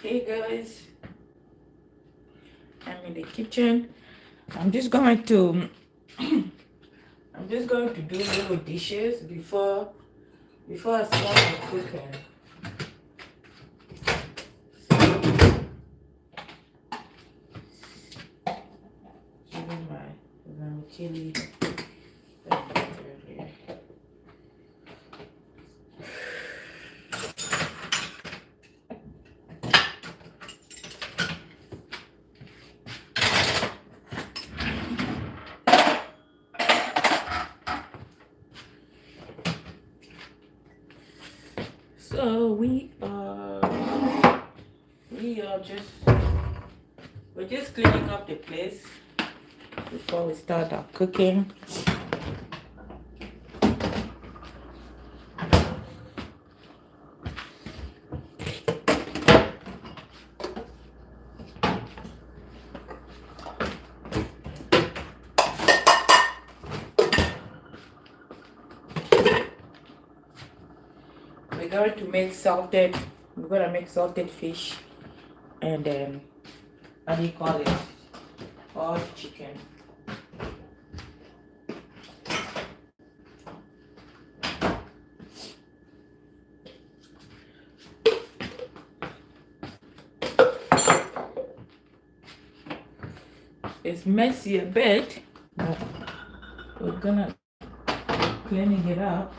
Hey guys, I'm in the kitchen. I'm just going to do little dishes before I start my cooking. Giving my chili. So we're just cleaning up the place before we start our cooking. We're gonna make salted fish and then how do you call it? Hot chicken. It's messy a bit, but we're gonna cleaning it up.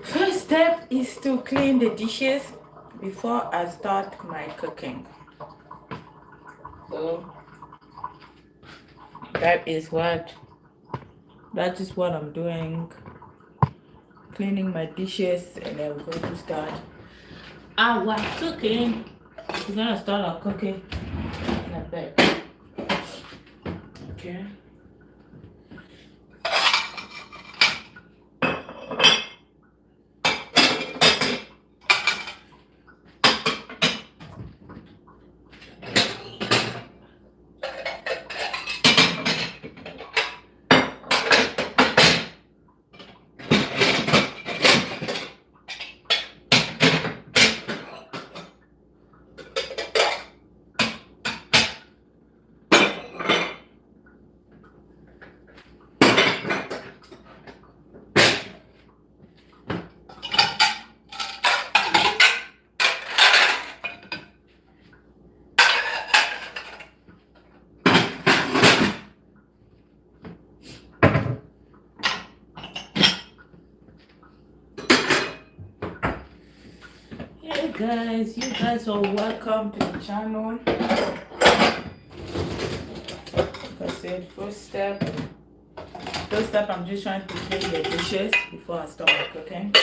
First step is to clean the dishes before I start my cooking. So that is what I'm doing. Cleaning my dishes, and then we're going to start our cooking. We're gonna start our cooking in a bit. Okay. guys, you guys are welcome to the channel. Like I said, first step I'm just trying to clean the dishes before I start my cooking.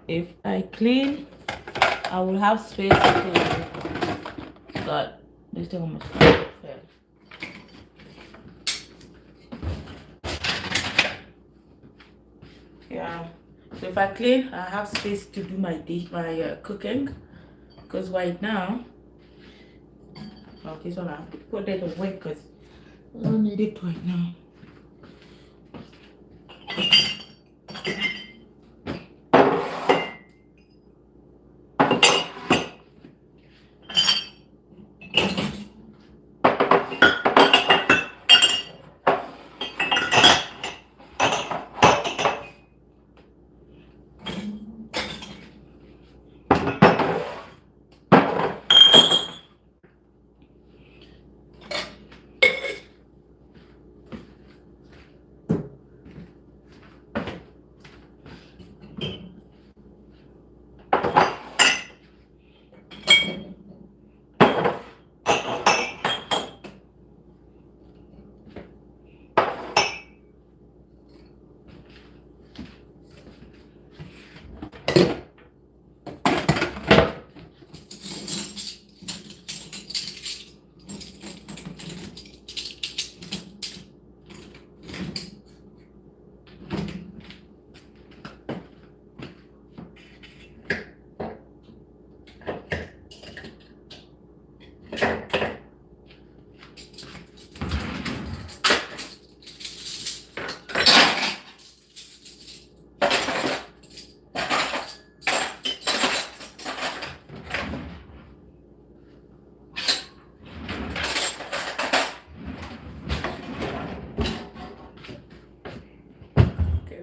If I clean, I will have space to God, this thing almost fell. Yeah, so if I clean, I have space to do my cooking. Because right now, this one I have to put it away because I don't need it right now.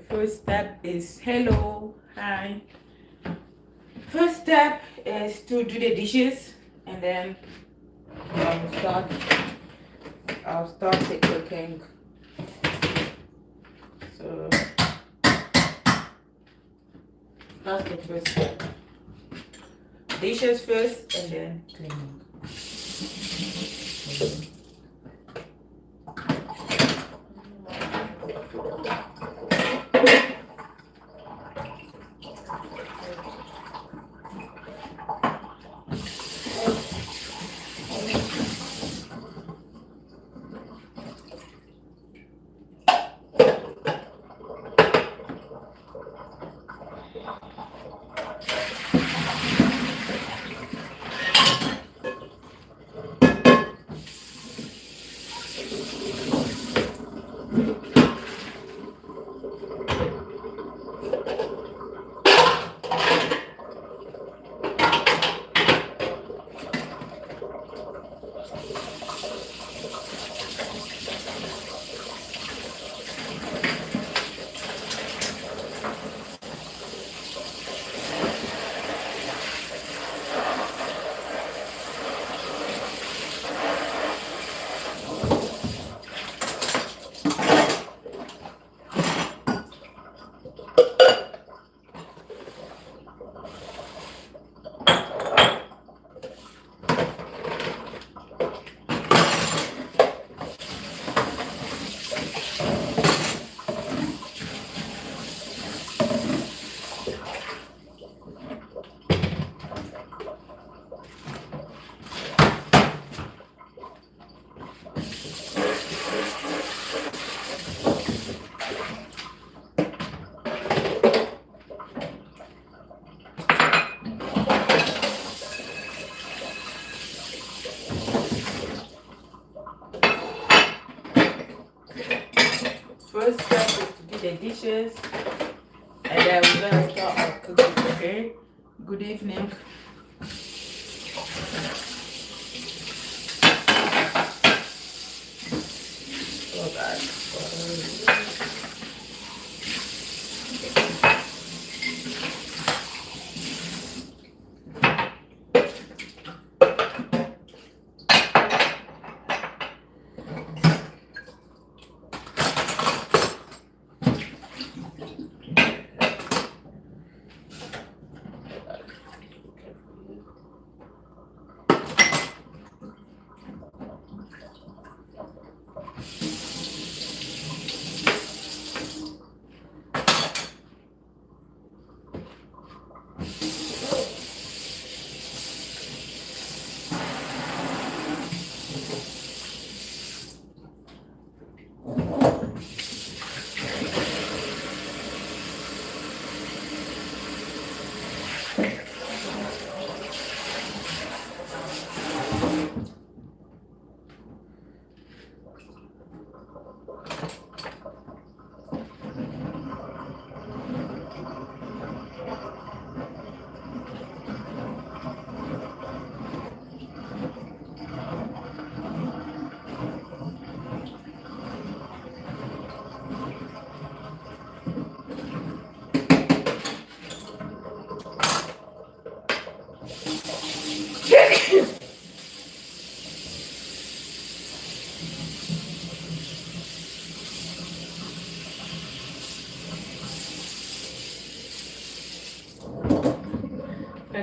First step is hello, hi. First step is to do the dishes, and then I'll start the cooking. So that's the first step. Dishes first, and then cleaning. First step is to do the dishes, and then we're gonna start our cooking. Okay. Good evening. Oh God.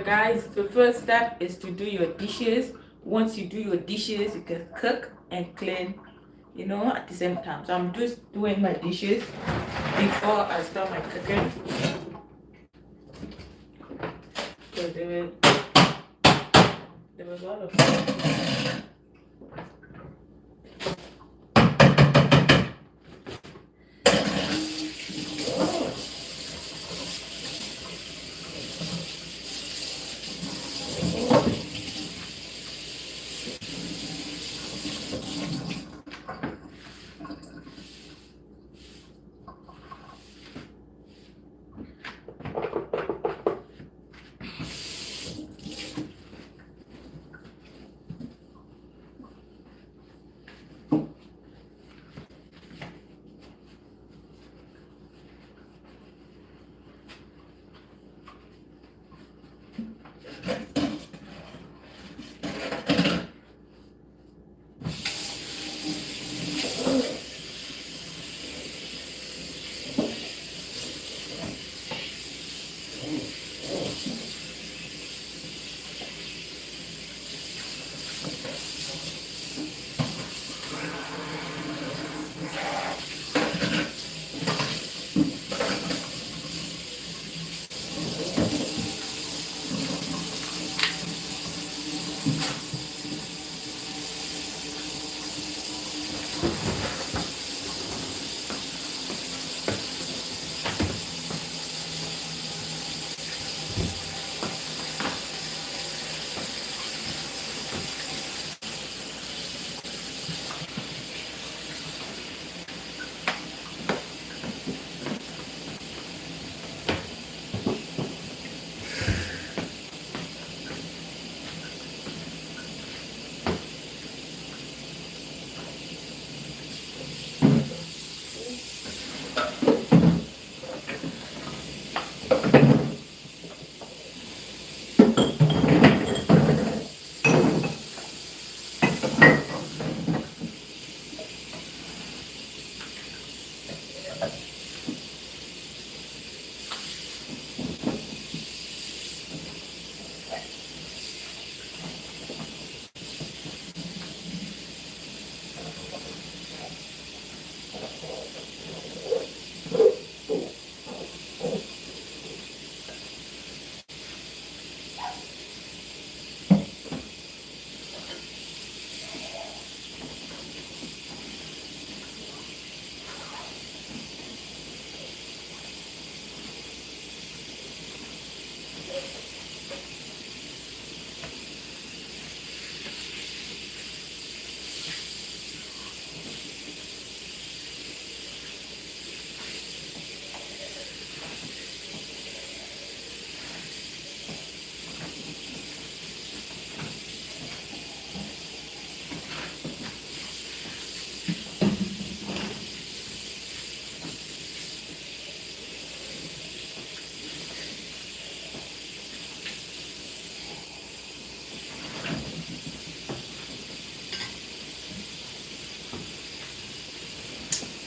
Guys, the first step is to do your dishes. Once you do your dishes, you can cook and clean, at the same time. So I'm just doing my dishes before I start my cooking. So there was a lot of food.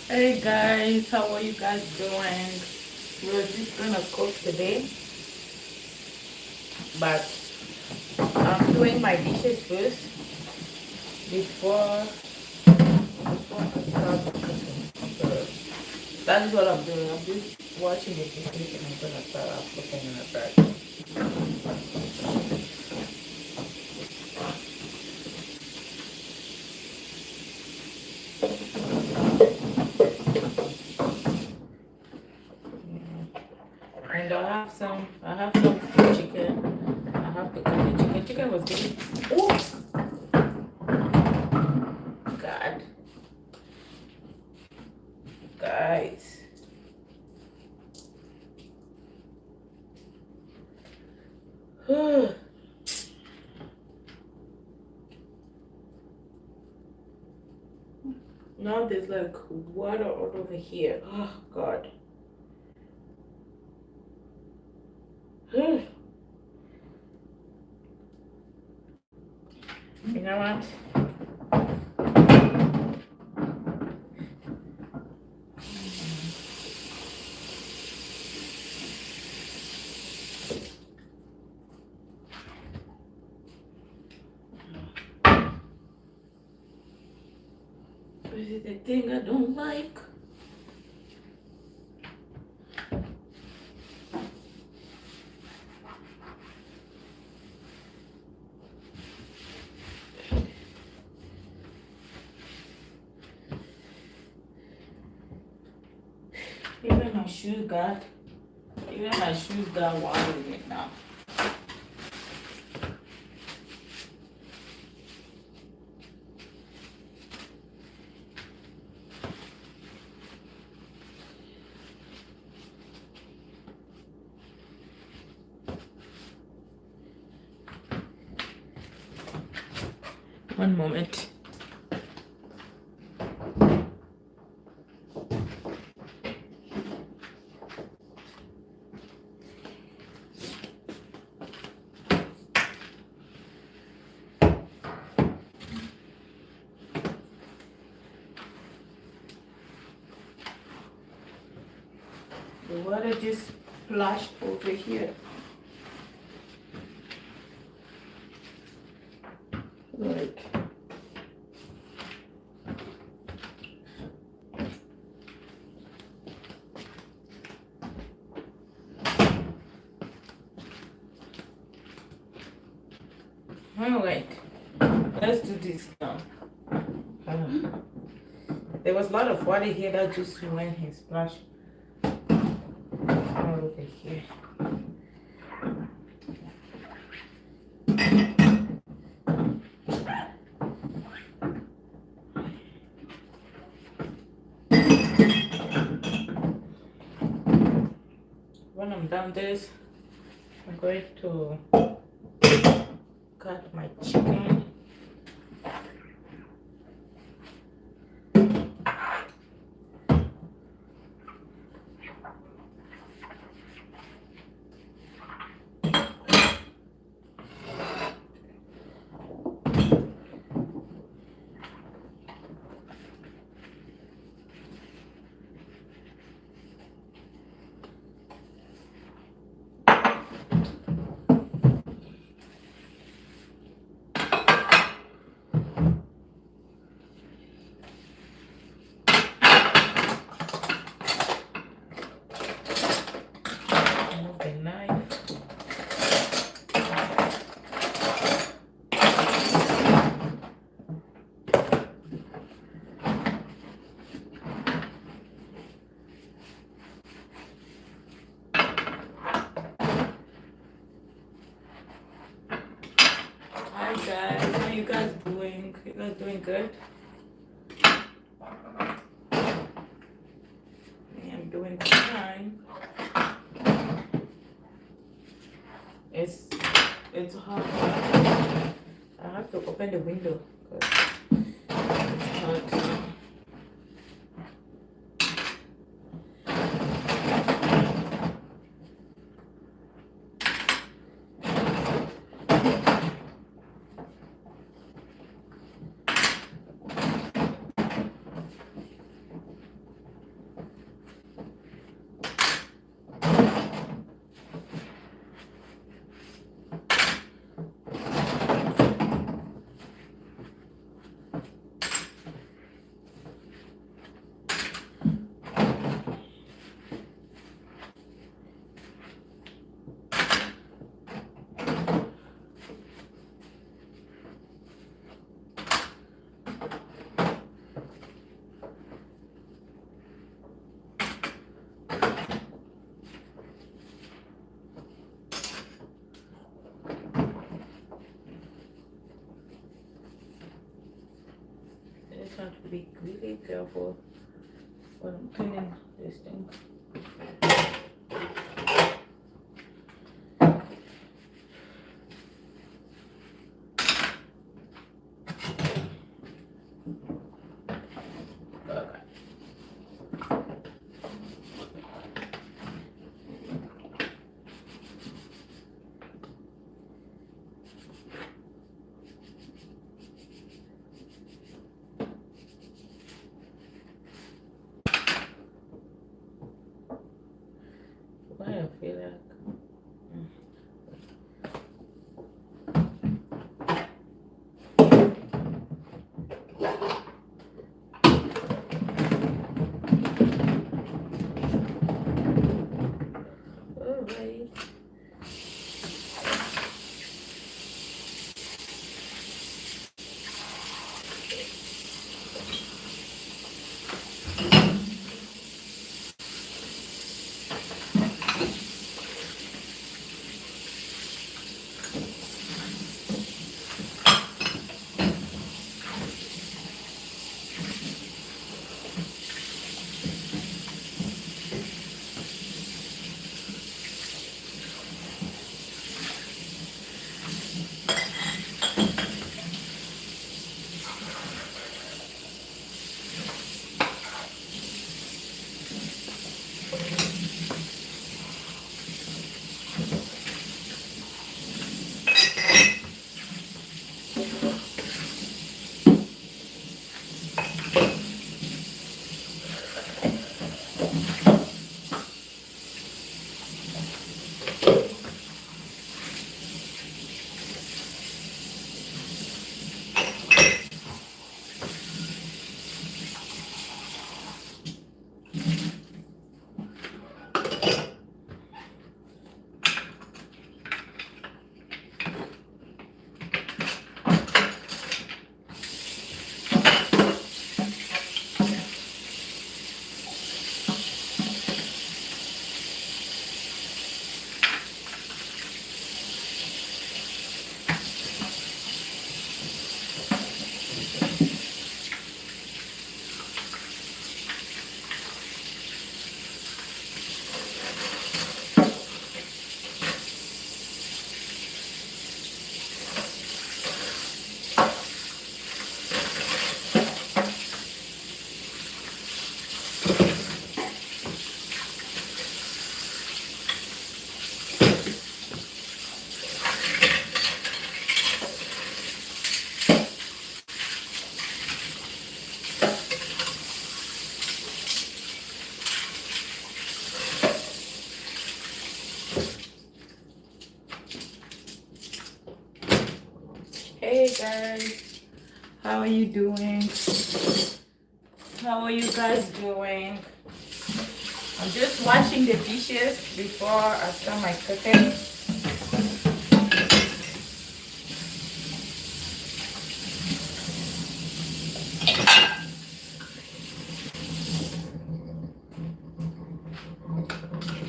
Hey guys, how are you guys doing? We're just gonna cook today, but I'm doing my dishes first before I start cooking. So that's what I'm doing. I'm just washing the dishes and I'm gonna start cooking in a bit. And I have some food chicken. I have to cook the chicken. Chicken was good. Oh God, guys. Now there's like water all over here. Oh God. You know what? thing I don't like. Even my shoes got water in it now. One moment. The water just splashed over here. Like, all right, let's do this now. There was a lot of water here that just went and splashed all over here. When I'm done this, I'm going to cut my chicken. Hi guys, how you guys doing? You guys doing good? I'm doing fine. It's hot. I have to open the window because it's hot. Have to be really careful when I'm cleaning this thing. Why I feel like guys. How are you doing? How are you guys doing? I'm just washing the dishes before I start my cooking.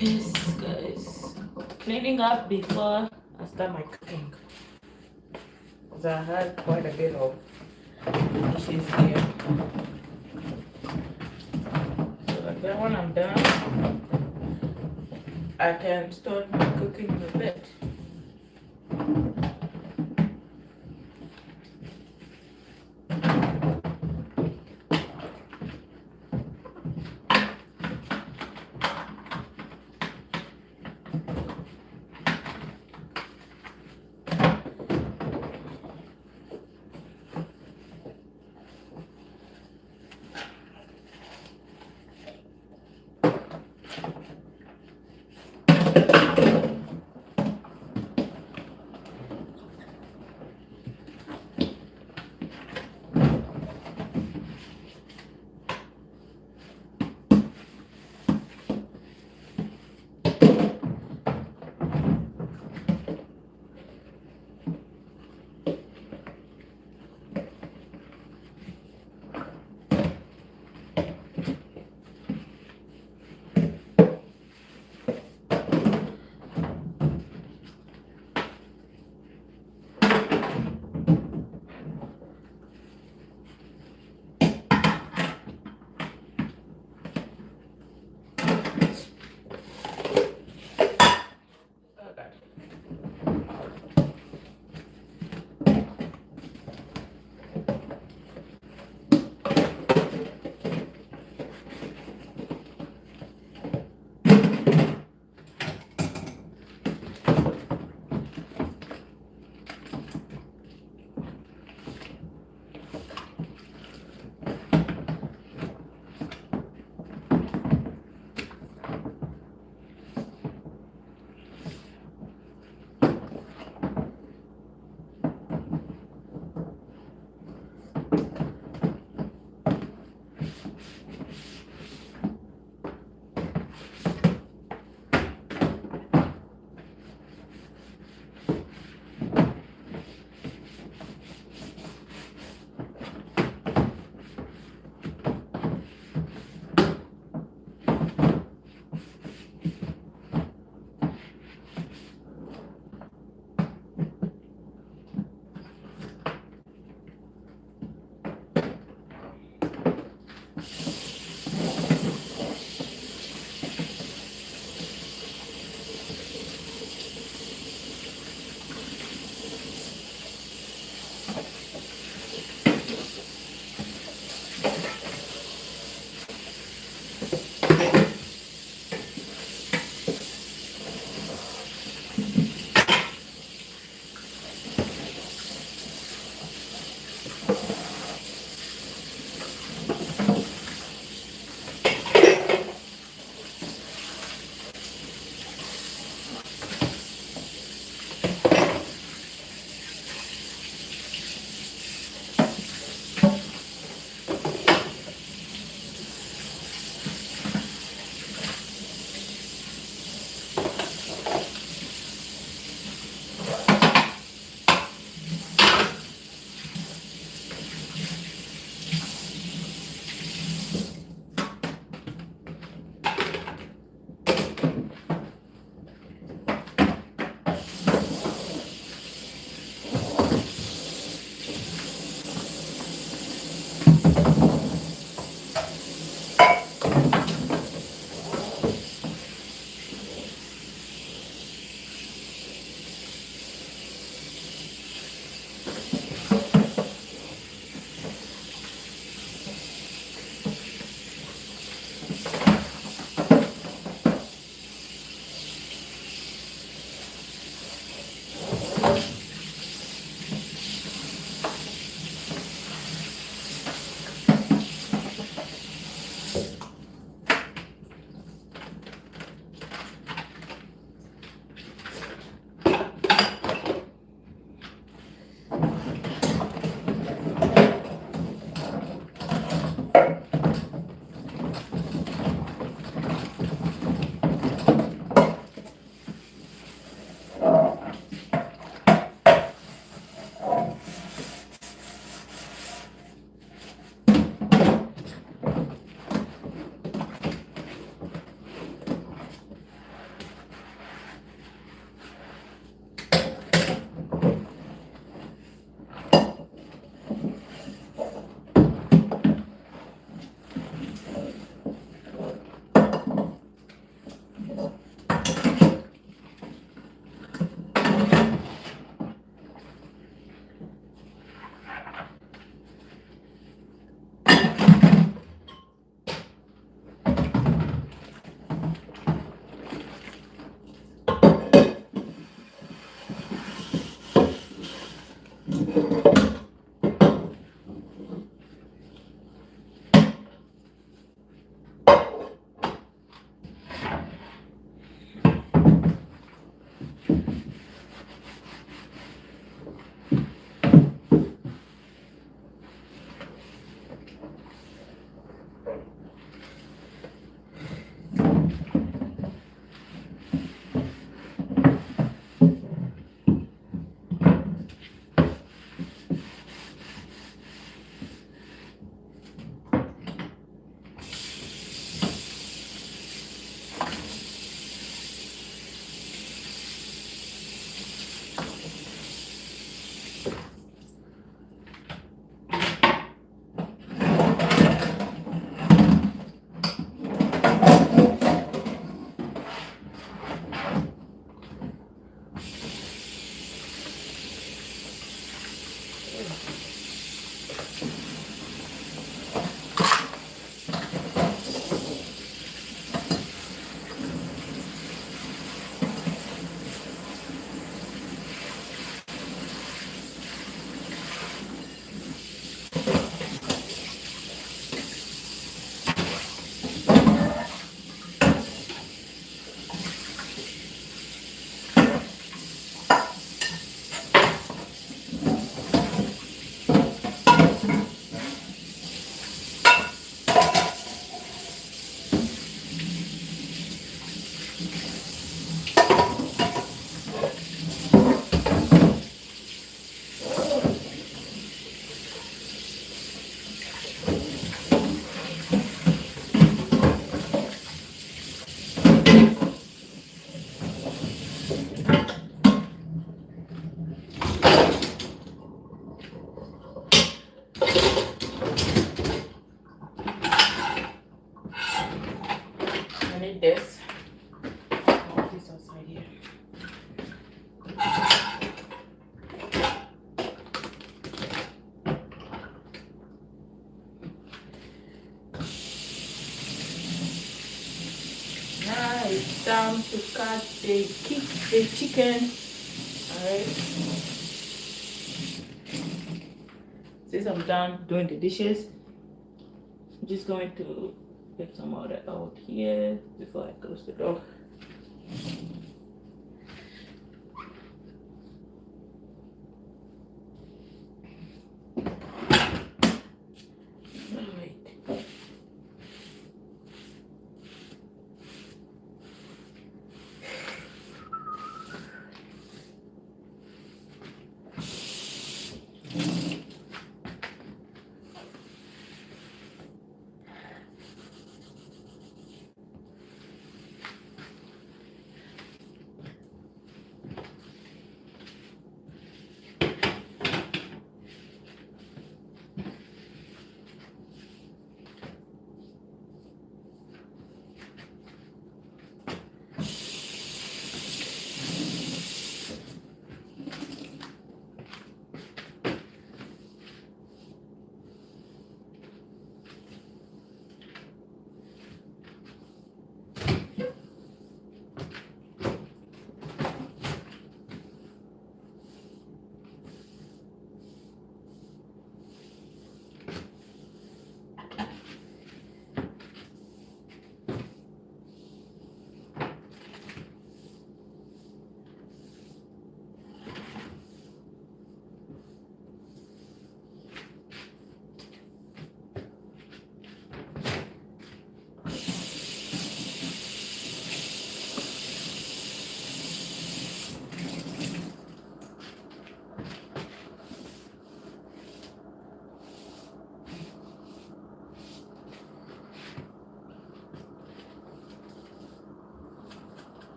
Yes, guys. Cleaning up before I start my cooking. Because I had quite a bit of dishes here. So like that when I'm done, I can start my cooking a bit. need this. Put this outside here. Now it's time to cut the chicken. Alright. Since I'm done doing the dishes, I'm just going to get some of that out here before I close the door.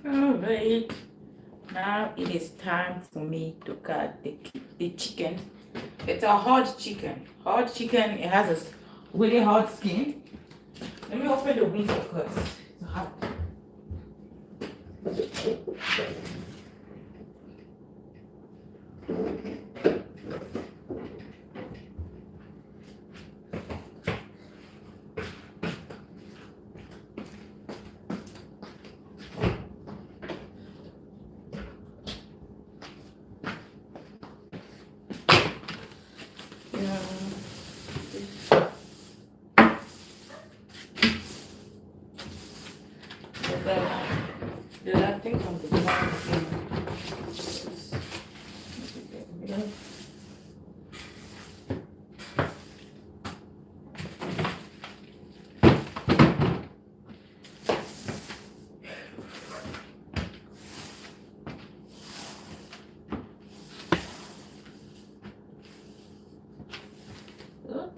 Alright, now it is time for me to cut the chicken. It's a hot chicken. Hot chicken, it has a really hot skin. Let me open the window first. It's hot. There are things on the ground.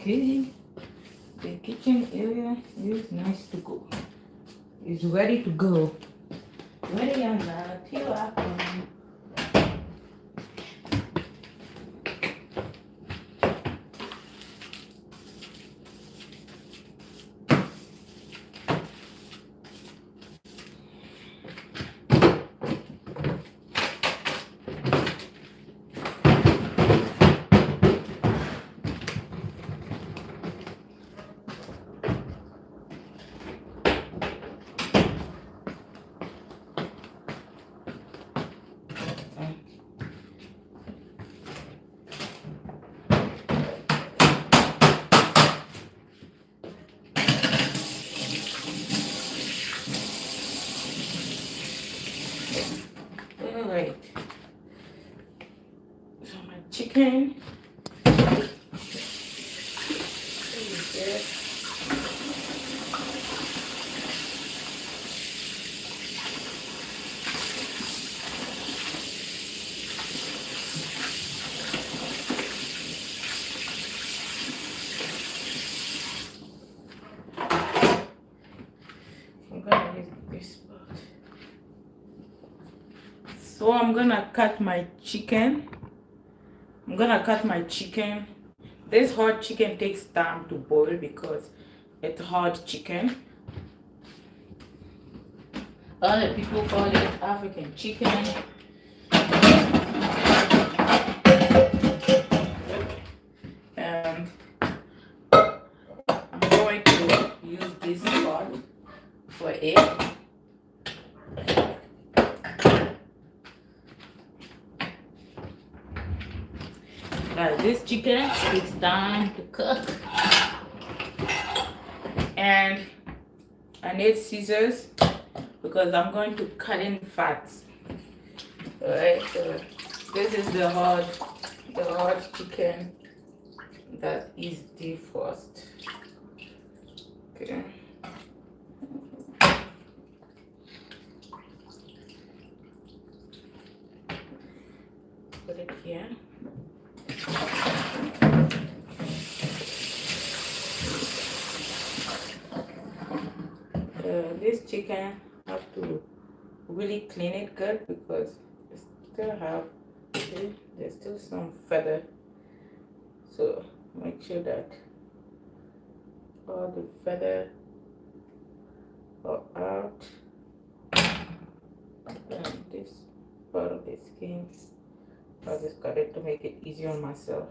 Okay, the kitchen area is nice to go. It's ready to go. Ready or not, here I come. chicken. I'm gonna use this part. So I'm gonna cut my chicken. This hard chicken takes time to boil because it's hard chicken. Other people call it African chicken. And I'm going to use this part for it. This chicken takes time to cook. And I need scissors because I'm going to cut in fats. Alright, so this is the hard chicken that is defrosted. Okay. Put it here. This chicken, I have to really clean it good because there's still some feather. So make sure that all the feather are out. And this part of the skin, I just cut it to make it easier on myself.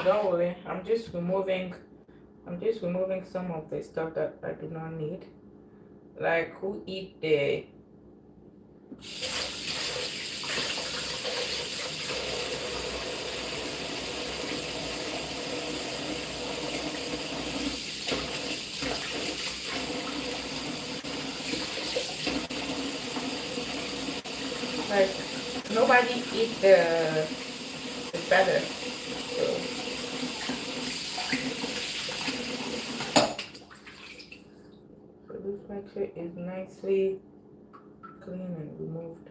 Don't worry, I'm just removing some of the stuff that I do not need. Like who eat the nobody eat the feather. So this picture is nicely clean and removed.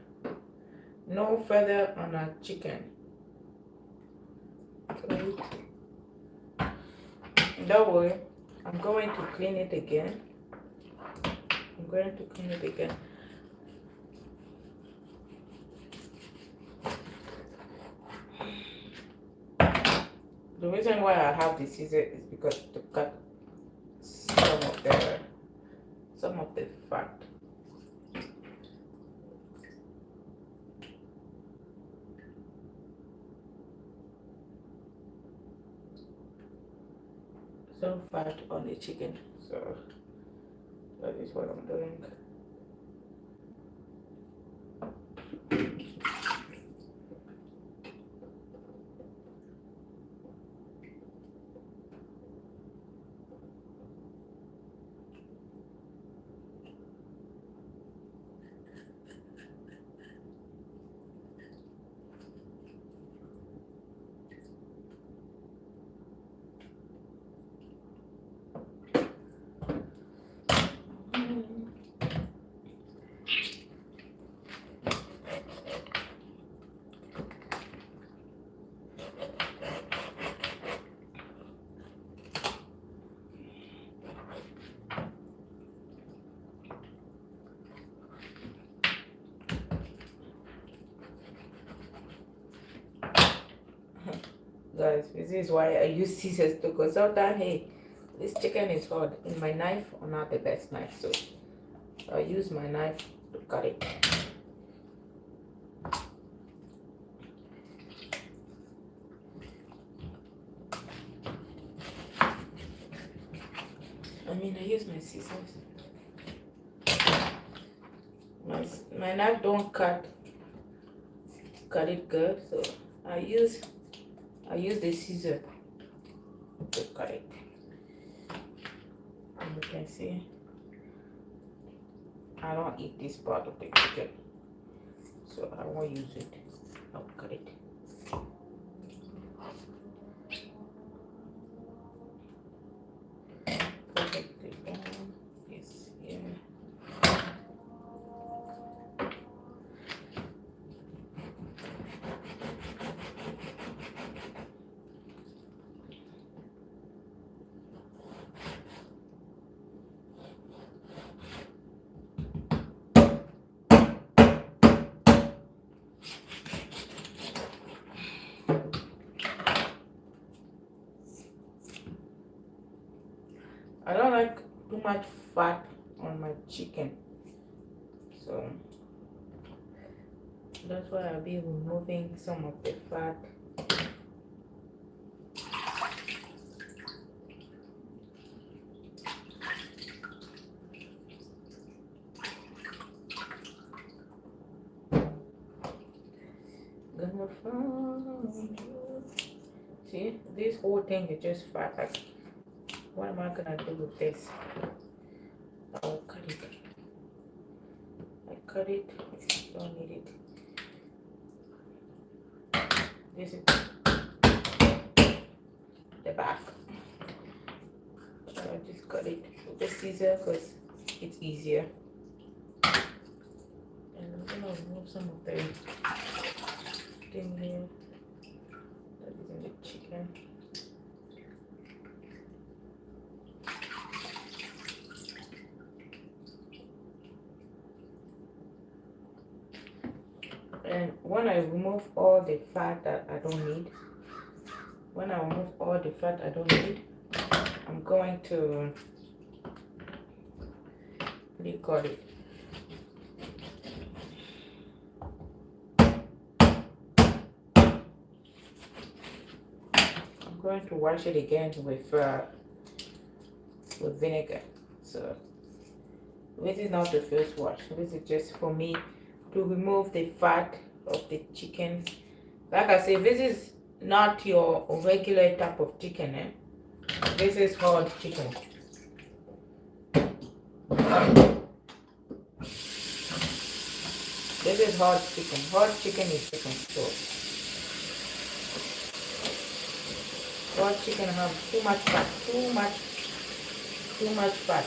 No feather on a chicken. Okay. Don't worry, I'm going to clean it again. The reason why I have the scissor is because to cut some of the fat. Some fat on the chicken. So that is what I'm doing. Guys, this is why I use scissors, because sometimes, hey, this chicken is hard and my knife are not the best knife, so I use my knife to cut it. I use my scissors. my knife don't cut it good, so I use the scissor to cut it. And you can see I don't eat this part of the chicken, so I won't use it. I'll cut it. Perfectly done. Yes, yeah. I don't like too much fat on my chicken, so that's why I'll be removing some of the fat. Gonna find you. See, this whole thing is just fat. Like, what am I gonna do with this? I'll cut it. I cut it. Don't need it. This is the back. I'll just cut it with the scissor because it's easier. And I'm gonna remove some of the thing here that is in the chicken. And when I remove all the fat that I don't need, I'm going to record it. I'm going to wash it again with vinegar. So this is not the first wash. This is just for me to remove the fat of the chicken. Like I say, this is not your regular type of chicken, eh? This is hard chicken. This is hard chicken. Hard chicken is different. So hard chicken have too much fat. Too much fat.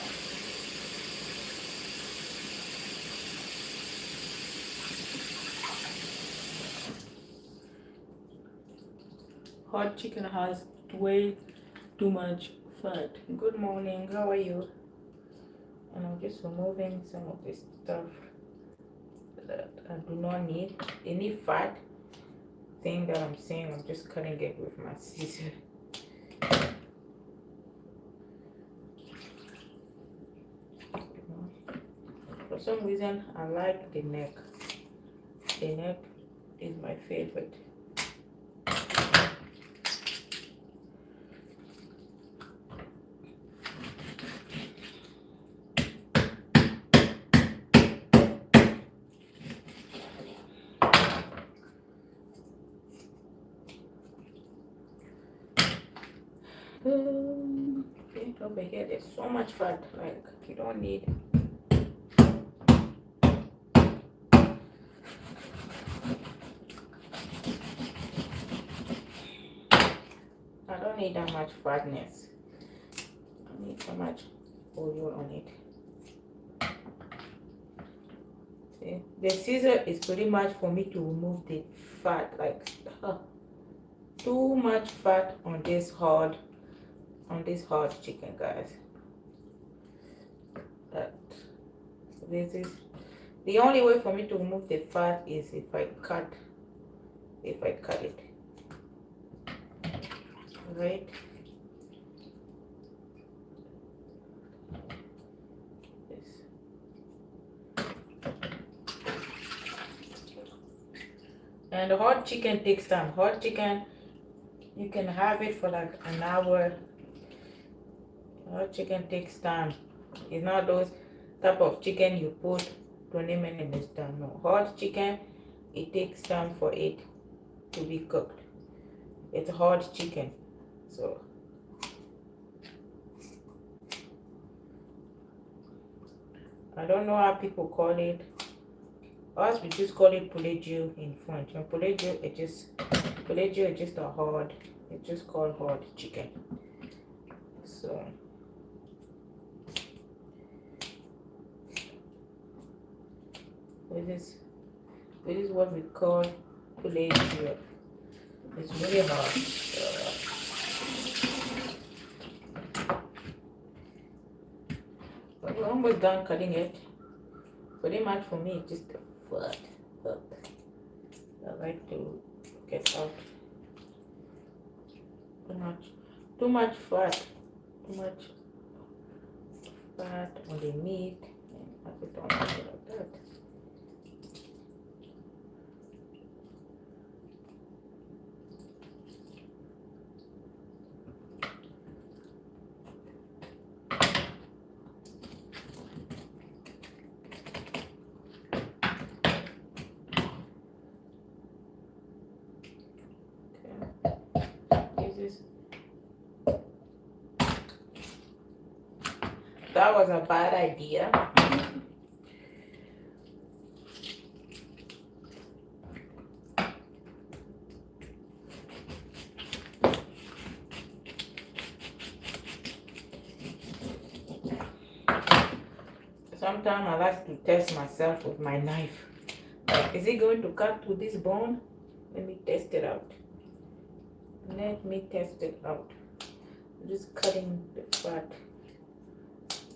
Hot chicken has way too much fat. Good morning, how are you? And I'm just removing some of this stuff that I do not need. Any fat thing that I'm saying, I'm just cutting it with my scissors. For some reason, I like the neck. The neck is my favorite. Okay, over here there's so much fat, like you don't need. I don't need that much fatness. I need so much oil on it. See, the scissor is pretty much for me to remove the fat, like too much fat on this hard chicken, guys. This is the only way for me to remove the fat is if I cut it, right? And the hot chicken takes time. Hot chicken, you can have it for like an hour. Hot chicken takes time. It's not those type of chicken you put 20 minutes is done. No, hard chicken, it takes time for it to be cooked. It's hard chicken, so I don't know how people call it. Us, we just call it poulet dieu in French. And poulet dieu is just a hard. It's just called hard chicken. So this is what we call poulet dieu. It's really hard. But we're almost done cutting it. Pretty much for me, it's just the fat. I like to get out too much fat on the meat, and I put on it like that. That was a bad idea. Sometimes I like to test myself with my knife. Like, is it going to cut through this bone? Let me test it out. Let me test it out. I'm just cutting the fat.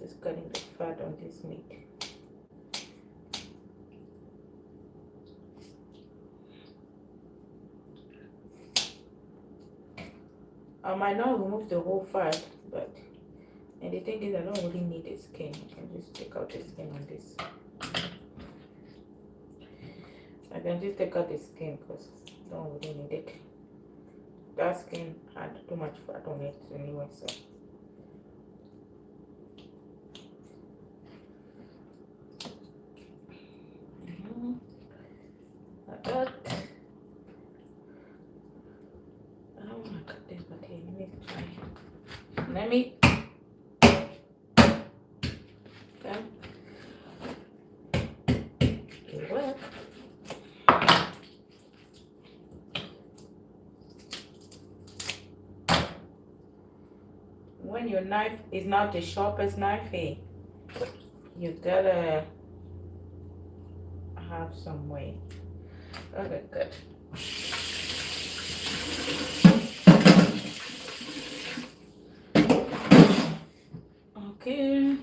Just cutting the fat on this meat. I might not remove the whole fat, but and the thing is I don't really need the skin. I can just take out the skin on this. I can just take out the skin because I don't really need it. That skin had too much fat on it anyway, so like that. I don't want to cut this, but here, let me try. Let me. Okay. It worked. When your knife is not the sharpest knife, hey, you gotta have some way. Okay, good. Okay,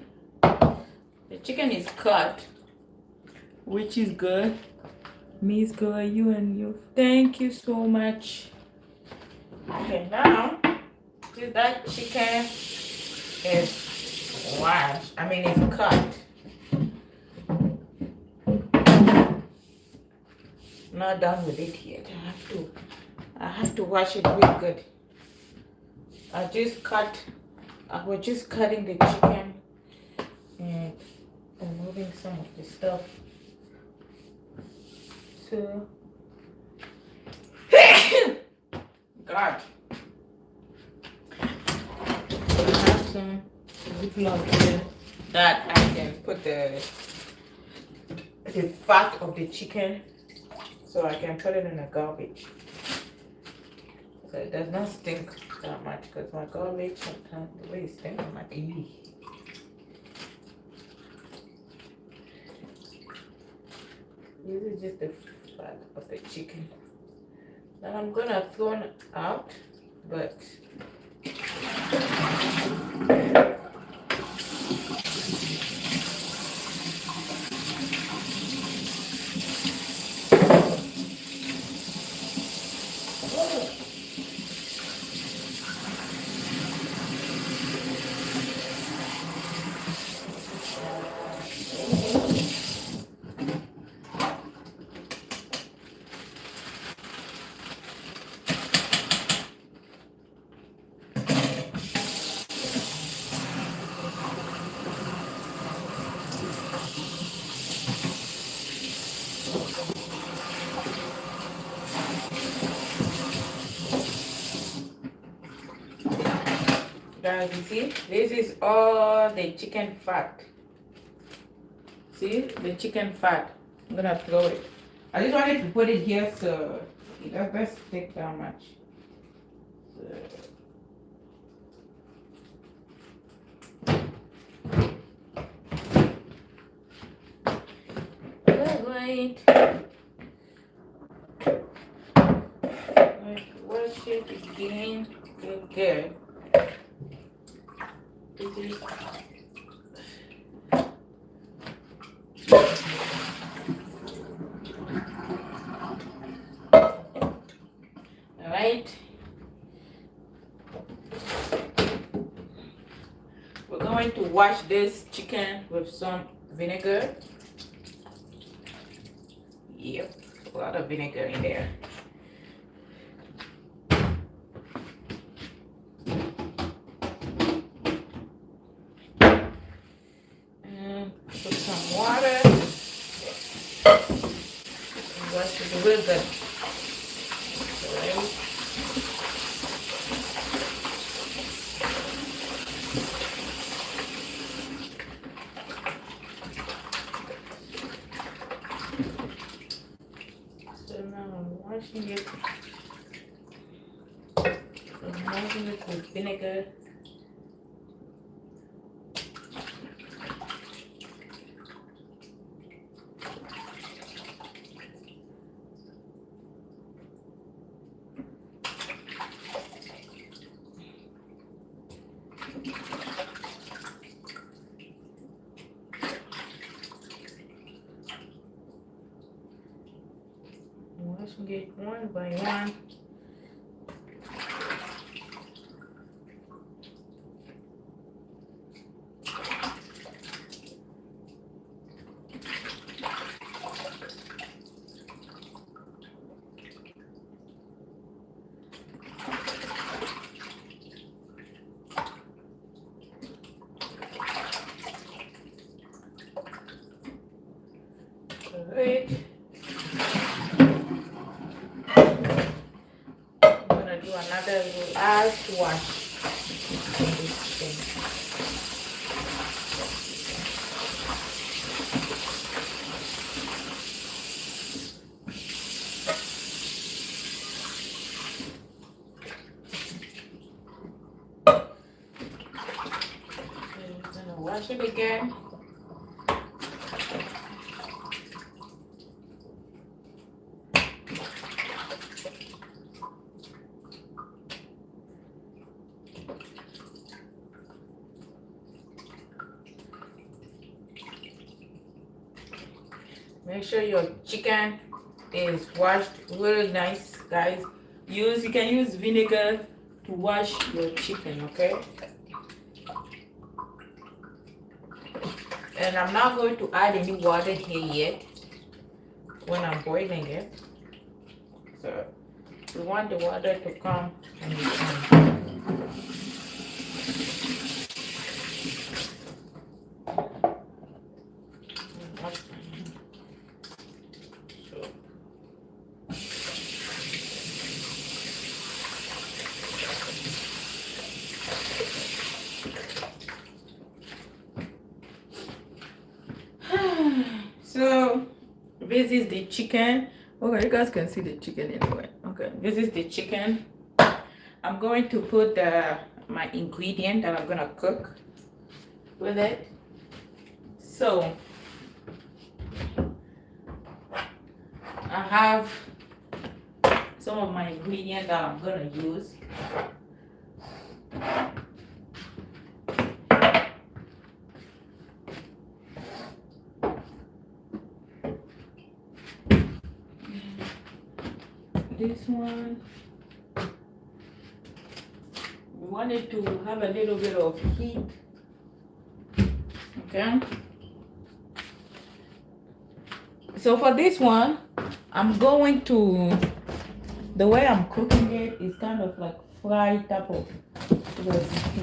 the chicken is cut, which is good. Miss Gloria, you. Thank you so much. Okay, now since that chicken is washed, it's cut. Not done with it yet. I have to wash it real good. I was just cutting the chicken and removing some of the stuff. So God, I have some Ziploc here that I can put the fat of the chicken, so I can put it in the garbage, so it does not stink that much. Because my garbage sometimes the way it stinks, I'm like, eee. This is just the fat of the chicken that I'm gonna throw out, but Guys, you see, this is all the chicken fat. See, the chicken fat. I'm gonna throw it. I just wanted to put it here so it doesn't take that much. Alright. Wash it again. Good. This is alright. We're going to wash this chicken with some vinegar. Yep, a lot of vinegar in there. And put some water. And wash it real good. Alright. Washing it. I'm washing it with vinegar. Washing it one by one. Alright. Do another last wash. I'm gonna wash it again. Make sure your chicken is washed really nice, guys. You can use vinegar to wash your chicken, okay? And I'm not going to add any water here yet when I'm boiling it. So we want the water to come and come. So this is the chicken. Okay, you guys can see the chicken anyway. Okay, this is the chicken. I'm going to put my ingredient that I'm gonna cook with it. So I have some of my ingredient that I'm gonna use. This one, we want it to have a little bit of heat. Okay. So for this one, I'm going to, the way I'm cooking it is kind of like fried type of recipe.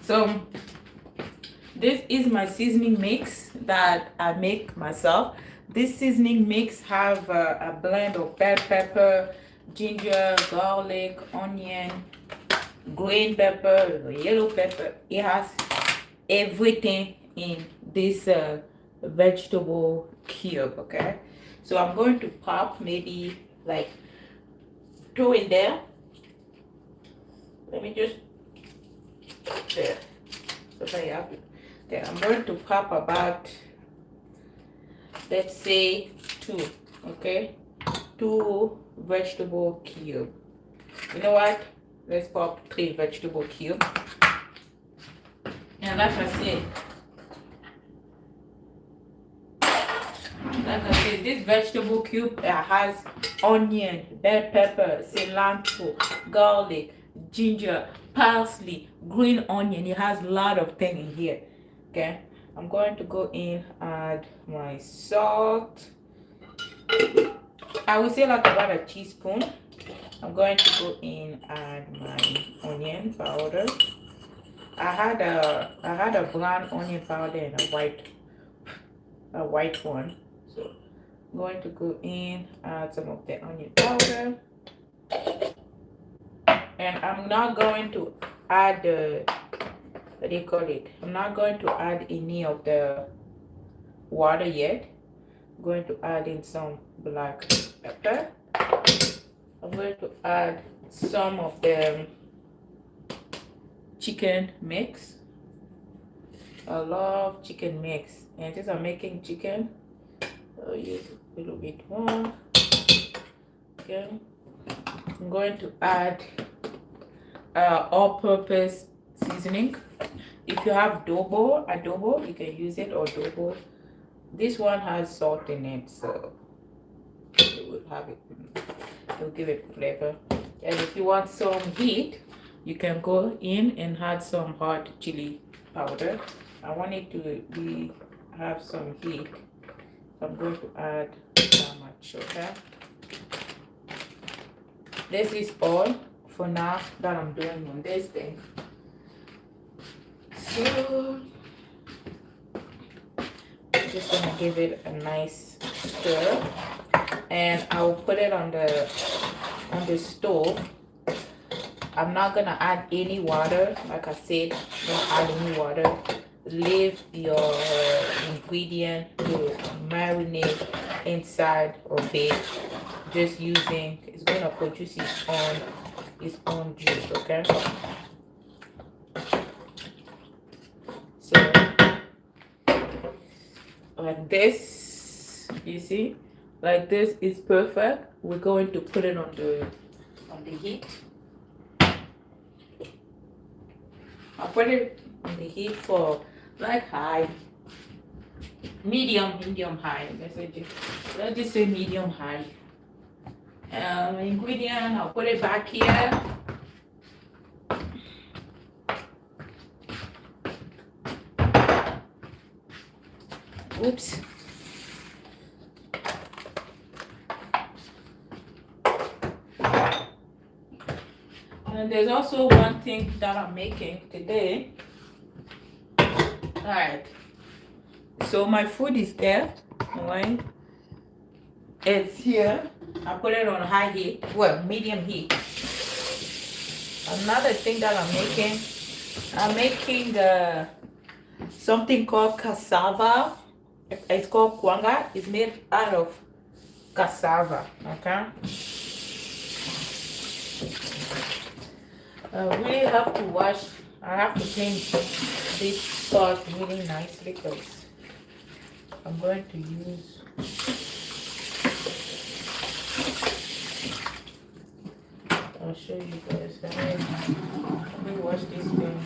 So This is my seasoning mix that I make myself. This seasoning mix have a blend of bell pepper, ginger, garlic, onion, green pepper, yellow pepper. It has everything in this vegetable cube. Okay, so I'm going to pop maybe like two in there. Let me just there. So there you have it. Okay, I'm going to pop about, let's say, two. Okay, two vegetable cube. You know what? Let's pop three vegetable cube. And like I said, this vegetable cube has onion, bell pepper, cilantro, garlic, ginger, parsley, green onion. It has a lot of things in here. Okay, I'm going to go in, add my salt. I would say like about a teaspoon. I'm going to go in, add my onion powder. I had a brown onion powder and a white one. So I'm going to go in, add some of the onion powder. And I'm not going to add the, what do you call it? I'm not going to add any of the water yet. I'm going to add in some black pepper. I'm going to add some of the chicken mix. I love chicken mix, and since I'm making chicken, I'll use a little bit more. Okay, I'm going to add all-purpose seasoning. If you have adobo, you can use it, or adobo. This one has salt in it, so it will have it. It will give it flavor. And if you want some heat, you can go in and add some hot chili powder. I want it to have some heat, so I'm going to add that much. Okay. This is all for now that I'm doing on this thing. So I'm just gonna give it a nice stir, and I'll put it on the stove. I'm not gonna add any water. Like I said, don't add any water. Leave your ingredient to marinate inside of it. Just using, it's gonna produce its own juice. Okay. So like this, you see, like this is perfect. We're going to put it on the heat. I'll put it on the heat for like high, medium high. Let's just say medium high. Ingredient, I'll put it back here. Oops. And there's also one thing that I'm making today. Alright. So my food is there. Alright. It's here. I put it on high heat. Well, medium heat. Another thing that I'm making something called cassava. It's called kwanga. It's made out of cassava. Okay. I really have to wash. I have to clean this pot really nicely because I'm going to use. I'll show you guys. Let me wash this thing.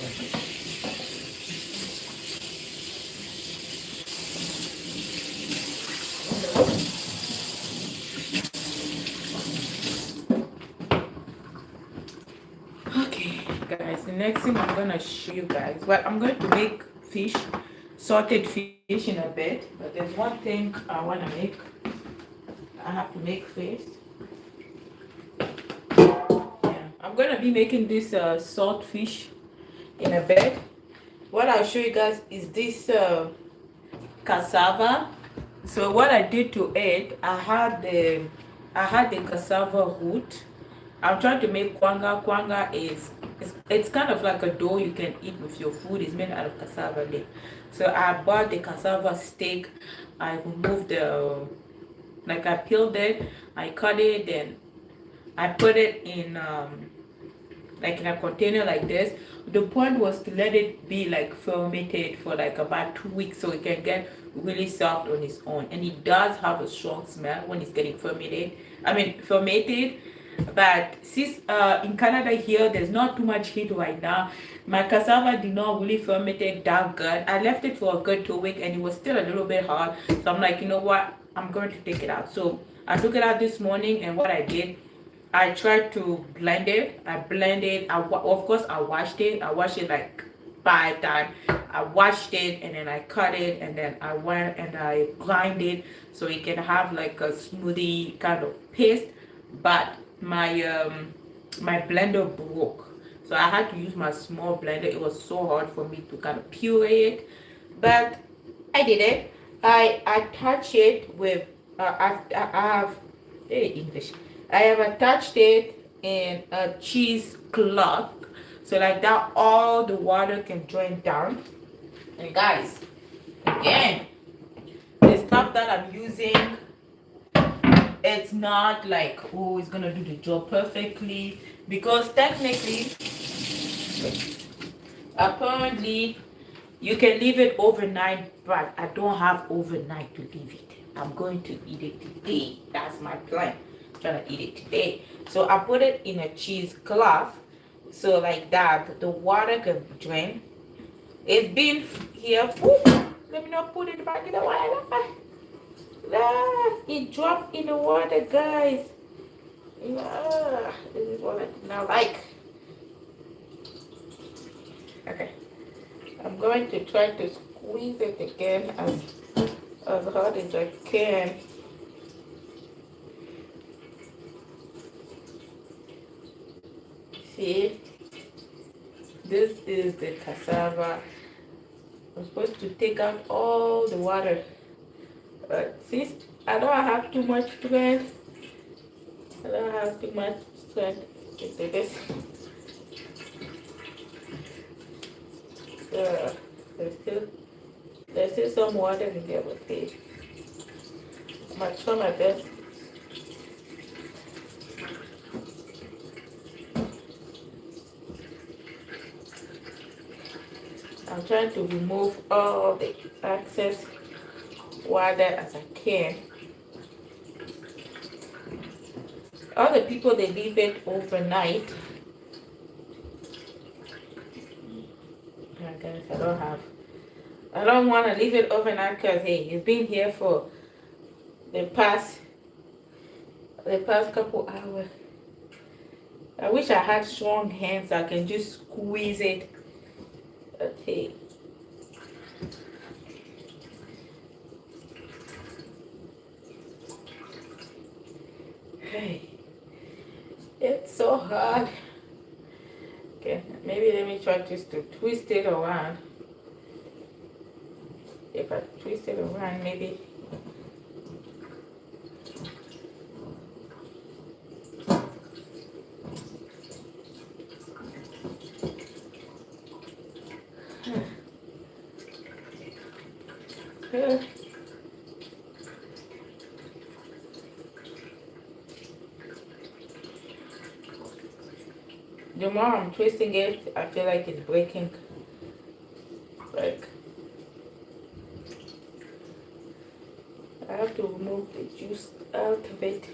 Okay, guys, the next thing I'm gonna show you guys. Well, I'm going to make fish, salted fish in a bit, but there's one thing I wanna make. I have to make first. Yeah, I'm gonna be making this salt fish in a bit. What I'll show you guys is this cassava. So what I did to it, I had the cassava root. I'm trying to make kwanga. Kwanga is it's kind of like a dough you can eat with your food. It's made out of cassava leaf. So I bought the cassava stick. I removed the, like, I peeled it, I cut it, then I put it in like in a container like this. The point was to let it be like fermented for like about 2 weeks so it can get really soft on its own. And it does have a strong smell when it's getting fermented. But since in Canada here there's not too much heat right now, my cassava did not really fermented that good. I left it for a good 2 weeks and it was still a little bit hard. So I'm like, you know what? I'm going to take it out. So I took it out this morning, and what I did, I tried to blend it. I blended. Of course, I washed it. I washed it like 5 times. I washed it and then I cut it, and then I went and I grind it so it can have like a smoothie kind of paste. But my blender broke, so I had to use my small blender. It was so hard for me to kind of puree it, but I did it. I attach it with I have English. I have attached it in a cheesecloth, so like that all the water can drain down. And guys, again, the stuff that I'm using, it's not like, oh, it's gonna do the job perfectly, because technically, apparently, you can leave it overnight, but I don't have overnight to leave it. I'm going to eat it today. That's my plan. I'm trying to eat it today. So I put it in a cheesecloth, so like that the water can drain. It's been here. Ooh, let me not put it back in the water. It dropped in the water, guys. This is what I do not like. Okay. I'm going to try to squeeze it again as hard as I can. See, this is the cassava. I'm supposed to take out all the water, but since I don't have too much strength, to do this. There's still some water in there, but hey, I'm gonna try my best. I'm trying to remove all the excess water as I can. Other people, they leave it overnight. Guys, I don't want to leave it overnight because hey, it's been here for the past couple hours. I wish I had strong hands so I can just squeeze it. Okay. Hey, it's so hard. Okay, maybe let me try just to twist it around. If I twist it around, maybe. The more I'm twisting it, I feel like it's breaking. Like, I have to remove the juice out of it.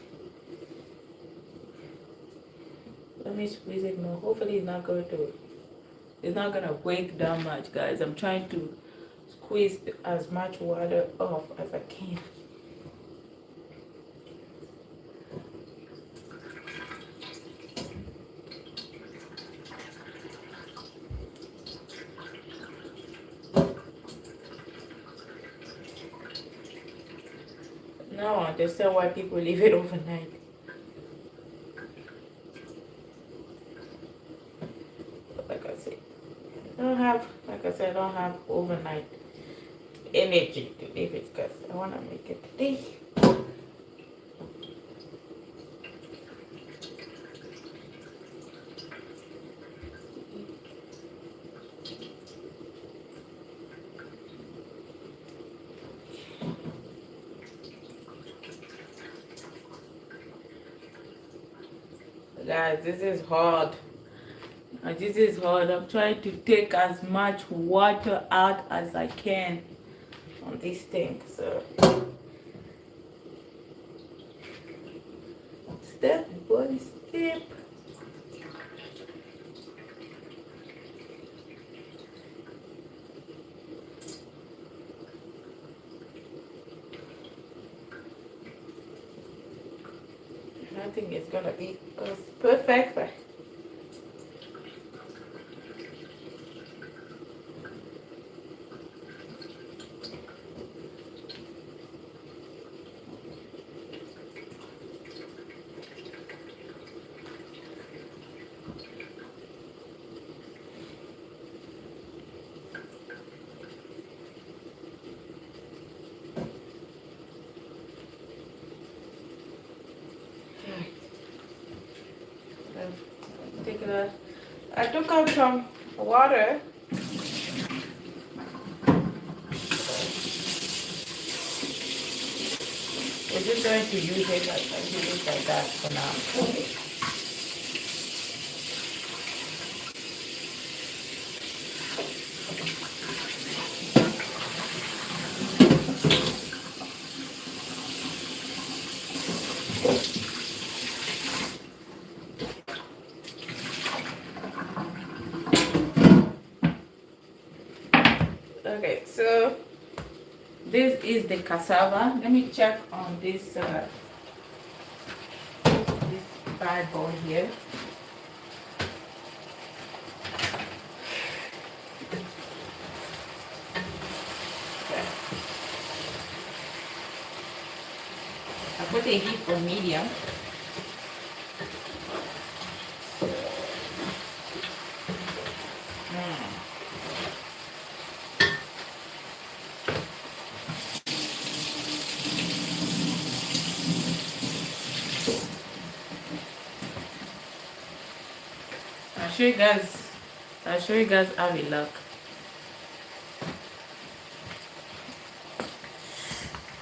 Let me squeeze it more. Hopefully it's not gonna wake that much, guys. I'm trying to squeeze as much water off as I can. Now I understand why people leave it overnight. But like I said, I don't have overnight energy to leave it because I want to make it today. Guys, this is hard. This is hard. I'm trying to take as much water out as I can on this thing. So step by step. Nothing is gonna be perfect, but I took out some water. We're just going to use it like that for now. Okay, so this is the cassava. Let me check on this bad boy here. Okay. I put the heat on medium. I'll show you guys how it look.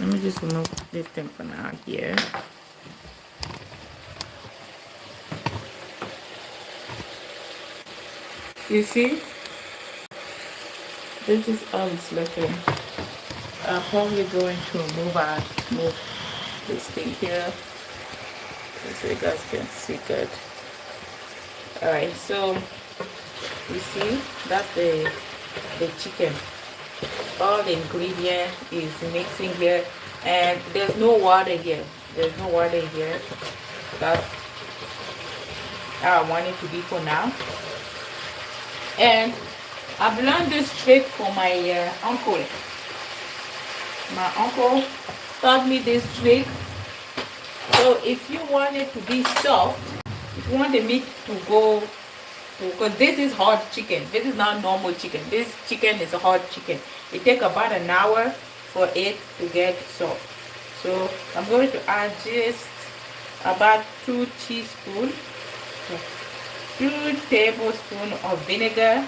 Let me just remove this thing for now here. You see? This is how it's looking. I'm probably going to move this thing here so you guys can see good. Alright, so you see that's the chicken. All the ingredient is mixing here, and there's no water here. There's no water here. That's how I want it to be for now. And I've learned this trick from my uncle. My uncle taught me this trick. So if you want it to be soft, if you want the meat to go, because this is hard chicken. This is not normal chicken. This chicken is a hard chicken. It takes about an hour for it to get soft. So I'm going to add just about 2 tablespoons of vinegar.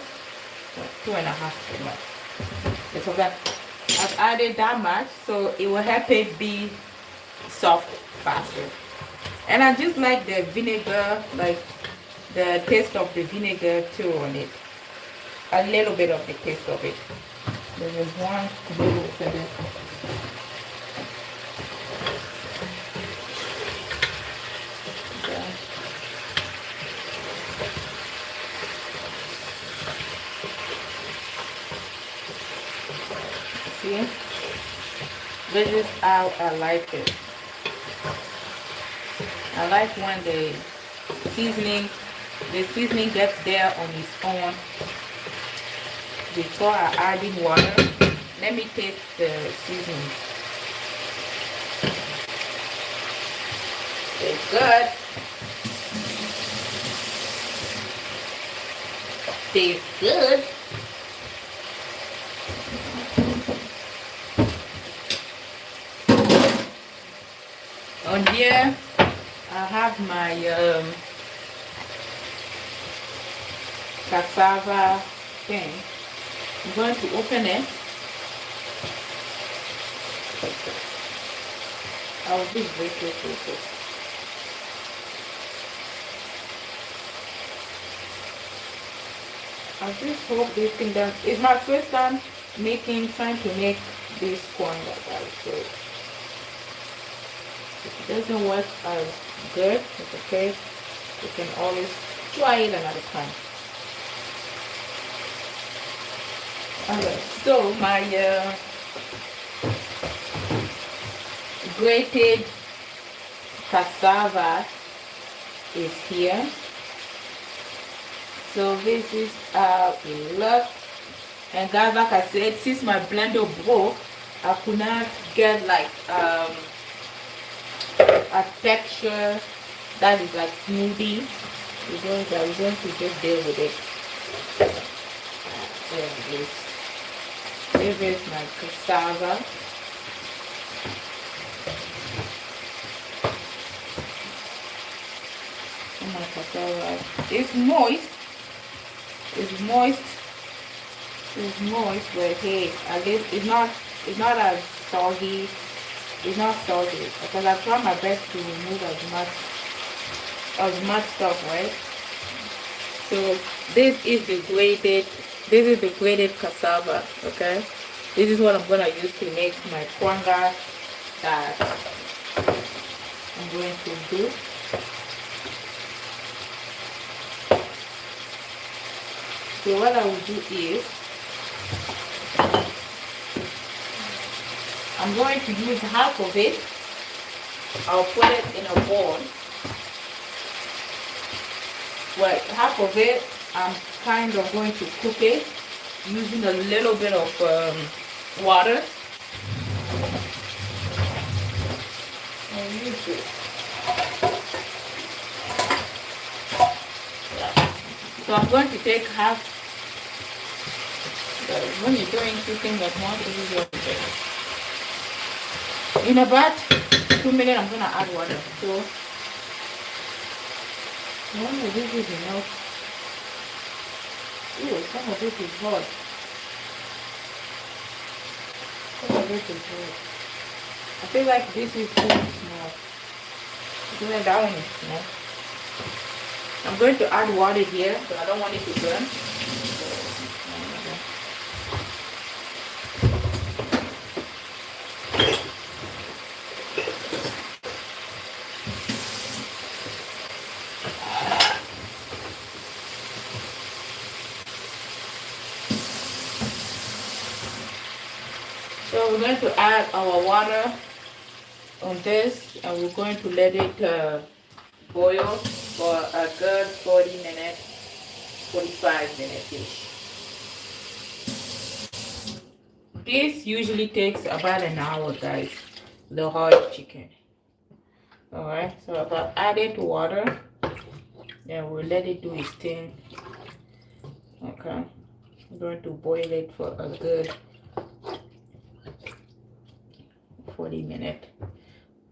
2.5 too much. So that I've added that much, so it will help it be soft faster. And I just like the vinegar, like the taste of the vinegar too on it. A little bit of the taste of it. There is one little bit. See, this is how I like it. I like when the seasoning gets there on its own before I add in water. Let me taste the seasoning. It's good. Tastes good. On here, I have my cassava thing. I'm going to open it. I'll just break it. I just hope this thing does. It's my first time trying to make this corn like that. So if it doesn't work as good, it's okay. You can always try it another time. Alright, so my grated cassava is here. So this is how it looks. And guys, like I said, since my blender broke, I could not get like a texture that is like smoothie. We're going to just deal with it. There it is. This is my cassava. And my cassava. It's moist. It's moist, but hey, at least it's not as soggy. It's not soggy because I try my best to remove as much stuff, right? So this is the grated cassava. Okay, this is what I'm gonna use to make my kwanga that I'm going to do. So what I will do is I'm going to use half of it. I'll put it in a bowl. Well, half of it I'm kind of going to cook it using a little bit of water. I'll use this. So I'm going to take half. When you're doing two things at once, this is what you do. In about 2 minutes, I'm going to add water. So, I wonder if this is enough. Ooh, some of it is hot. Some of it is hot. I feel like this is too small. I feel like that one is small. I'm going to add water here, but I don't want it to burn. So we're going to add our water on this, and we're going to let it boil for a good 40 minutes, 45 minutes-ish. This usually takes about an hour, guys, the hard chicken. Alright, so I've added water, and we'll let it do its thing. Okay, I'm going to boil it for a good 40 minutes.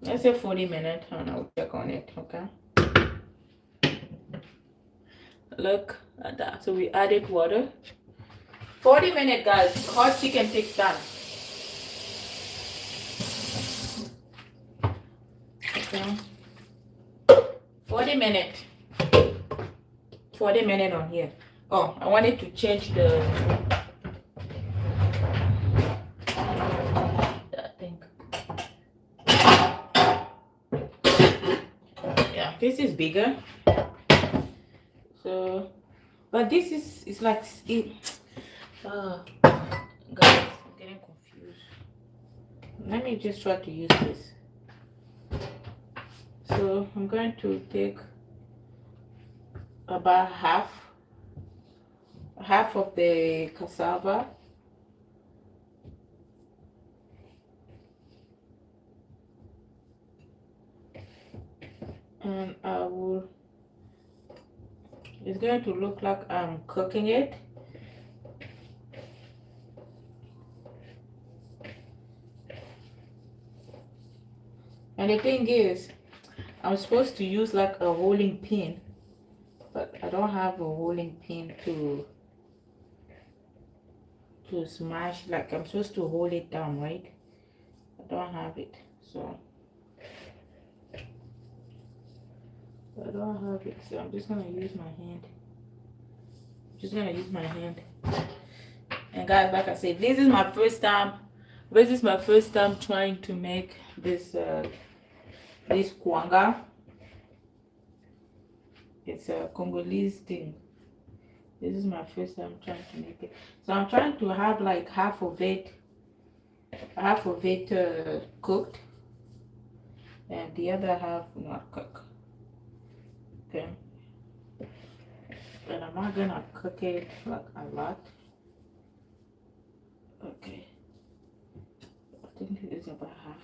Let's say 40 minutes, and I'll check on it, okay? Look at that. So we added water. 40 minutes, guys. Hot chicken takes time. Okay. 40 minutes. 40 minutes on here. Oh, I wanted to change that thing. Yeah, this is bigger. So, but this is like it. Guys, I'm getting confused. Let me just try to use this. So I'm going to take about half of the cassava, and it's going to look like I'm cooking it. And the thing is, I'm supposed to use like a rolling pin, but I don't have a rolling pin to smash. Like I'm supposed to hold it down, right? I don't have it, so I'm just gonna use my hand. And guys, like I said, this is my first time. Trying to make this kwanga. It's a Congolese thing. This is my first time trying to make it. So I'm trying to have like half of it cooked, and the other half not cooked. Okay. And I'm not gonna cook it like a lot. Okay. I think it is about half.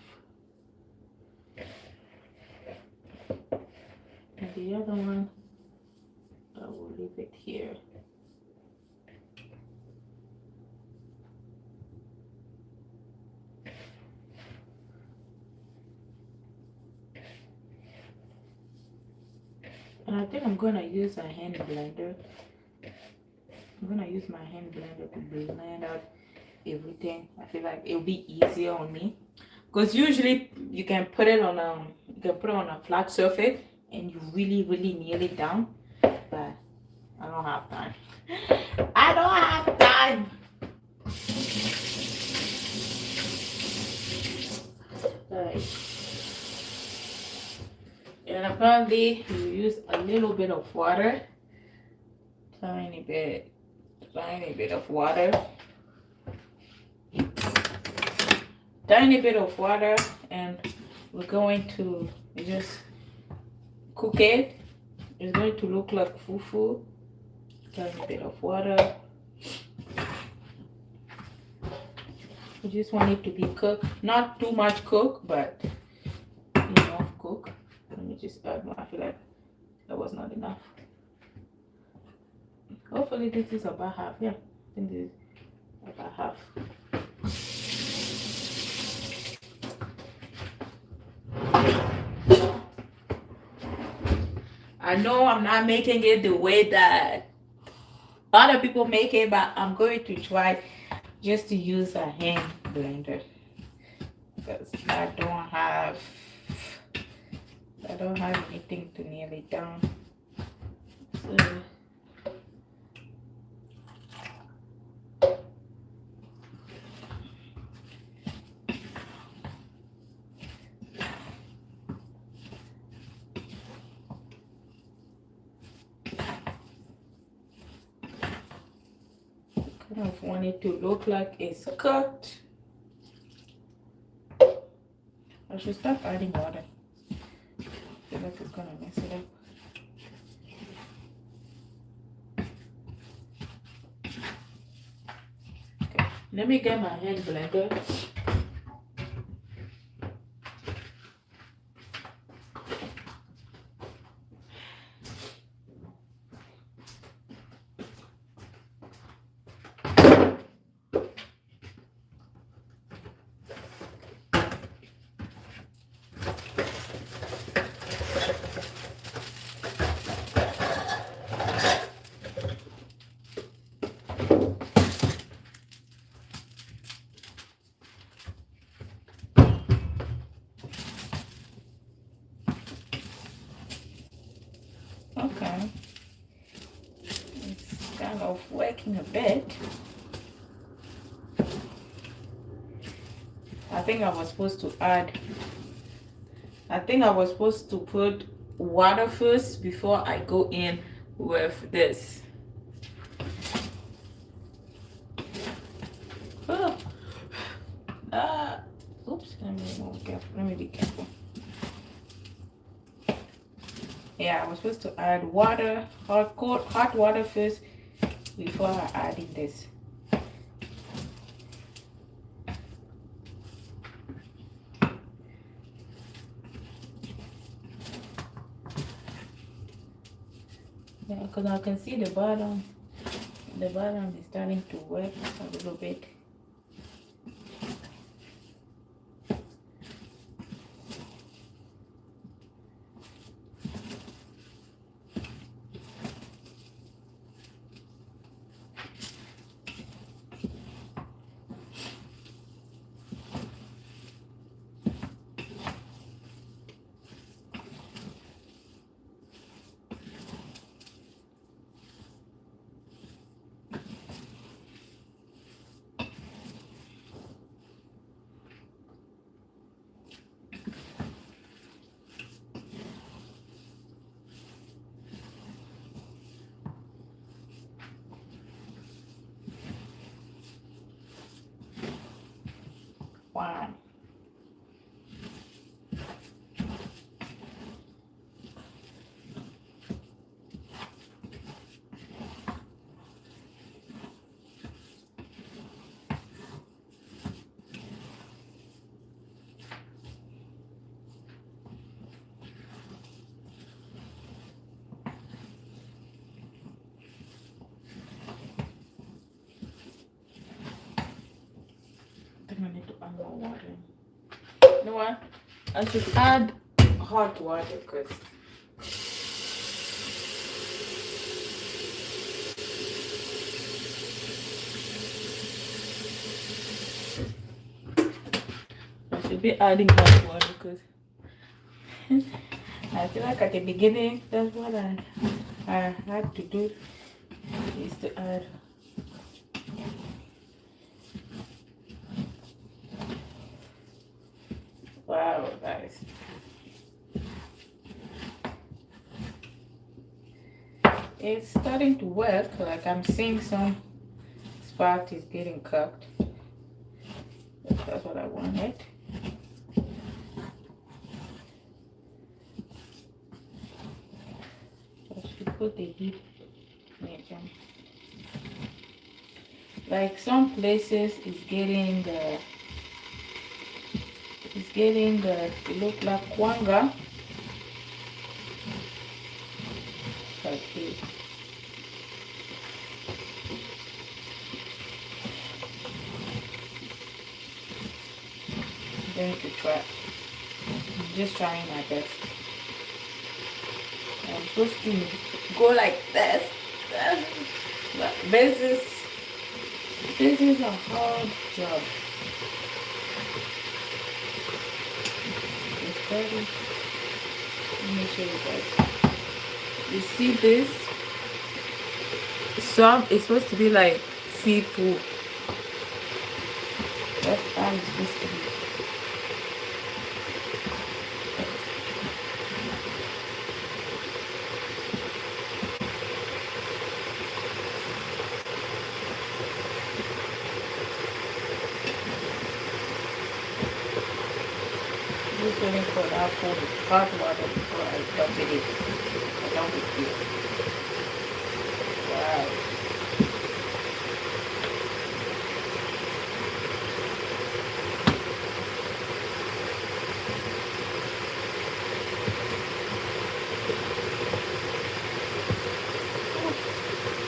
And the other one, I will leave it here. And I think I'm gonna use a hand blender. I'm gonna use my hand blender to blend out everything. I feel like it'll be easier on me, because usually you can put it on a flat surface and you really nail it down, but I don't have time. I don't have time. Right. And apparently you use a little bit of water, tiny bit of water, and we're going to just cook it. It's going to look like fufu. Tiny bit of water. We just want it to be cooked, not too much cooked, but enough cook. Let me just add more. I feel like that was not enough. Hopefully this is about half. Yeah, I think this is about half. I know I'm not making it the way that other people make it, but I'm going to try just to use a hand blender, because I don't have anything to nail it down. So kind of want it to look like it's cooked. I should start adding water. I feel like it's gonna mess it up. Okay, let me get my hand blender. Okay, it's kind of working a bit. I think I was supposed to put water first before I go in with this. Oh. Oops. Yeah, I was supposed to add water, hot water first before adding this. Yeah, because I can see the bottom. The bottom is starting to wet a little bit. One. I think I need to add more water. You know what? I should add hot water because I should be adding hot water because I feel like at the beginning that's what I had to do is to add. Wow, guys. It's starting to work. Like I'm seeing some spark is getting cooked. That's what I wanted. I should put the heat medium. Like some places it's getting it look like kwanga. Okay. I'm going to try. I'm just trying my best. I'm supposed to go like this. But this is a hard job. It's very. Let me show you guys. You see this? Some it's supposed to be like seafood. That's how it's supposed to be. Just waiting for that hot water before I dump it in. I dump it here. Wow.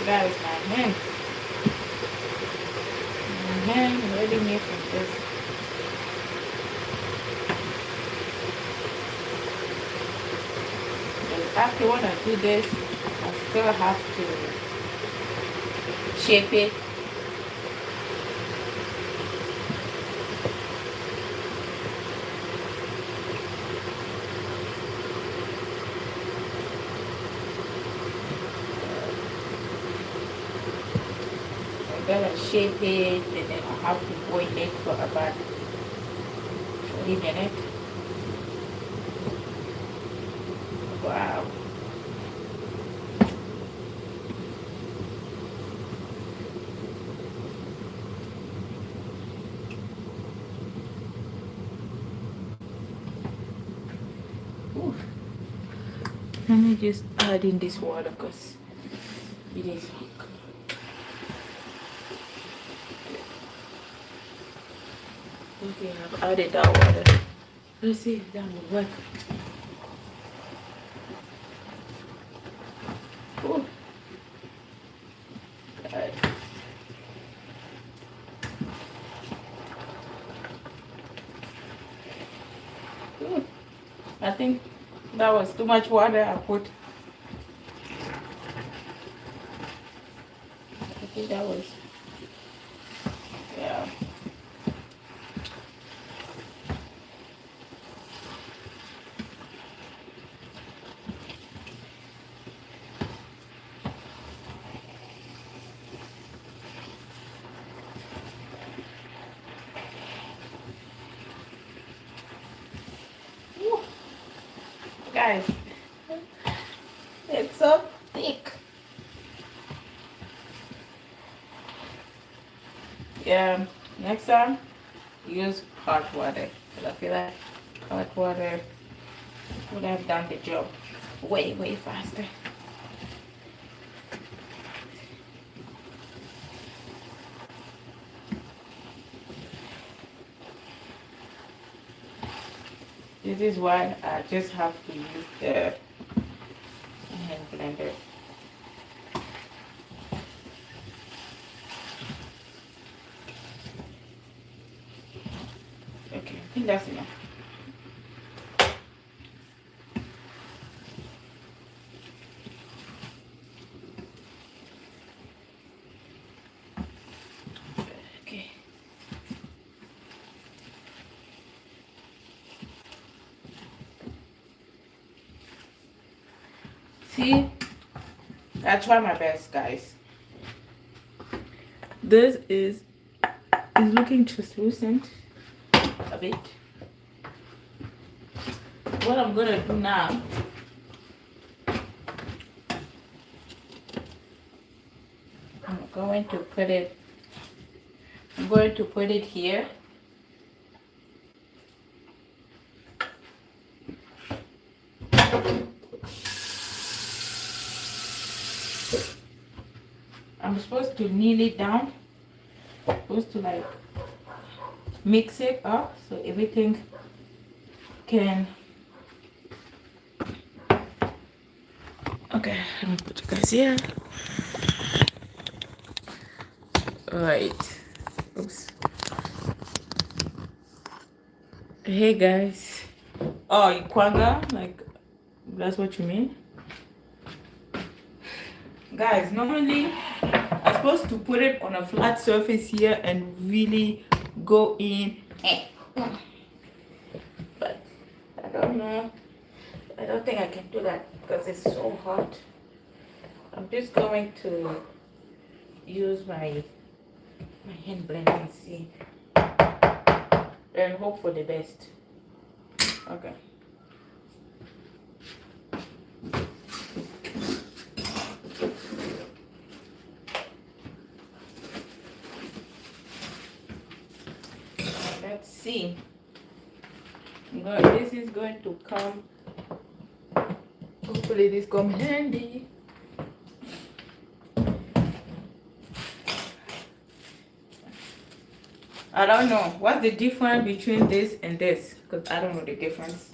That is my hand. My hand hurting me from this. After when I do this, I still have to shape it. I gotta shape it and then I have to boil it for about 40 minutes. Wow. Let me just add in this water because it is hot. Okay, I've added that water. Let's see if that will work. Oh. I think that was too much water I put. I think that was, yeah. Woo. Guys, it's so thick. Yeah, next time use hot water because I feel like hot water would have done the job way faster. This is why I just have to use the hand blender. Okay, I think that's enough. Okay. See, I try my best, guys. This is looking translucent a bit. What I'm gonna do now, I'm going to put it here. I'm supposed to kneel it down. I'm supposed to like mix it up so everything can. Okay, I'm gonna put you guys here. Alright. Oops. Hey guys. Oh, Ikwanga? Like, that's what you mean? Guys, normally I'm supposed to put it on a flat surface here and really go in. But I don't know. I don't think I can do that because it's so hot. I'm just going to use my hand blender and see. And hope for the best. Okay. Let's see. This is going to come. Hopefully this come handy. I don't know. What's the difference between this and this? Because I don't know the difference.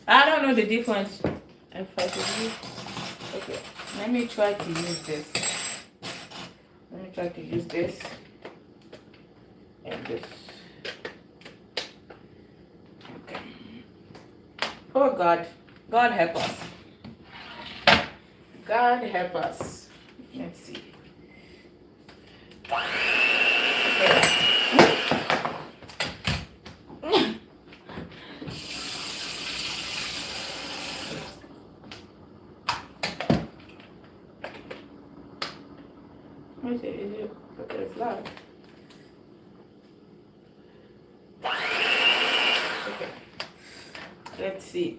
I don't know the difference. If I could use, okay, let me try to use this. Let me try to use this and this. Okay. Oh God, God help us. God help us. Let's see. Okay. Is it? Okay, it's loud. Okay. Let's see.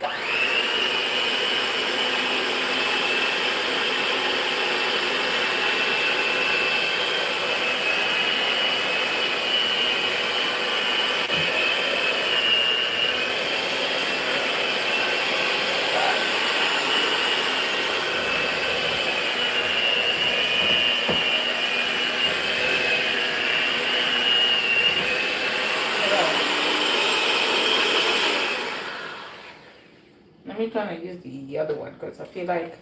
Let me try to use the other one because I feel like.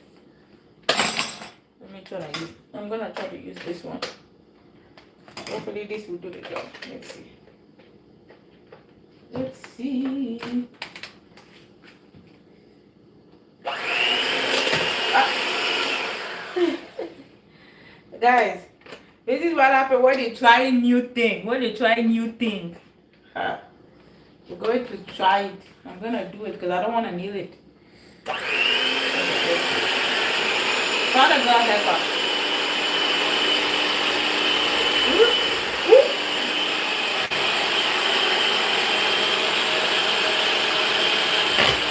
Let me try to use. I'm gonna try to use this one. Hopefully this will do the job. Let's see. Let's see. Guys, this is what happens when you try new thing. When you try new thing. We're going to try it. I'm gonna do it because I don't want to kneel it. Father God help us.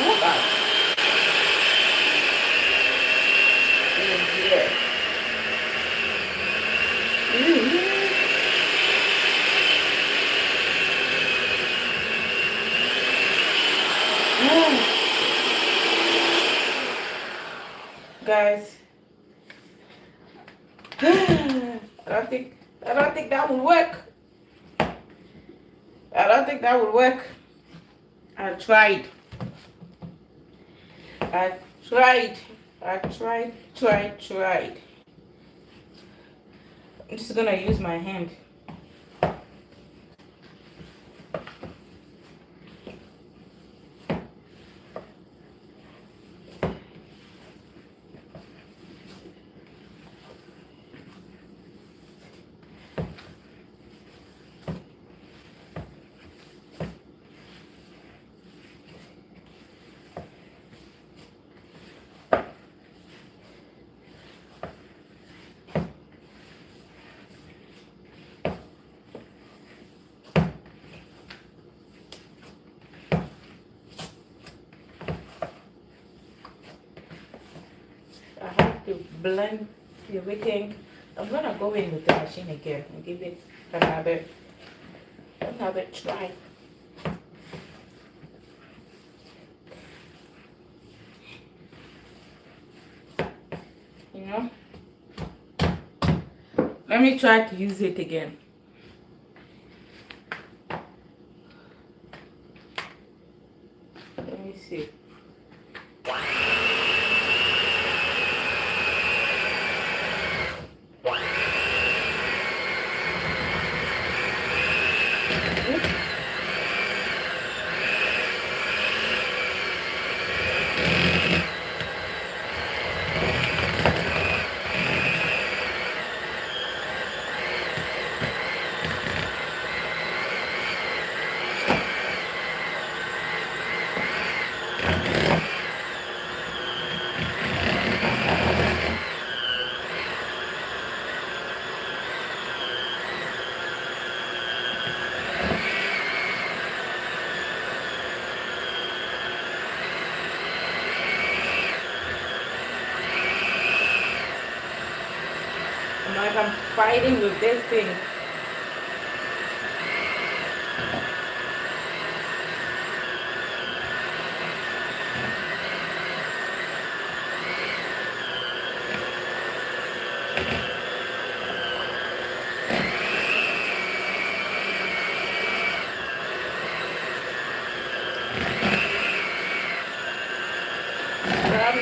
Oh God. Yeah. Guys, I don't think that will work. I don't think that will work. I tried. I'm just gonna use my hand. I have to blend everything. I'm gonna go in with the machine again and give it another try. You know? Let me try to use it again. Let me see. Like I'm fighting with this thing.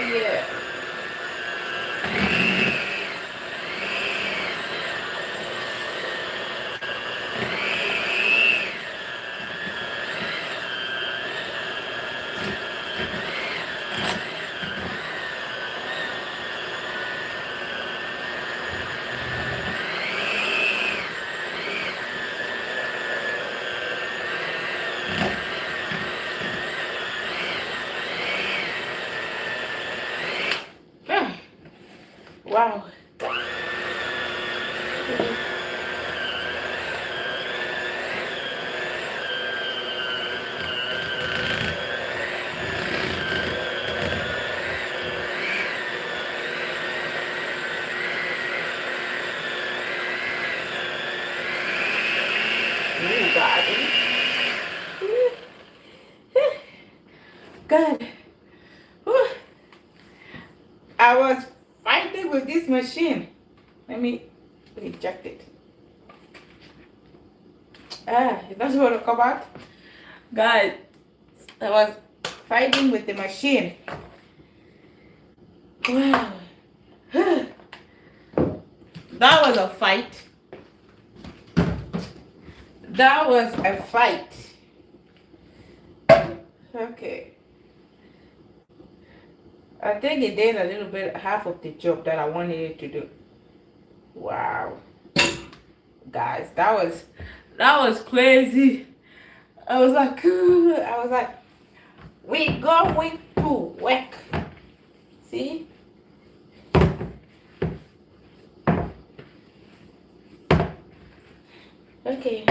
Here. Wow. God. I was fighting with this machine. Let me reject it. It doesn't want to come out. Guys, I was fighting with the machine. Wow. That was a fight. That was a fight. Okay. I think it did a little bit, half of the job that I wanted it to do. Wow. Guys, that was crazy. I was like, we going to work. See? Okay.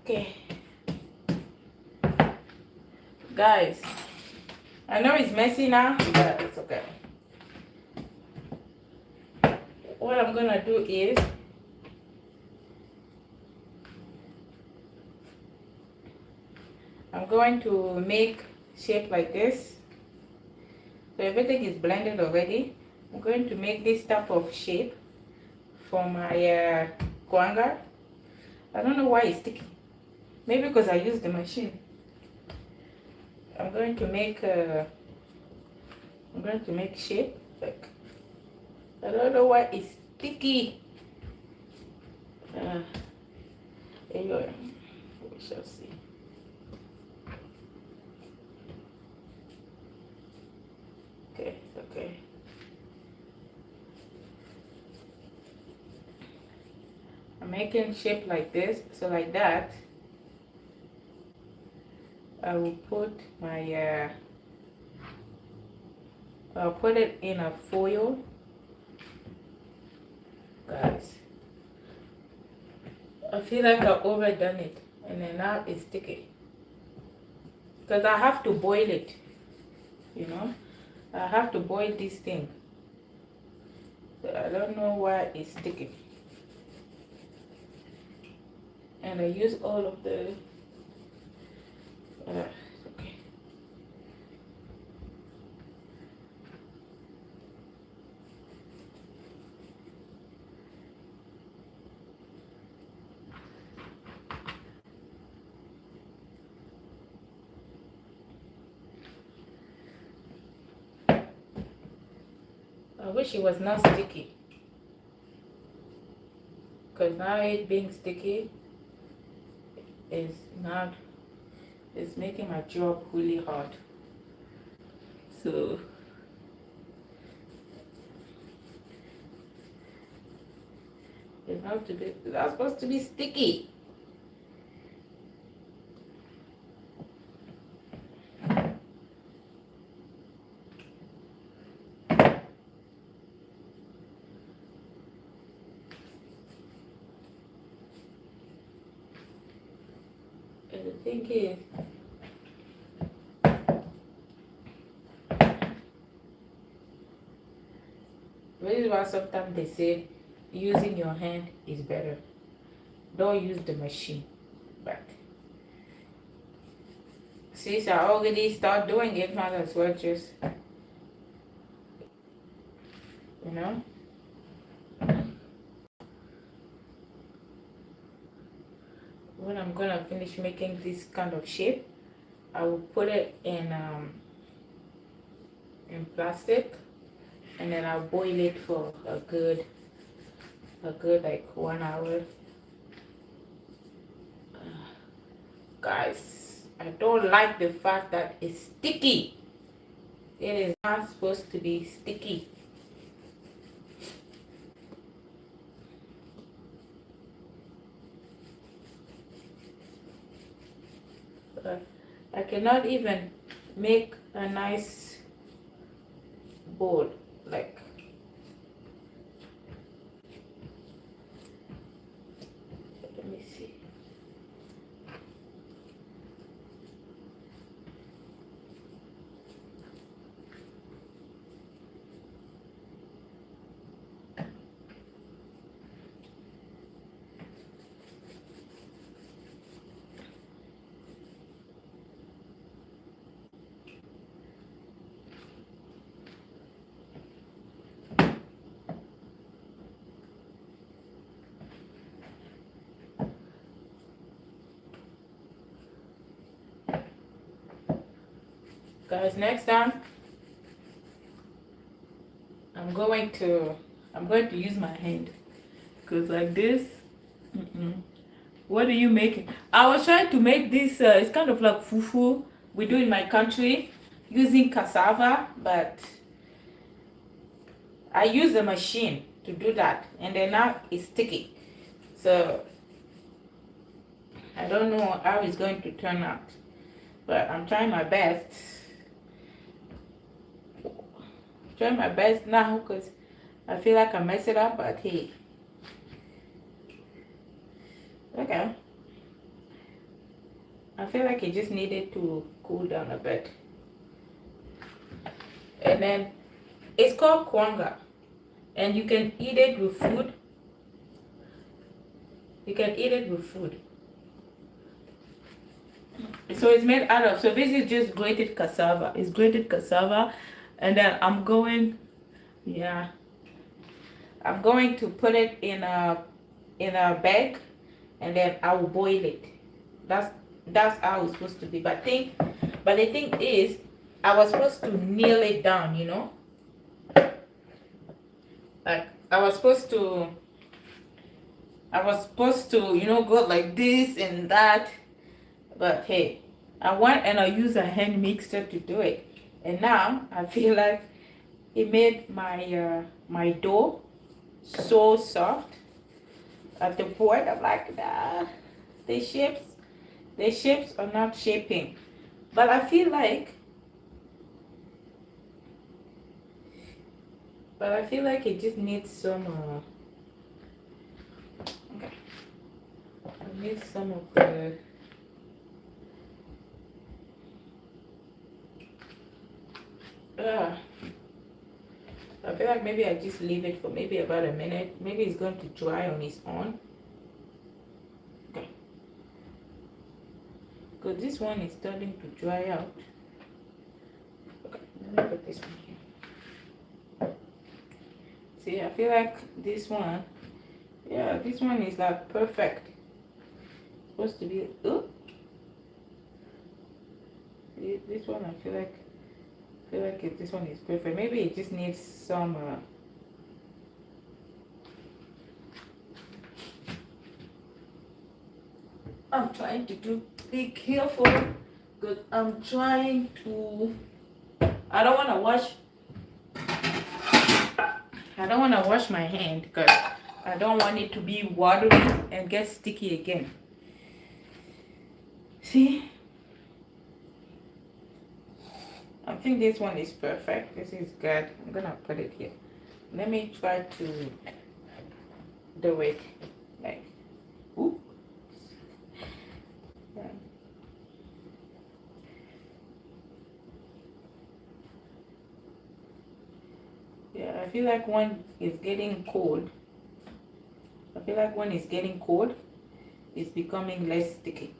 Okay. Guys, I know it's messy now, but it's okay. What I'm gonna do is I'm going to make shape like this. So everything is blended already. I'm going to make this type of shape for my guanga. I don't know why it's sticky. Maybe because I used the machine. I'm going to make shape like, I don't know why it's sticky. Anyway, we shall see. Okay, okay. I'm making shape like this, so like that. I will put my I'll put it in a foil, guys. I feel like I've overdone it, and then now it's sticky because I have to boil it, you know. I have to boil this thing, so I don't know why it's sticky. And I use all of the okay. I wish it was not sticky, because now it being sticky is not, it's making my job really hard. So it's not supposed to be sticky. And the thing is, this is why sometimes they say using your hand is better. Don't use the machine. But since I already start doing it, might as well just, you know. When I'm gonna finish making this kind of shape, I will put it in plastic, and then I'll boil it for a good like 1 hour. Guys, I don't like the fact that it's sticky. It is not supposed to be sticky. I cannot even make a nice bowl like, let me see. Guys, next time I'm going to use my hand, because like this, what are you making? I was trying to make this, it's kind of like fufu we do in my country using cassava, but I use the machine to do that, and then now it's sticky. So I don't know how it's going to turn out, but I'm trying my best. Trying my best now, because I feel like I messed it up, but hey. Okay. I feel like it just needed to cool down a bit. And then it's called kwanga, and you can eat it with food. You can eat it with food. So it's made out of, so this is just grated cassava. It's grated cassava, and then I'm going to put it in a bag, and then I will boil it. That's how it's supposed to be. But the thing is, I was supposed to nail it down, you know. Like I was supposed to, you know, go like this and that. But hey, I went and I used a hand mixer to do it, and now I feel like it made my my dough so soft at the point. I'm like, nah, the shapes are not shaping. But I feel like it just needs some okay. I need some of the I feel like maybe I just leave it for maybe about a minute. Maybe it's going to dry on its own. Okay. Because this one is starting to dry out. Okay, let me put this one here. See, I feel like this one, yeah, this one is like perfect. Supposed to be, oh. This one I feel like this one is perfect. Maybe it just needs some I'm trying to be careful, because I'm trying to, I don't want to wash my hand, because I don't want it to be watery and get sticky again. See, I think this one is perfect. This is good. I'm gonna put it here. Let me try to do it like, ooh. Yeah, I feel like when it's getting cold, it's becoming less sticky.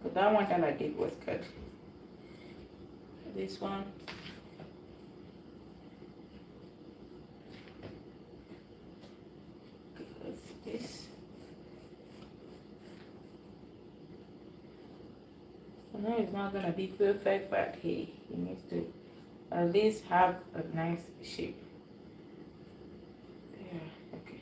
But that one that I did was good. This one. This. I know it's not gonna be perfect, but hey, it needs to at least have a nice shape. Yeah, okay.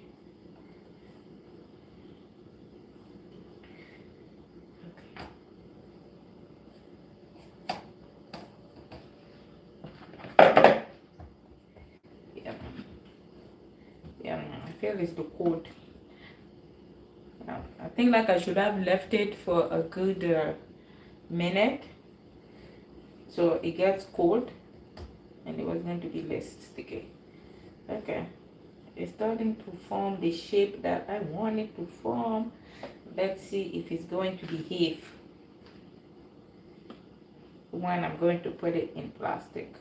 Yeah, I feel it's too cold. I think like I should have left it for a good minute, so it gets cold and it was going to be less sticky. Okay, it's starting to form the shape that I want it to form. Let's see if it's going to behave when I'm going to put it in plastic.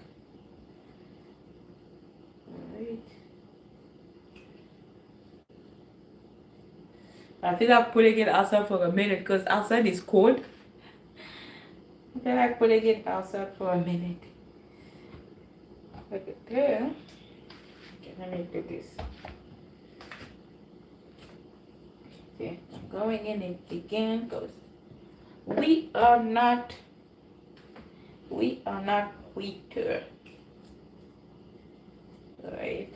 Alright. I feel like putting it outside for a minute, because outside is cold. I feel like putting it outside for a minute. Look at there. Okay, let me do this. Okay, I'm going in it again, because We are not quitter. Right?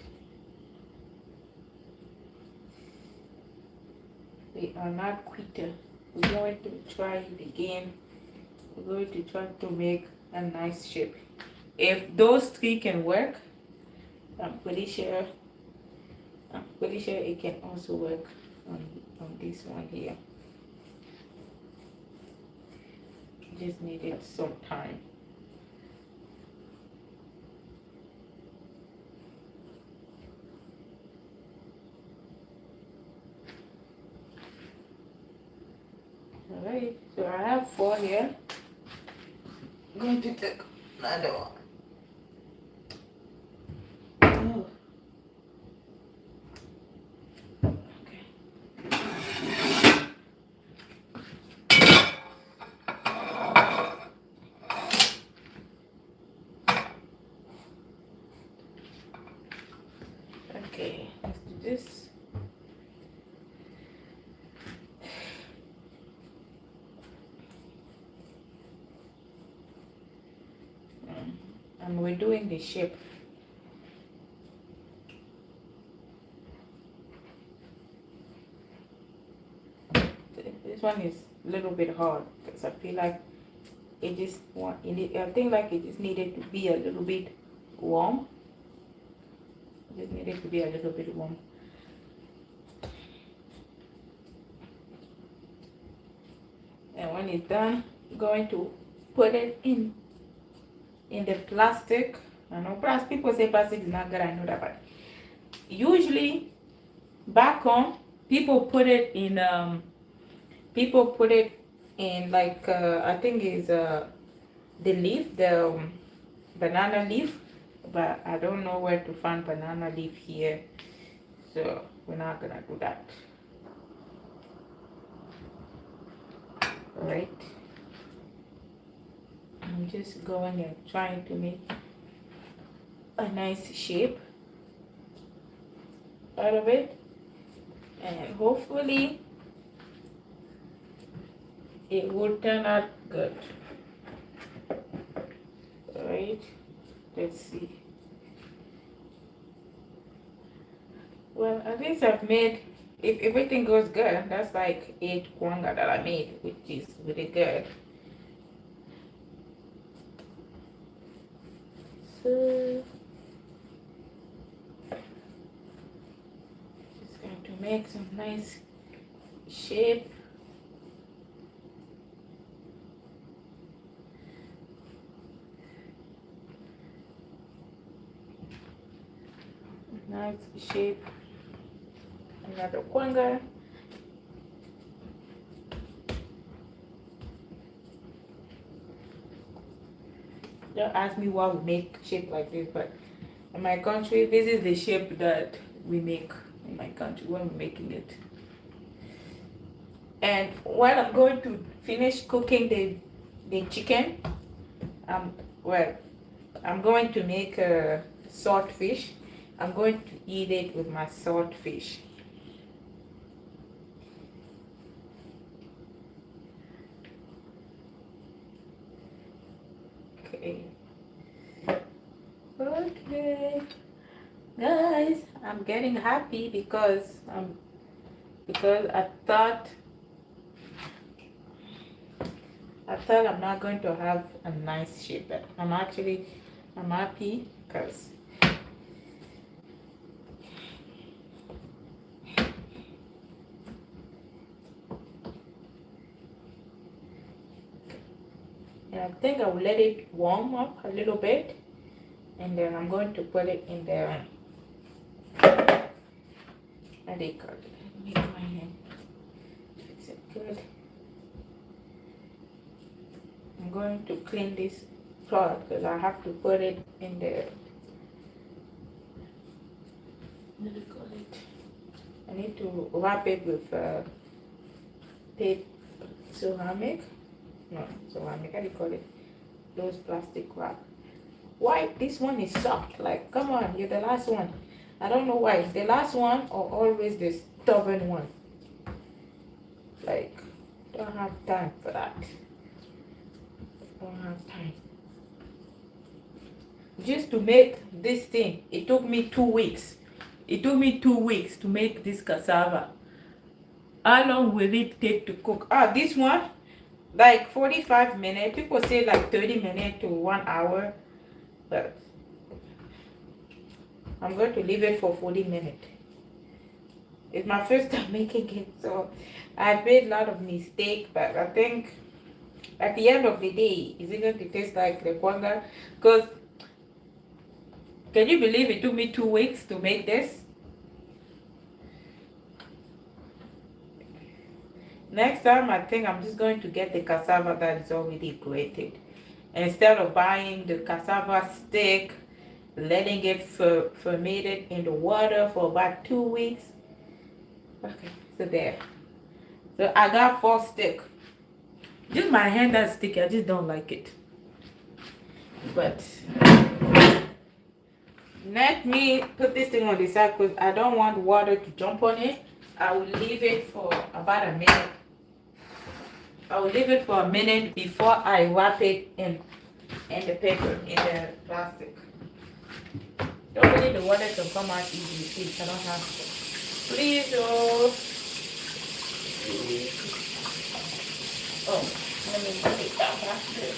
We are not quitter. We're going to try it again. We're going to try to make a nice shape. If those three can work, I'm pretty sure it can also work on this one here. Just needed some time. Alright, so I have 4 here. I'm going to take another one. Oh. Okay, let's do this. And we're doing the shape. This one is a little bit hard because I feel like I think like it just needed to be a little bit warm. Just needed to be a little bit warm. And when it's done, I'm going to put it in the plastic. I know people say plastic is not good, I know that, but usually back home people put it in like I think is the leaf, the banana leaf, but I don't know where to find banana leaf here, so we're not gonna do that. All right, I'm just going and trying to make a nice shape out of it, and hopefully it will turn out good. All right, let's see. Well, at least I've made, if everything goes good, that's like 8 kwanga that I made, which is really good. So just going to make some nice shape. Nice shape. Another kwanga. Don't ask me why we make shape like this, but in my country, this is the shape that we make in my country when we're making it. And while I'm going to finish cooking the chicken, I'm going to make a salt fish. I'm going to eat it with my salt fish. Okay, guys, I'm getting happy because I thought I'm not going to have a nice shape, but I'm happy because I think I will let it warm up a little bit, and then I'm going to put it in there. And they cut it. Make my hand. Fix it good. I'm going to clean this cloth because I have to put it in there. What do you call it? I need to wrap it with tape, ceramic. No, ceramic. How do you call it? Those plastic wrap. Why this one is soft? Like, come on, you're the last one. I don't know why. The last one or always the stubborn one. Like, Don't have time for that. Don't have time. Just to make this thing, it took me 2 weeks. It took me 2 weeks to make this cassava. How long will it take to cook? This one, like 45 minutes. People say like 30 minutes to 1 hour, but I'm going to leave it for 40 minutes. It's my first time making it, so I've made a lot of mistakes, but I think at the end of the day, is it going to taste like the kwanga? Because can you believe it took me 2 weeks to make this? Next time, I think I'm just going to get the cassava that is already grated. Instead of buying the cassava stick, letting it fermented in the water for about 2 weeks. Okay, so there. So I got 4 sticks. Just my hand that's sticky, I just don't like it. But let me put this thing on the side because I don't want water to jump on it. I will leave it for about a minute. I will leave it for a minute before I wrap it in the paper, in the plastic. Hopefully the water can come out easily. Please, I don't have to. Please, oh. Oh, let me put it down plastic.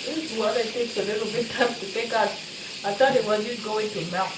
This water takes a little bit time to take out. I thought it was just going to melt.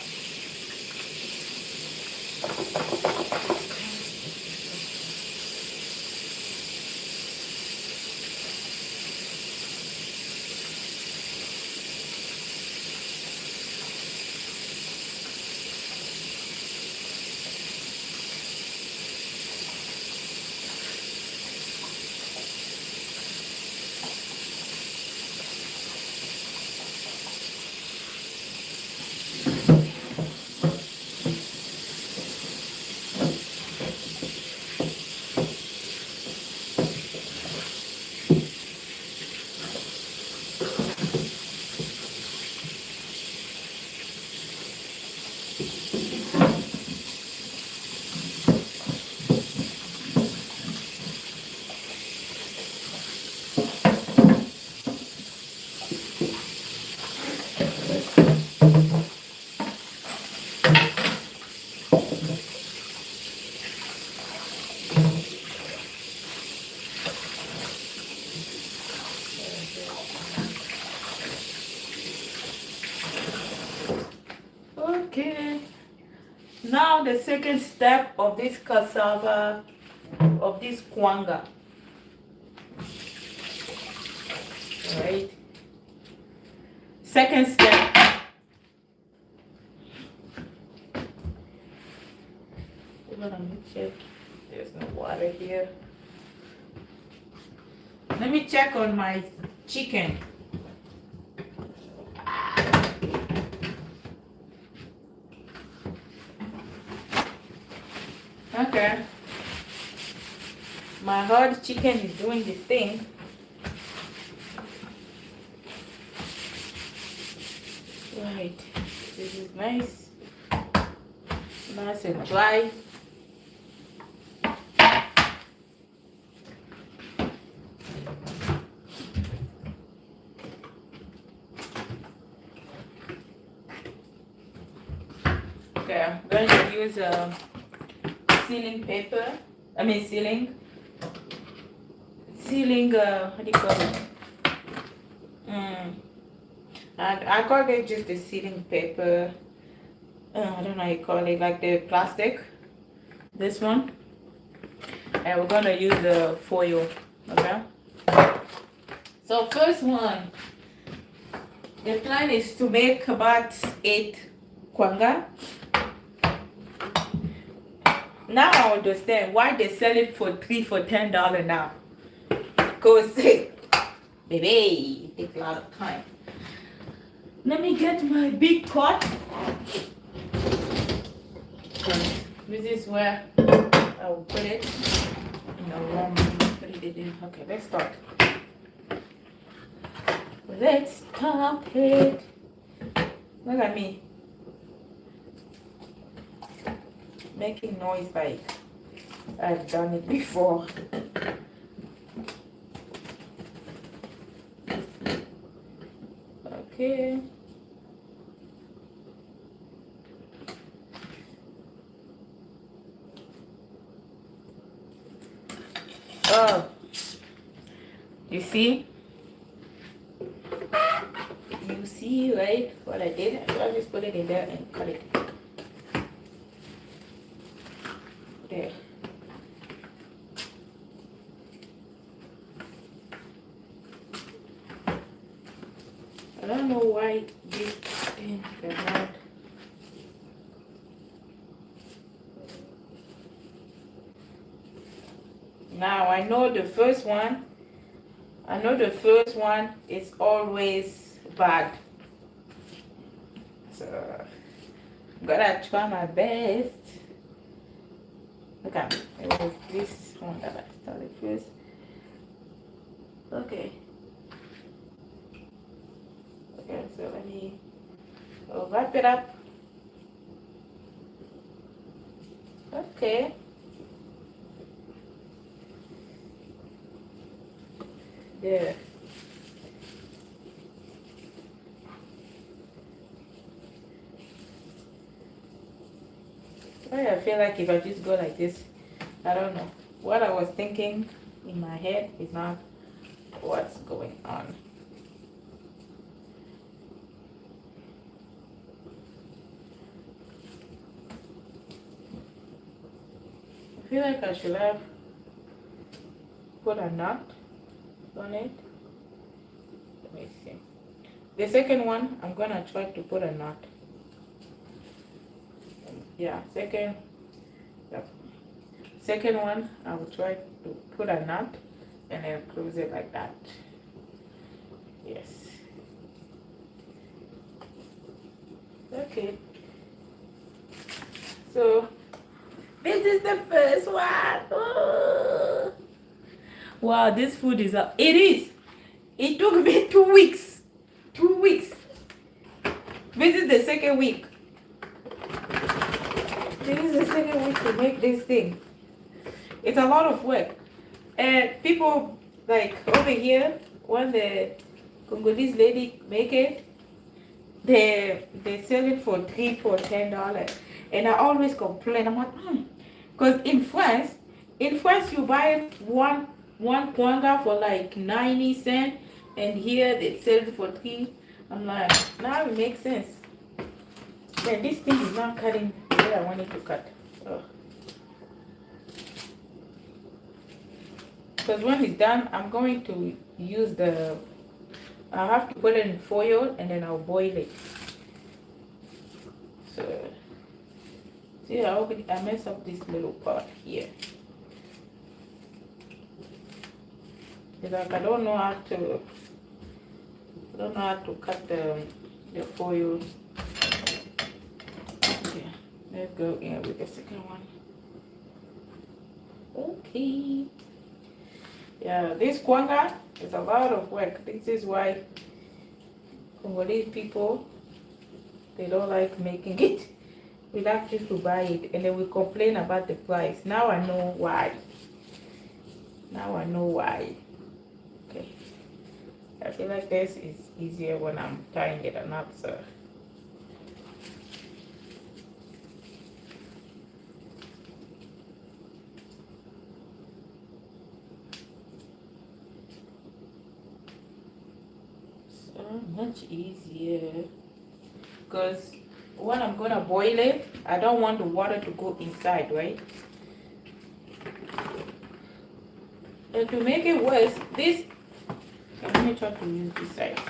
Okay, now the second step of this cassava, of this kwanga. All right, second step. Let me check. There's no water here. Let me check on my chicken. Okay. My hard chicken is doing the thing. Right. This is nice. Nice and dry. Okay, I'm going to use sealing paper. What do you call it? I call it just the sealing paper. I don't know how you call it, like the plastic. This one. And we're gonna use the foil. Okay. So first one, the plan is to make about 8 kwanga. Now I understand why they sell it for $10 now. Because baby, it takes a lot of time. Let me get my big pot. This is where I will put it in the warm. Put it in. Okay, let's start. Let's stop it. Look at me. Making noise like I've done it before. Okay. Oh, you see? You see, right? What I did? I just put it in there and cut it. There. I don't know why this thing does not. Now I know the first one. I know the first one is always bad. So I'm gonna try my best. Okay, it was this one that I started first. Okay. Okay, so let me wrap it up. Okay. There. I feel like if I just go like this, I don't know. What I was thinking in my head is not what's going on. I feel like I should have put a knot on it. Let me see. The second one, I'm gonna try to put a knot. Yeah, second one, I will try to put a knot and then close it like that. Yes. Okay. So this is the first one. Oh. Wow, this food is up. It is. It took me 2 weeks. 2 weeks. This is the second week. This is the second week to make this thing. It's a lot of work. And people like over here, when the Congolese lady make it, they sell it for $10. And I always complain. I'm like, because in France you buy one kwanga for like 90 cents, and here they sell it for 3. I'm like, now it makes sense. And this thing is not cutting the way I want it to cut. Because when it's done, I'm going to use I have to put it in foil and then I'll boil it. So, see how I mess up this little part here. It's like I don't know how to cut the foil. Okay, let's go in with the second one. Okay. Yeah, this kwanga is a lot of work. This is why Congolese people, they don't like making it. We like just to buy it and then we complain about the price. Now I know why. Okay. I feel like this is easier when I'm tying it or not, so. Much easier, because when I'm gonna boil it, I don't want the water to go inside, right? And to make it worse, let me try to use this side.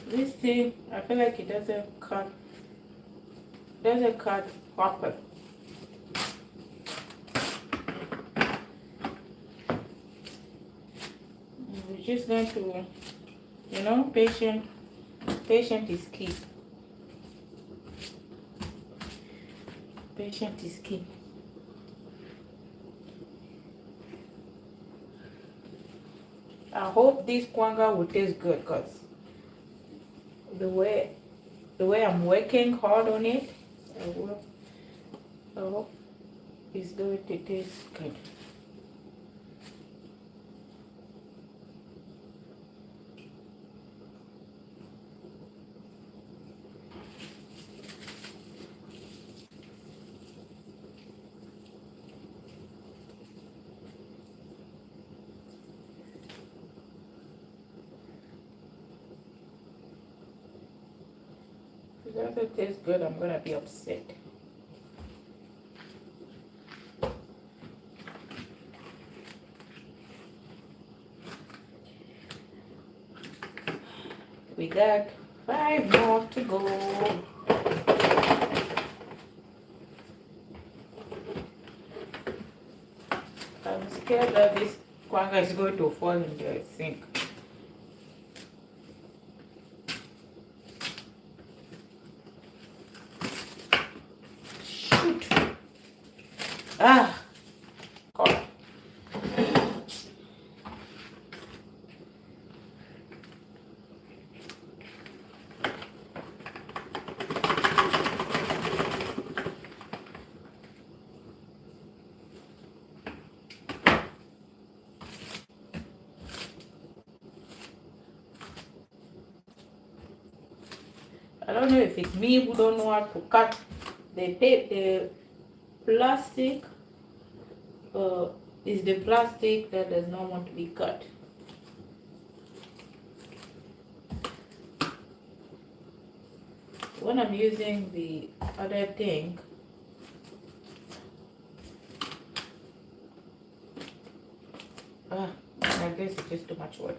This thing, I feel like it doesn't cut proper. We just going to, patient is key. Patient is key. I hope this kwanga will taste good, because the way I'm working hard on it, I hope it's going to taste good. If it doesn't taste good, I'm gonna be upset. We got 5 more to go. I'm scared that this kwanga is going to fall in the sink. Shoot! Ah! God. I don't know if it's me who don't know how to cut the tape. The plastic is the plastic that does not want to be cut. When I'm using the other thing, I guess it's just too much work.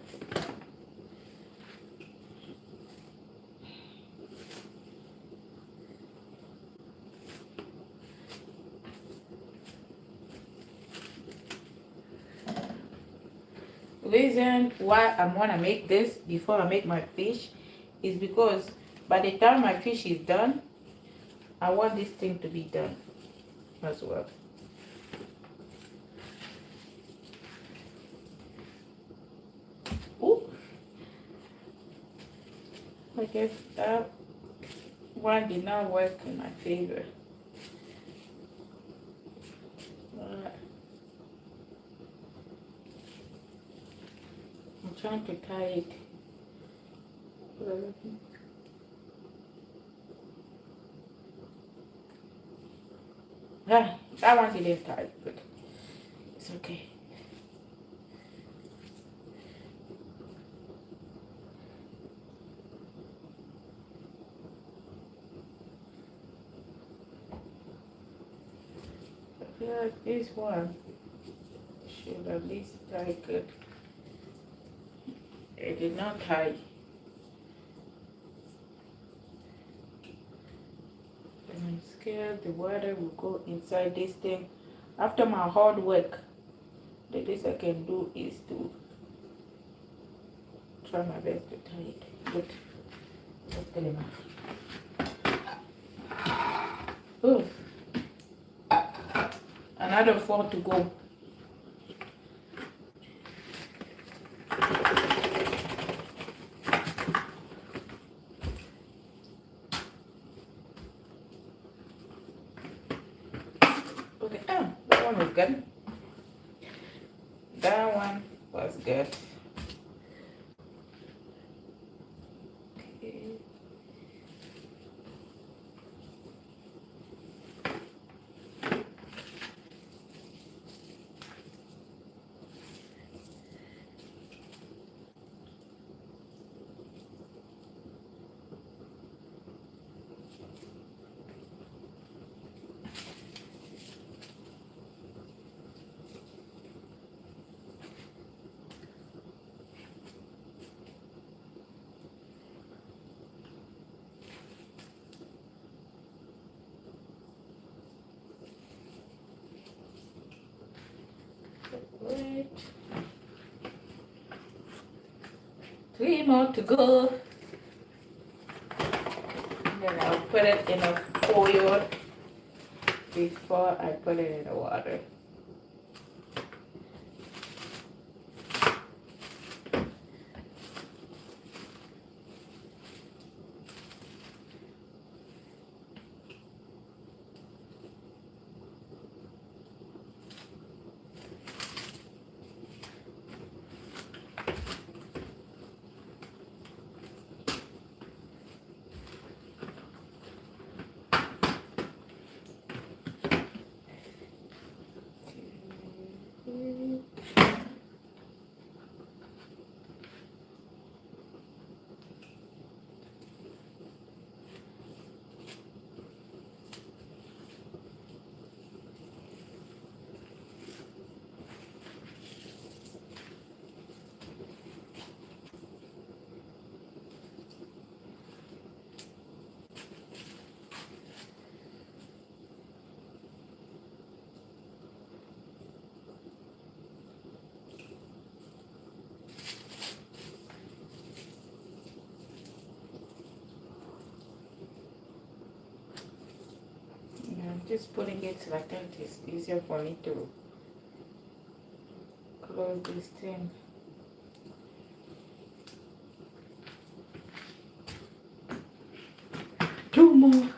Reason why I want to make this before I make my fish is because by the time my fish is done, I want this thing to be done as well. Ooh. I guess that one did not work in my favor. I'm trying to tie it. That one didn't tie, but it's okay. I feel like this one should at least tie good. It did not tie. I'm scared the water will go inside this thing. After my hard work, the least I can do is to try my best to tie it. But that's good enough. Ooh. Another 4 to go. Okay, that one was good. That one was good. Okay. 3 more to go. Then I'll put it in a foil before I put it in the water. I'm just putting it so I think it's easier for me to close this thing. Two more.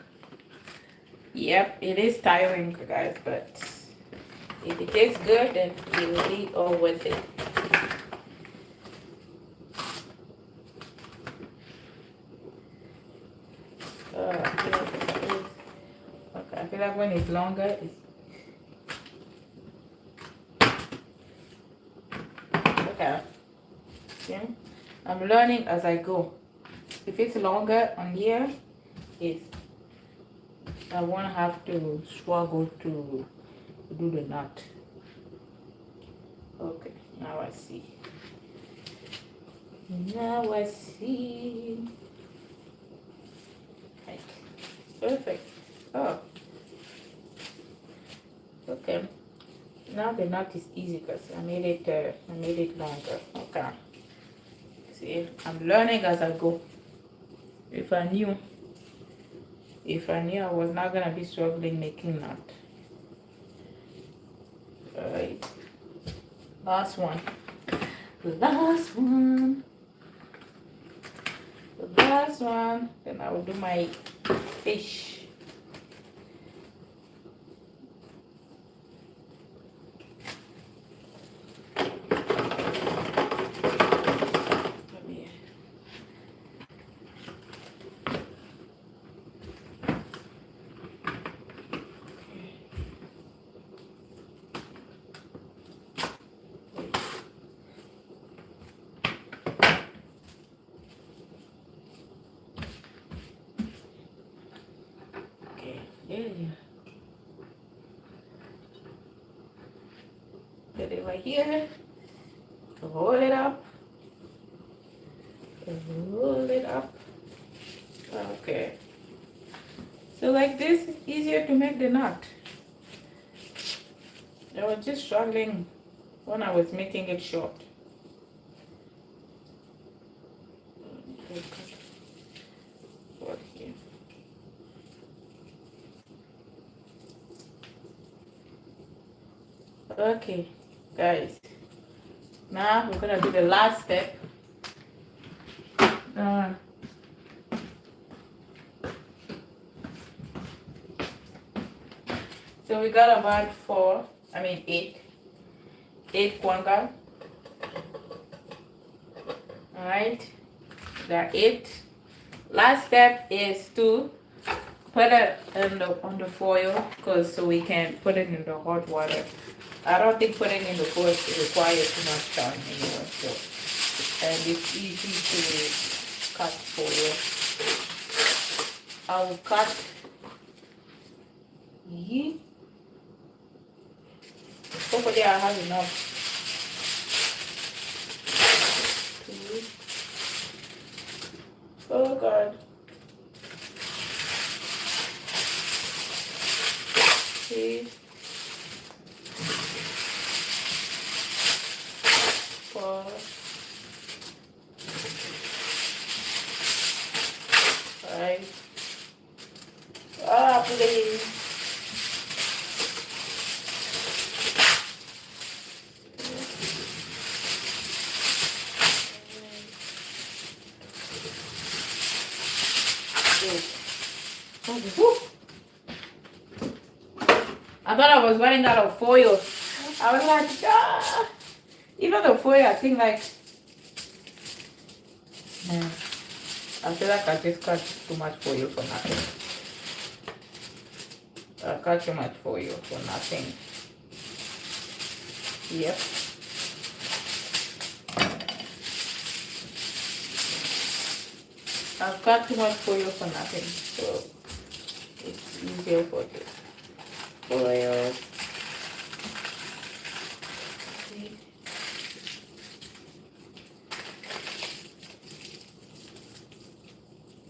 Yep, it is tiring, guys, but if it tastes good, then it will be all worth it. I feel like when it's longer, it's okay. See? I'm learning as I go. If it's longer on here, I won't have to struggle to do the knot. Okay, now I see. Now I see. Right. Perfect. Oh. Okay. Now the knot is easy because I made it longer. Okay. See, I'm learning as I go. If I knew I was not gonna be struggling making knot. Alright. Last one. The last one. Then I will do my fish. Put it right here. Roll it up. Roll it up. Okay. So like this, it's easier to make the knot. I was just struggling when I was making it short. Okay, guys. Now we're gonna do the last step. So we got about 8 kwanga. Alright, got 8. Last step is to put it on the foil so we can put it in the hot water. I don't think putting in the foil requires too much time anyway. So, and it's easy to cut foil. I will cut ye. Hopefully I have enough. 2. Oh God. 3. 4. Ah, please. Woo. I thought I was running out of foil. I was like, ah. Even the foil, I think like, man, I feel like I just cut too much foil for nothing. I cut too much foil for nothing. Yep. I've got too much foil for nothing, so it's easier for this foil.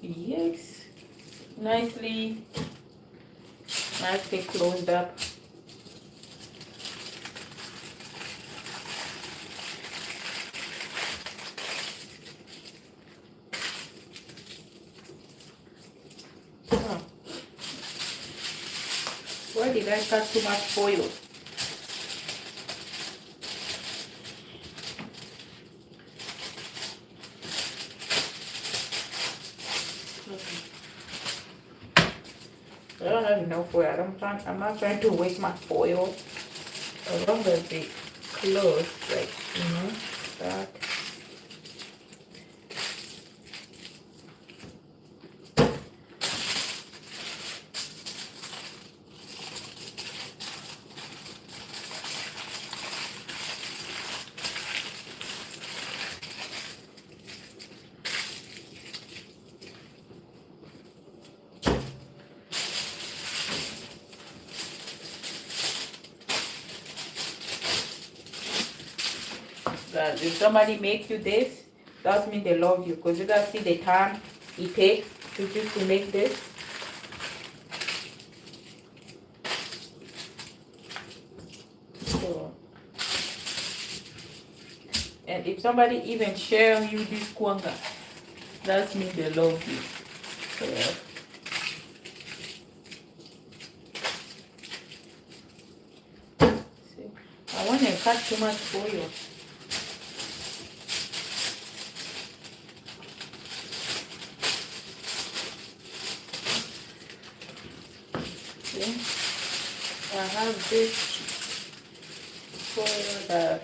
Yes, nicely closed up. Why did I cut too much foil? I don't have enough foil. I'm not trying to waste my foil. As long as they close, like, that. If somebody makes you this, that means they love you, because you guys see the time it takes to make this. So, and if somebody even share you this kwanga, that means they love you. So, see, I want to cut too much foil. I have this foil that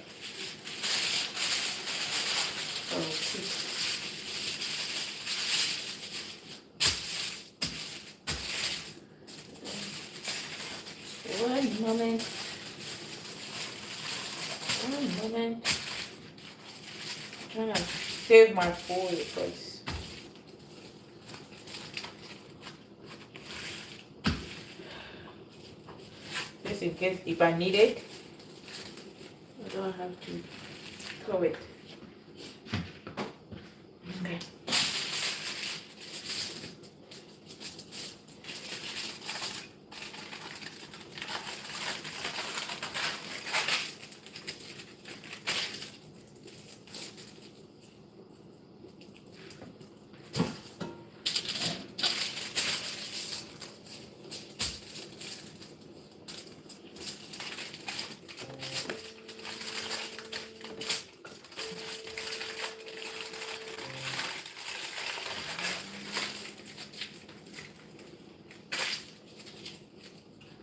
one moment. I'm trying to save my foil because just in case if I need it, I don't have to throw it. Okay.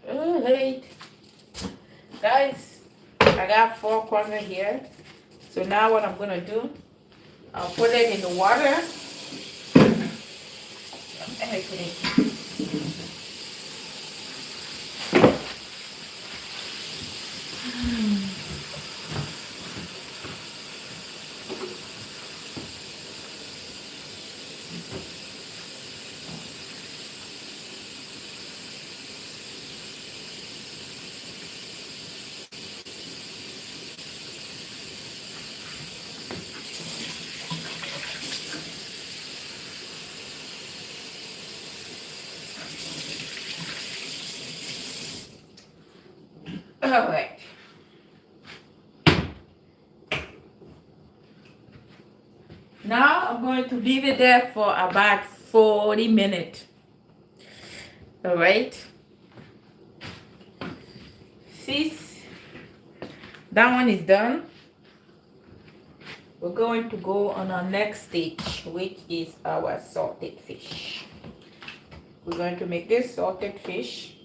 Alright, guys, I got 4 corners here. So now what I'm gonna do, I'll put it in the water. Alright. Now I'm going to leave it there for about 40 minutes. All right. Sis, that one is done. We're going to go on our next stage, which is our salted fish. We're going to make this salted fish.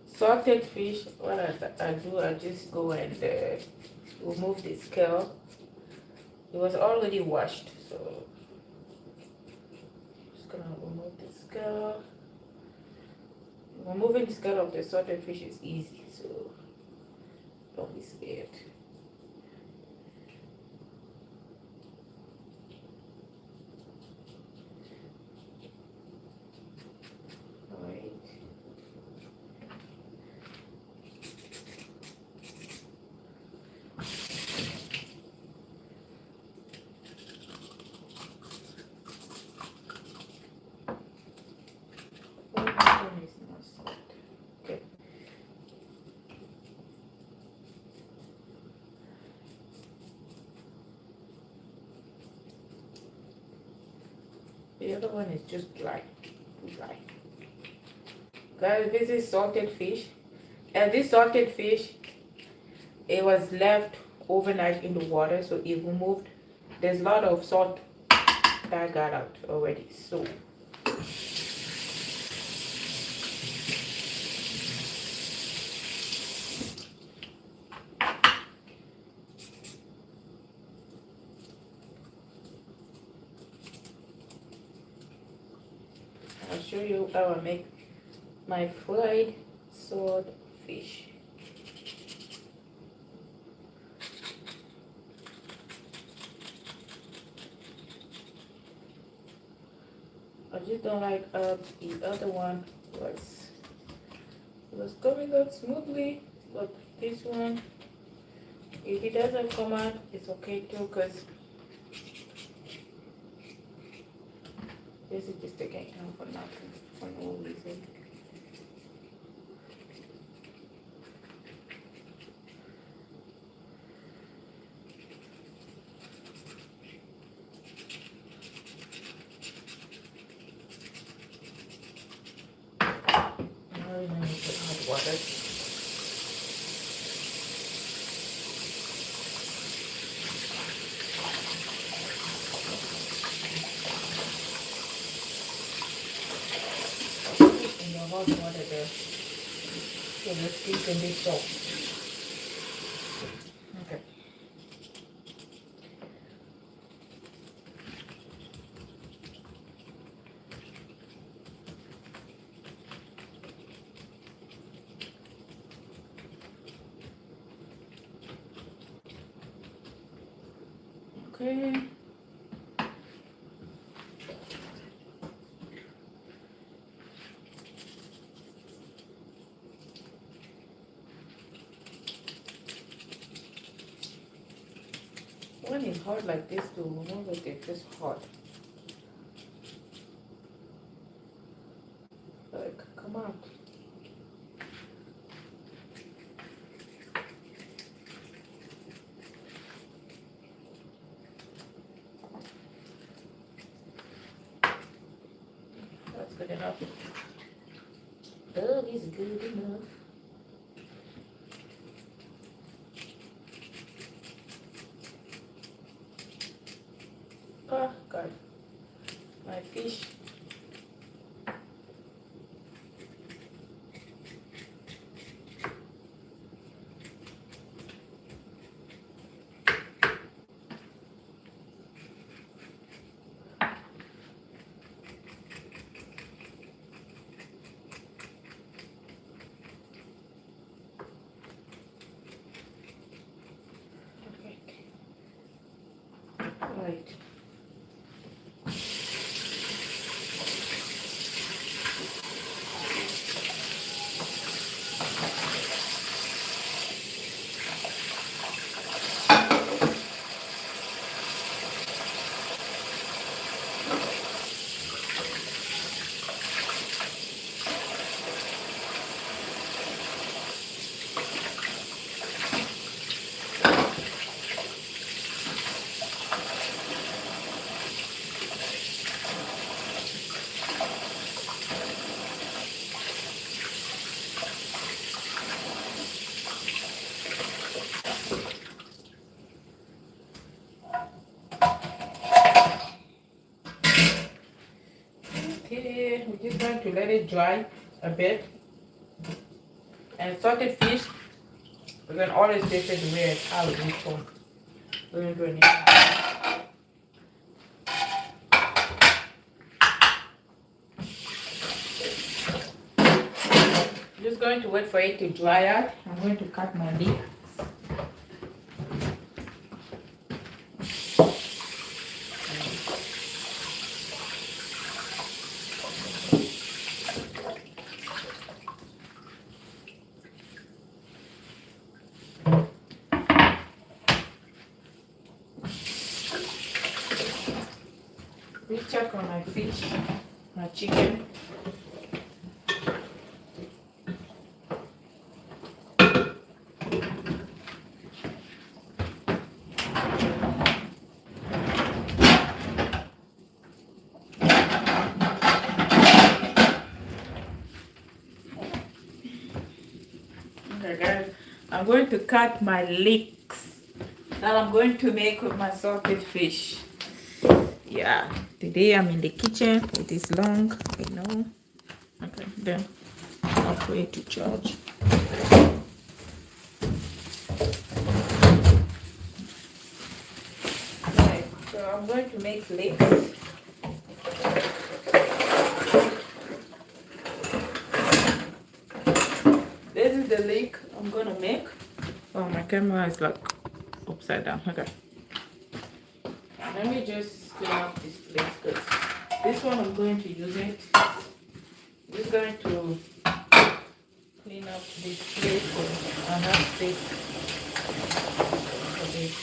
Salted fish, what I do, I just go and remove the scale. It was already washed, so just gonna remove the scale. Removing the scale of the salted fish is easy, so don't be scared. Alright. Okay. The other one is just dry. Dry. Guys, this is salted fish. And this salted fish, it was left overnight in the water, so it removed. There's a lot of salt that got out already. So I'll show you how I make my fried swordfish. I just don't like the other one was coming out smoothly, but this one, if it doesn't come out, it's okay too, because this is just taking time for nothing, for no reason. Now we're going to put hot water. In the hot water there, so the skin can be soft. Okay. Okay. When it's hot like this, to remove it, it's just hot. Like, come out. That's good enough. That is good enough. Oh God, my fish. Okay. Right. going to let it dry a bit. And salted fish, you can always taste it the way how it is from. We're going to do it now. Just going to wait for it to dry out. I'm going to cut my leek. We check on my fish, my chicken. Okay guys, I'm going to cut my leeks that I'm going to make with my salted fish. Yeah, today I'm in the kitchen. It is long, I know. Okay, then I'll put it to charge. Okay, so I'm going to make leeks. This is the leek I'm gonna make. Oh, my camera is like upside down. Okay. Let me just clean up this place because this one I'm going to use it. I'm just going to clean up this place so I have space for this.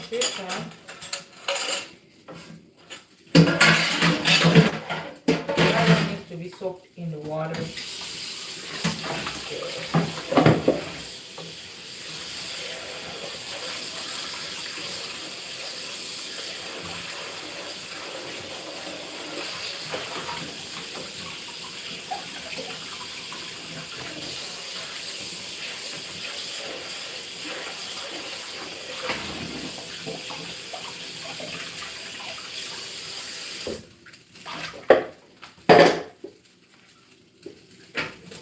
This one. That one needs to be soaked in the water.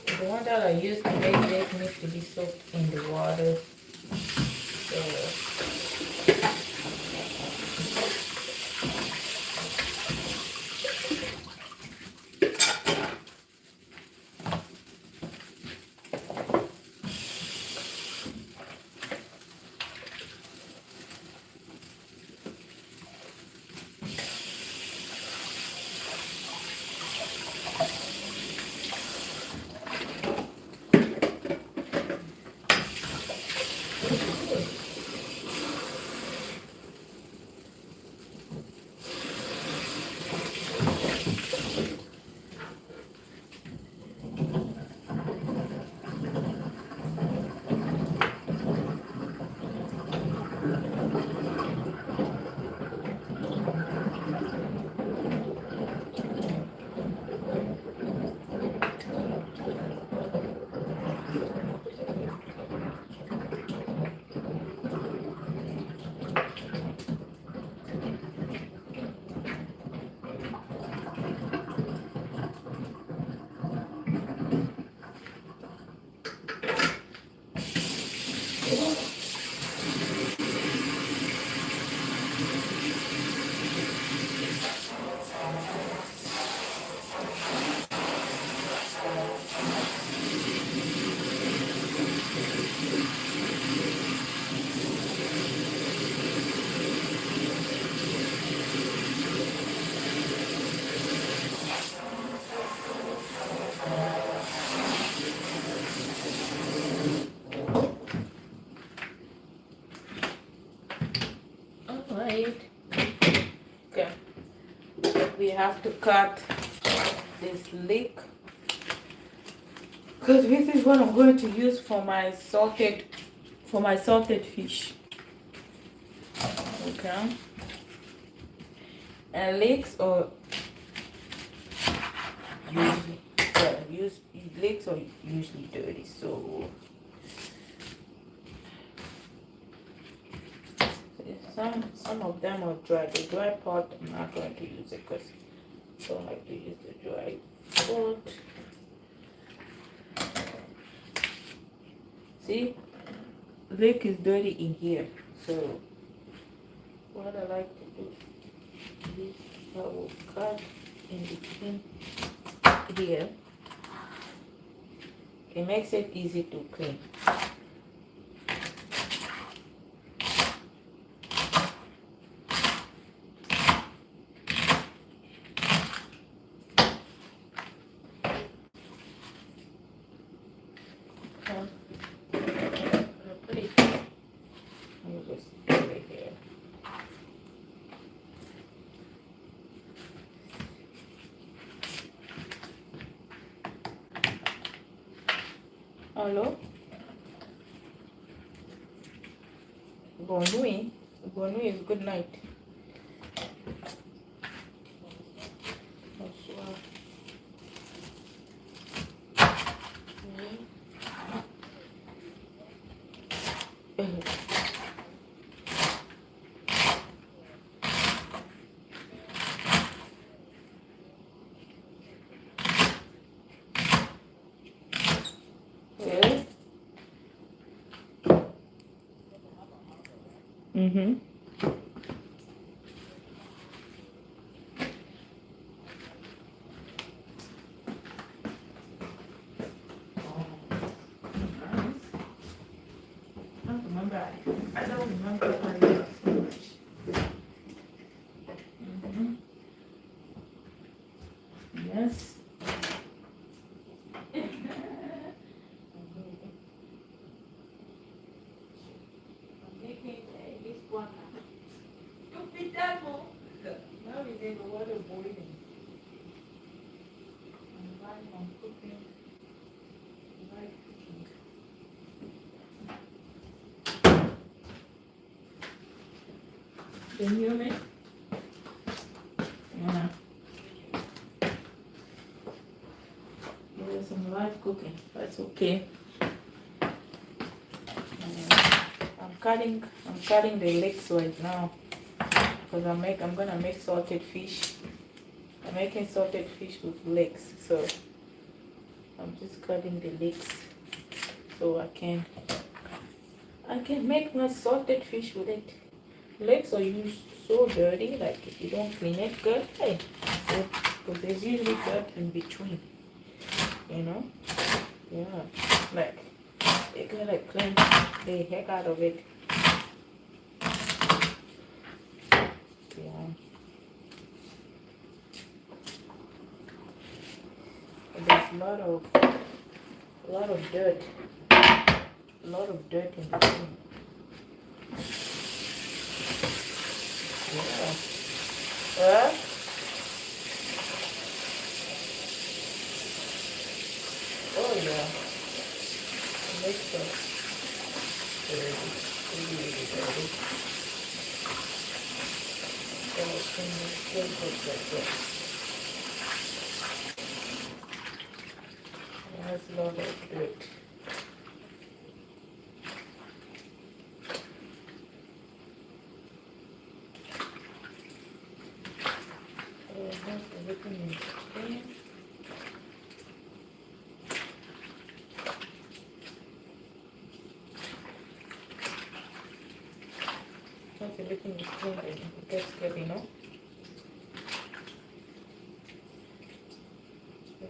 The one that I used to make this needs to be soaked in the water. side. Okay, we have to cut this leg because this is what I'm going to use for my salted fish. Okay, and legs are usually dirty, so some of them are dry. The dry part I'm not going to use it because I don't like to use the dry part. See, leg is dirty in here, so what I like to do is I will cut in between here. It makes it easy to clean. Hello? Bonne nuit. Bonne nuit is good night. Bonsoir. Mm-hmm. I don't remember how to do so much. Mm-hmm. Yes. Now we get the water boiling. I'm cooking. Can you hear me? Yeah. There's some live cooking. That's okay. I'm cutting the legs right now because I'm gonna make salted fish. I'm making salted fish with legs, so I'm just cutting the legs so I can make my salted fish with it. Legs are used so dirty, like if you don't clean it good, hey, because there's usually dirt in between, you know. Yeah, like you gotta clean the heck out of it. Yeah. There's a lot of dirt in between. Yeah. Oh yeah. Makes us really dirty. So can like this. There's a lot of dirt. Everything in between. Once everything is clean, it gets good, you know. Yeah.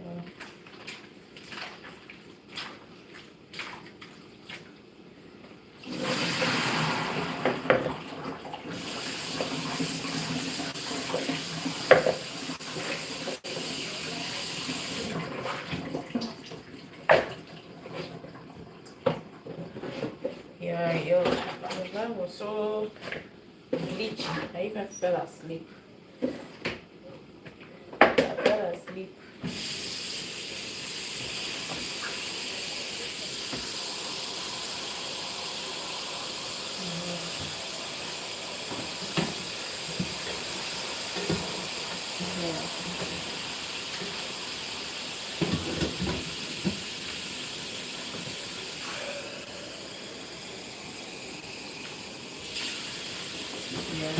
Yeah, your line was so glitchy. I even fell asleep. I fell asleep. Yeah.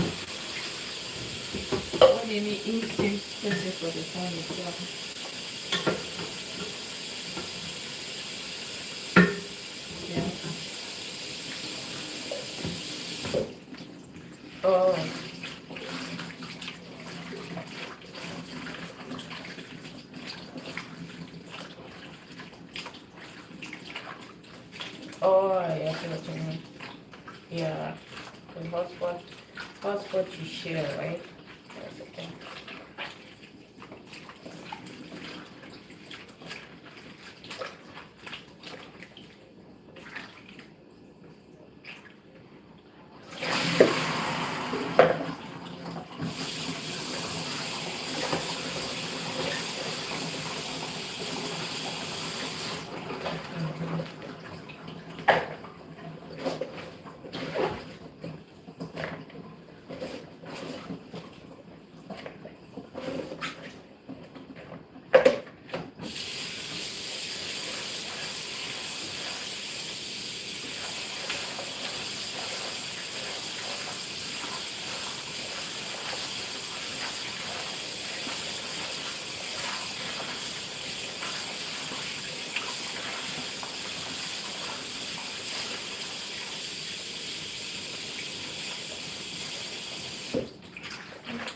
What do you mean eat this for the sun itself? Yeah. Oh. Oh, I see what you mean. Yeah. The hotspot you share, right? That's the thing.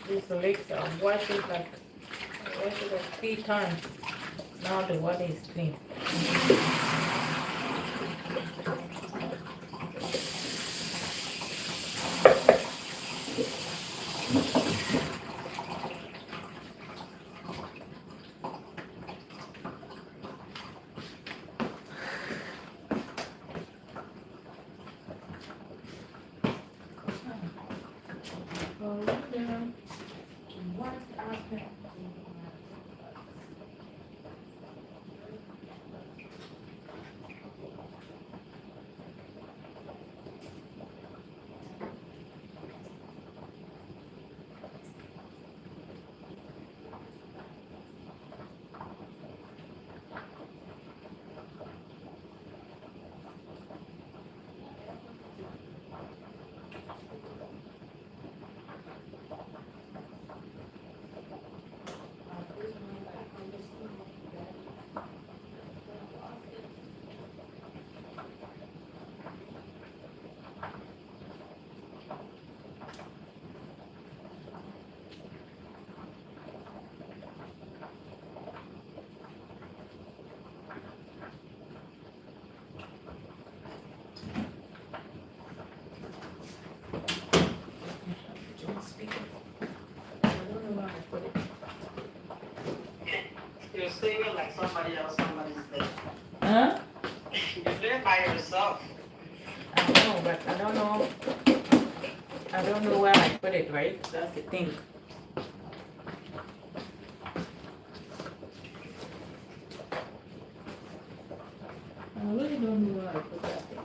These legs are washed it like 3 times. Now the water is clean. You're singing like somebody else, somebody's there. Huh? You're there by yourself. I know, but I don't know. I don't know where I put it, right? That's the thing. I really don't know where I put that thing.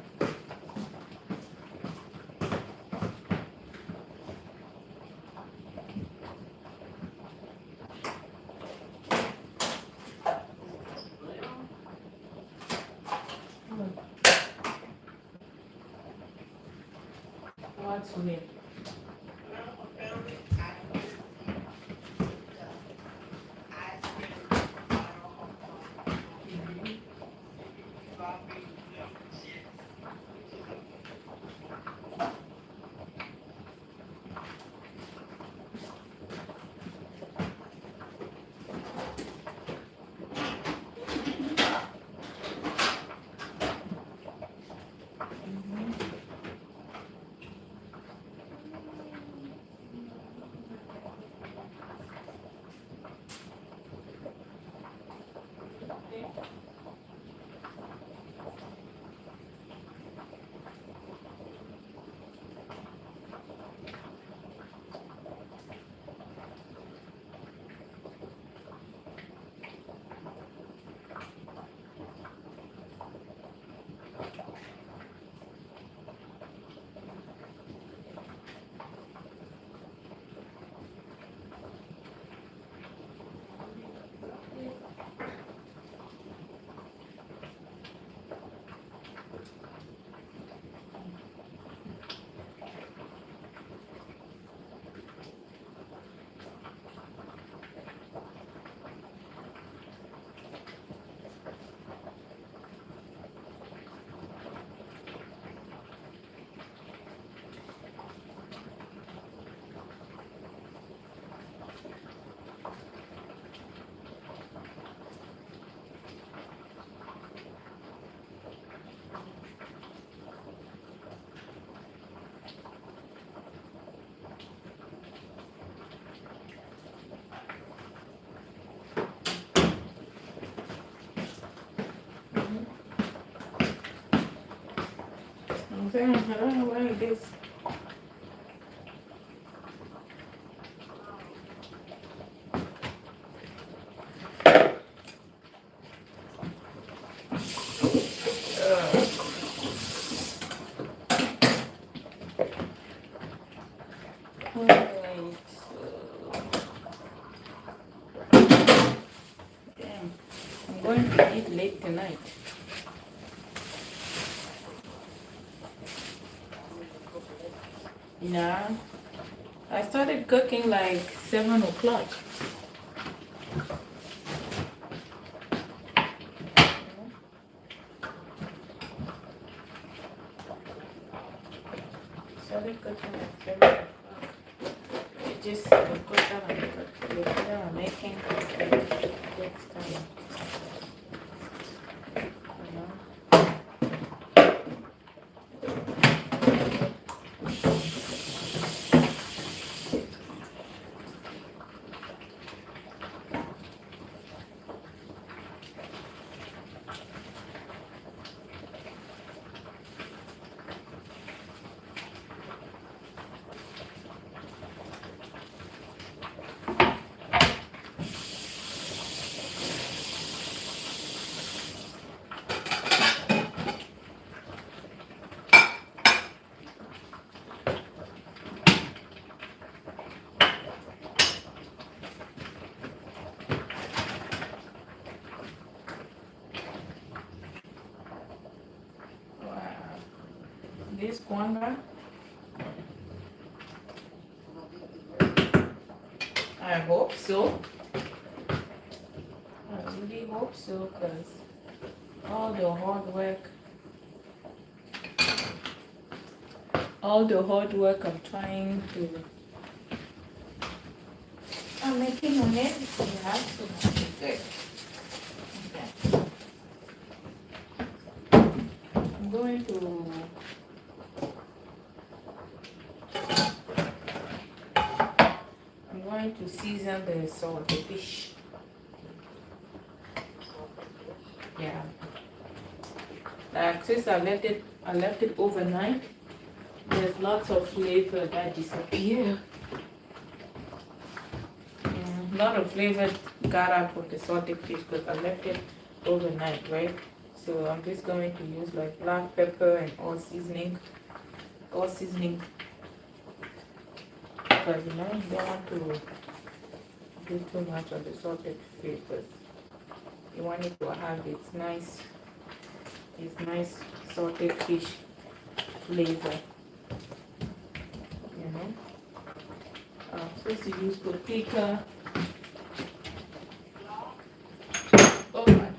What's weird? saying, I don't know where it is. Alright, damn, I'm going to eat late tonight. Yeah, I started cooking like 7 o'clock. Started cooking at 7 o'clock. It just the food that I'm making takes time. You know? Wow. This guanga, I hope so. I really hope so, because all the hard work I'm making on it, you have to make it good. Okay. I'm going to season the salt, the fish. Yeah. Like since I left it overnight, there's lots of flavor that disappear. A lot of flavor got out of the salted fish because I left it overnight, right? So I'm just going to use like black pepper and all seasoning, because you don't want to do too much of the salted fish, because you want it to have its nice salted fish flavor. I'm supposed to use paprika. Oh my!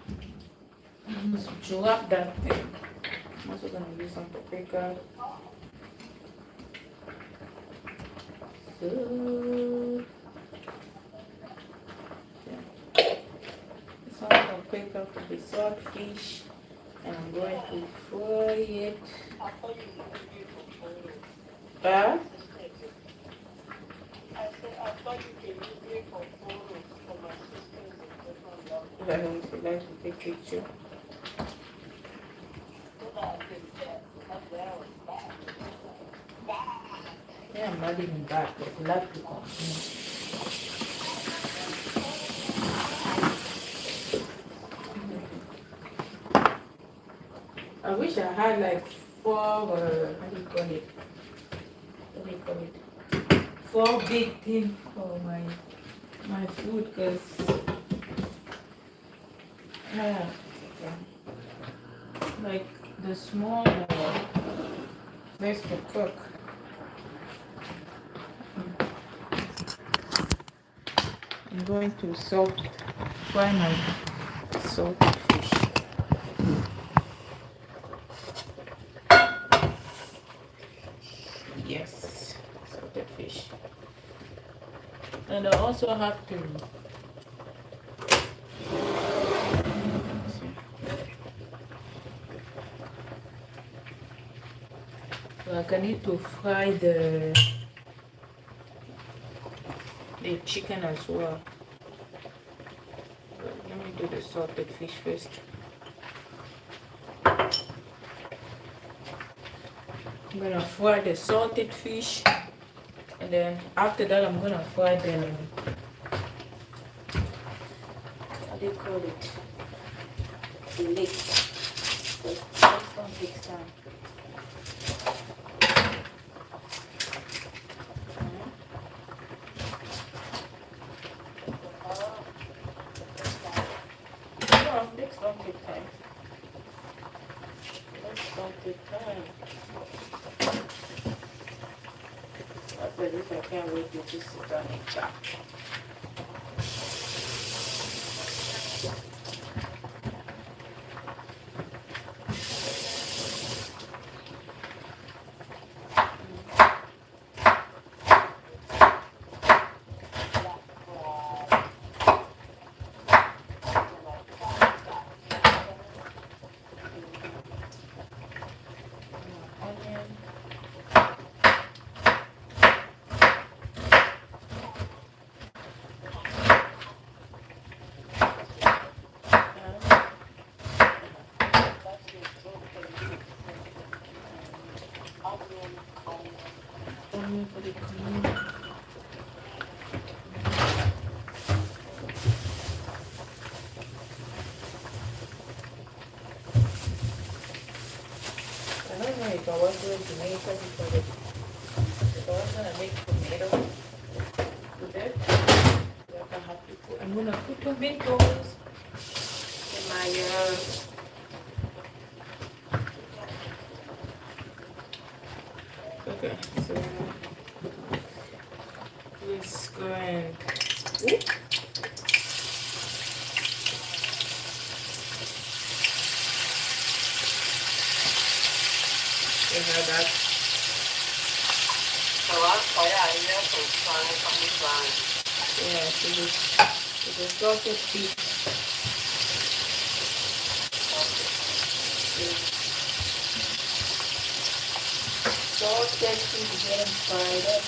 Just drop that thing. I'm also gonna use some paprika. So, some paprika for the saltfish, and I'm going to fry it. Huh? If I don't like to take picture. Yeah, I'm not even back. There's a lot to continue. I wish I had like 4, how do you call it? What do you call it? 4 big things for my food, because like the small place to cook. I'm going to fry my salted fish. Yes, salted fish. And I also have to I need to fry the chicken as well. Let me do the salted fish first. I'm gonna fry the salted fish, and then after that I'm gonna fry the, how do you call it, the leg. This one takes time. No, legs don't take time. Legs don't take time. After this, I can't wait to just sit down and chop. Onion for the cream. I don't know if I was going to make it because if I was gonna make tomato with it, like I have to put, I'm gonna put tomatoes in my okay, so let's go and oop. You have that. So I'm fire here for frying. Yeah, so the salted fish. Salted fish getting fried up.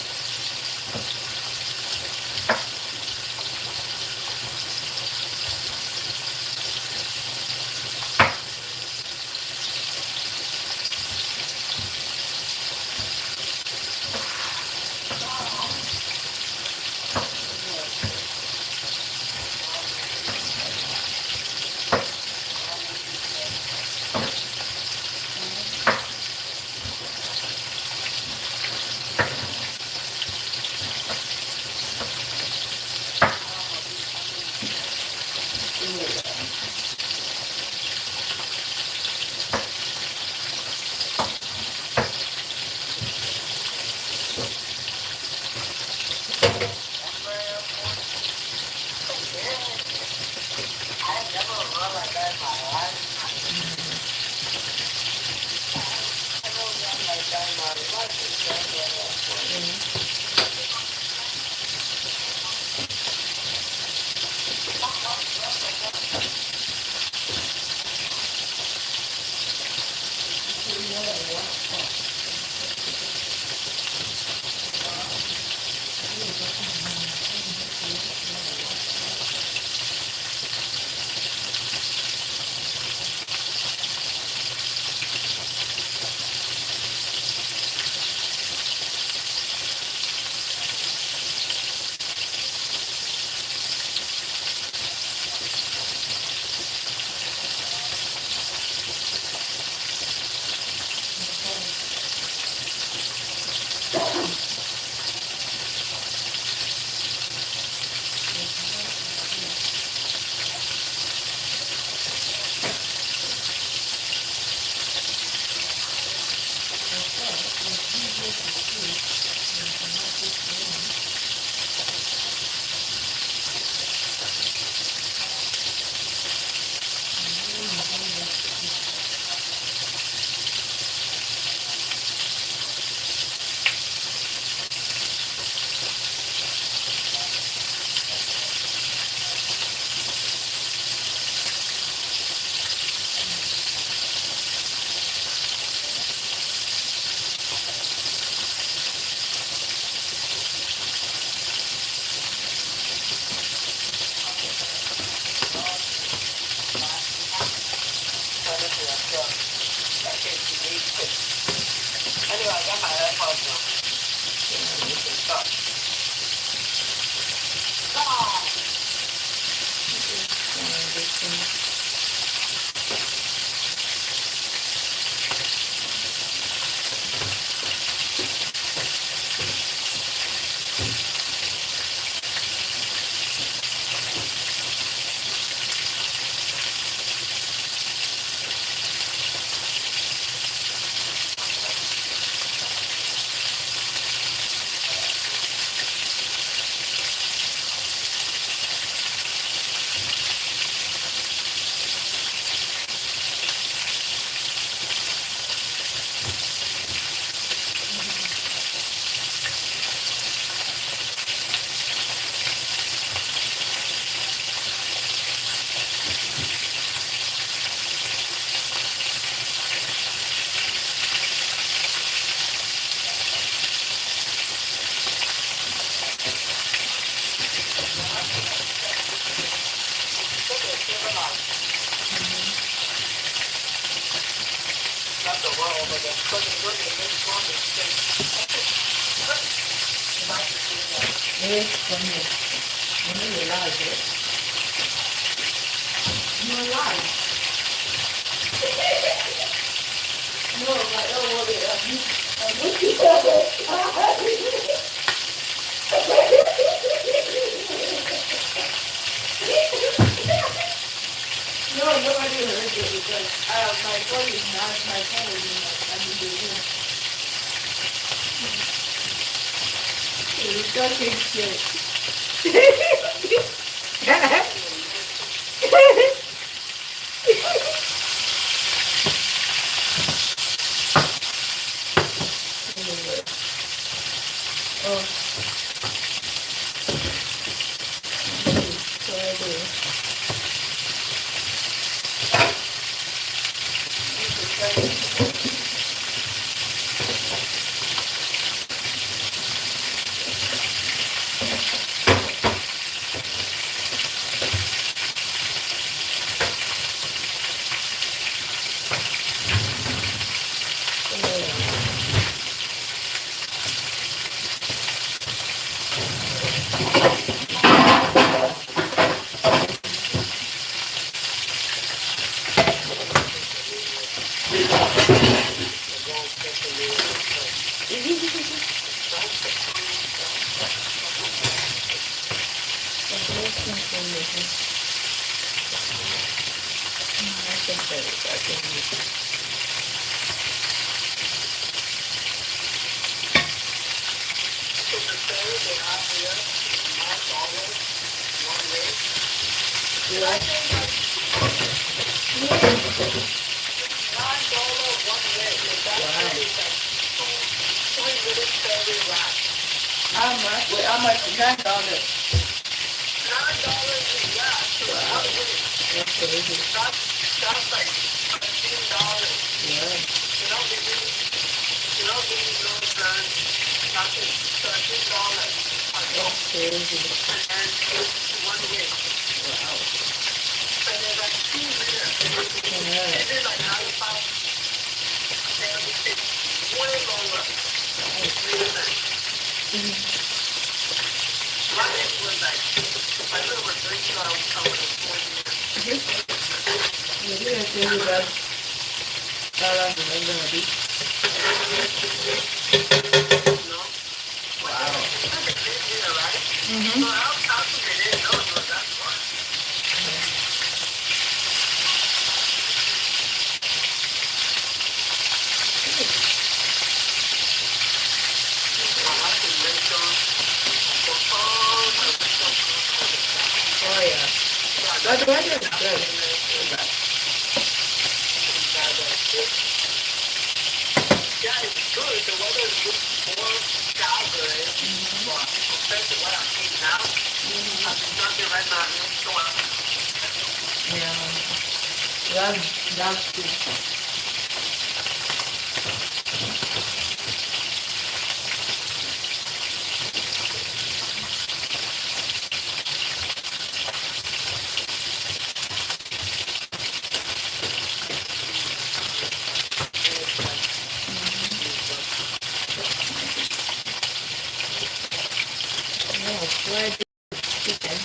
Yes, come here. You know you're alive, right? You're alive. No, but don't worry. I'm looking at it. No, nobody heard you because my phone is not, my phone is in the room. You're talking shit. Oh, sorry. How much? Wait, how much? $9. $9 is wow. That's crazy. That's like $15. Yeah. You don't give me no plan. That's $13. That's crazy. And it's 1 week. Wow. And there's like 2 minutes. Yeah. It is like 95. 76. Way longer. It's really nice. My name was like, I remember 3 years I was coming in 4 years. You didn't tell me that how long it was going to be? No. Wow. It's like a 10 year, right? Mm-hmm. So how come they didn't know it was that far? Oh yeah. But the weather is good. Yeah, it's good. The weather is good for gathering. But compared to what I'm seeing now, I'm studying right now next door. Yeah. That's good. Fried chicken.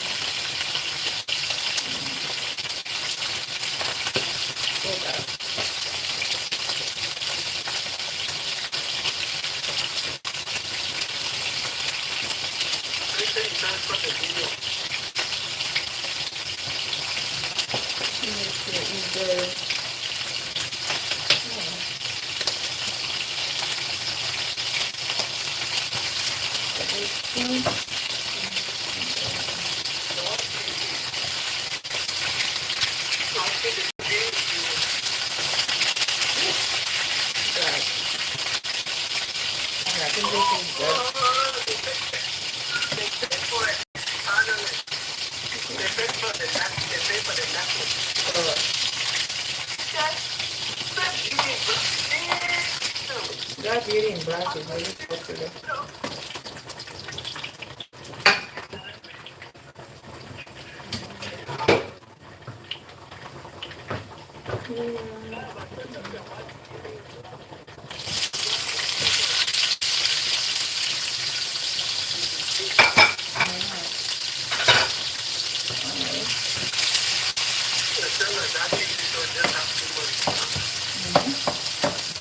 That beauty in black is really popular.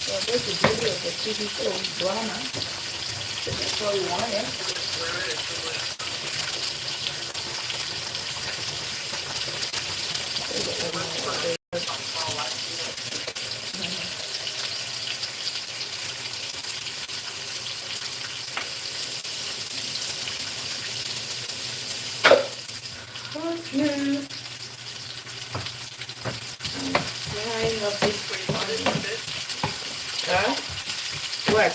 So that's the beauty of the TV show drama. So that's all you want, yeah? Okay. Frying up this huh? What?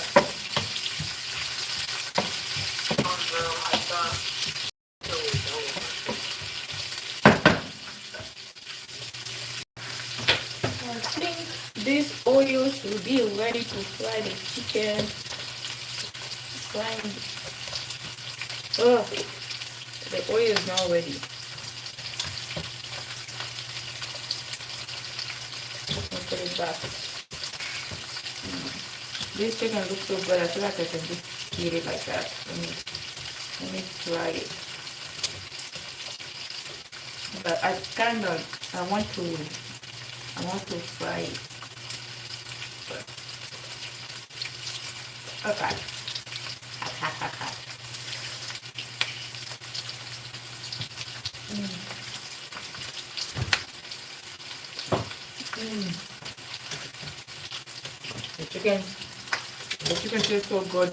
I think this oil should be ready to fry the chicken. Frying. Oh, the oil is now ready. I'll put it back. This chicken looks so good. I feel like I can just eat it like that. Let me try it. But I want to fry it. Okay. The chicken tastes so good.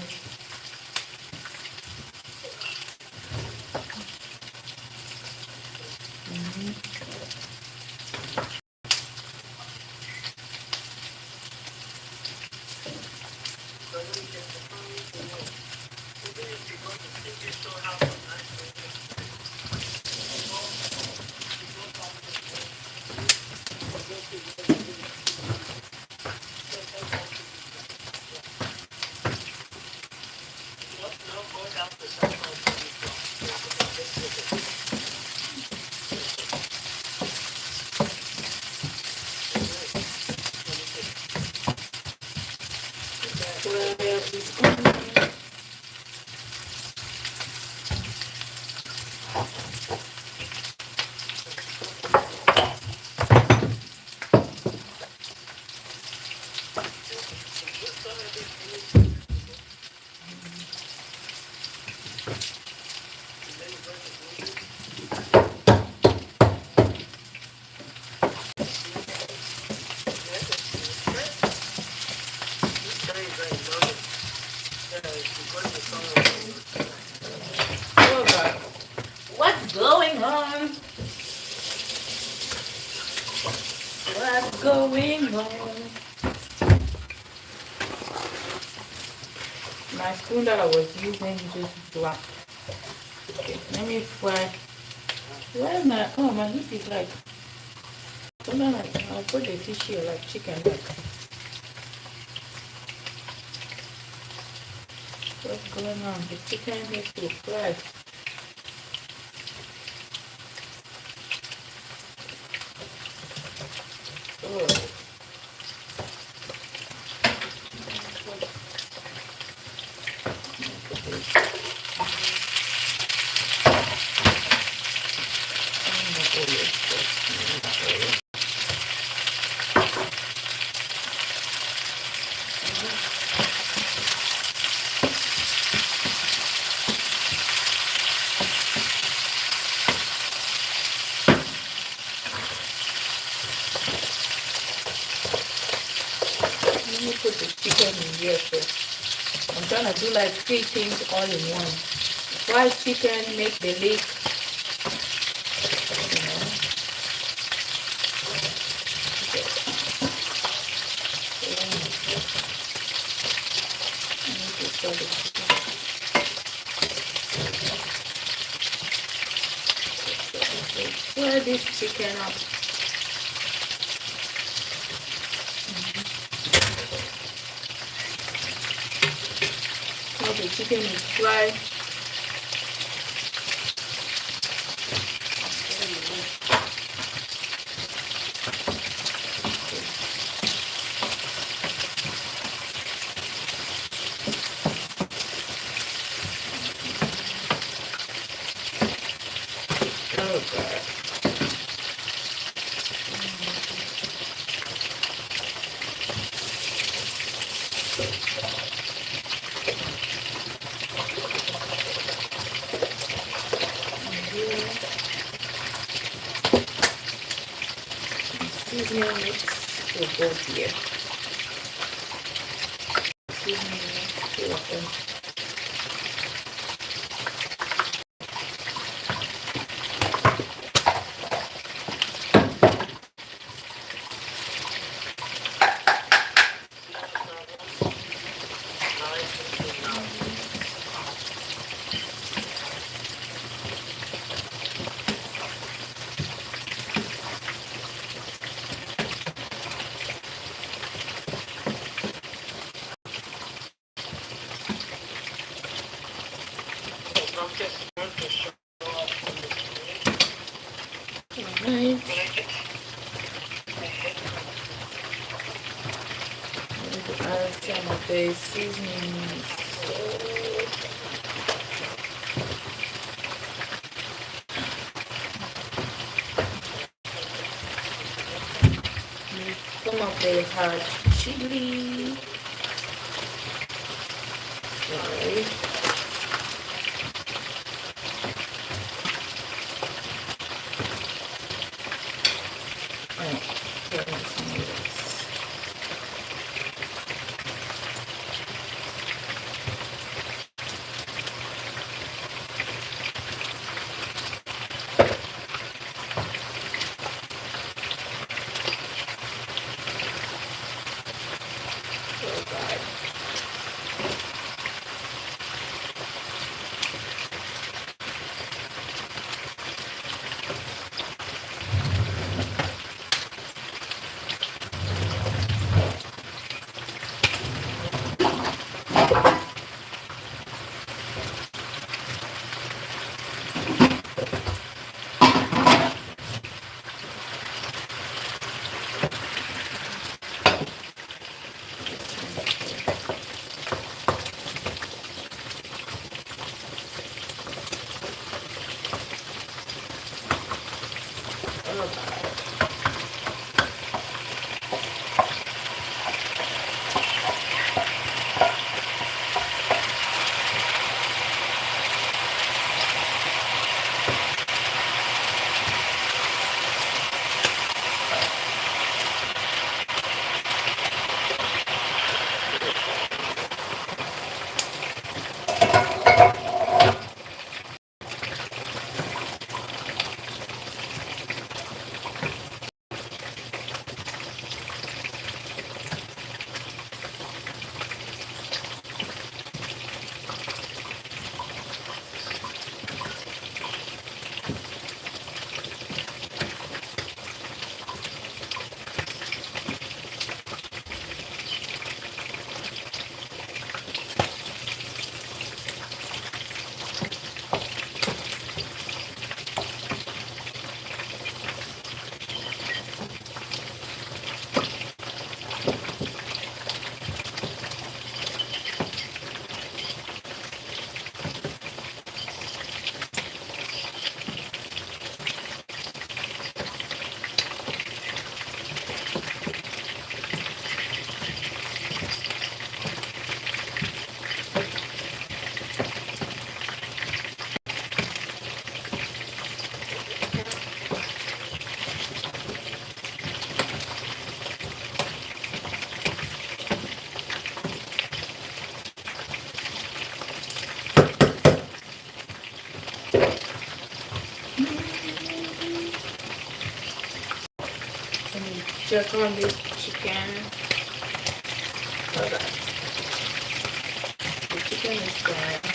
Oh God, what's going on? What's going on? My spoon that I was using just dropped. Okay, let me fry. Where's my, oh, my heat is like, something like, I'll put the fish here like chicken. Like, what's going on? The chicken needs to fry. Oh. here first. I'm trying to do like 3 things all in one. Fried chicken, make the leek, you know. Stir this chicken up. Now the chicken is dry. Seasoning mix will go here. Seasoning mix will go. Add some of the seasonings. Some of the hard chili. Right. check on this chicken. Okay. The chicken is done.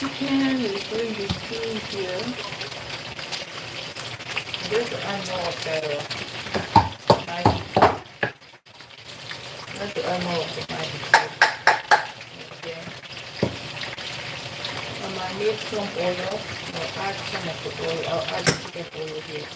Chicken is going to be steamed here. Just add more of the Maggi. Let's add more of the Maggi. Okay. I need some oil. I'll add some of the oil. I'll add the chicken oil here.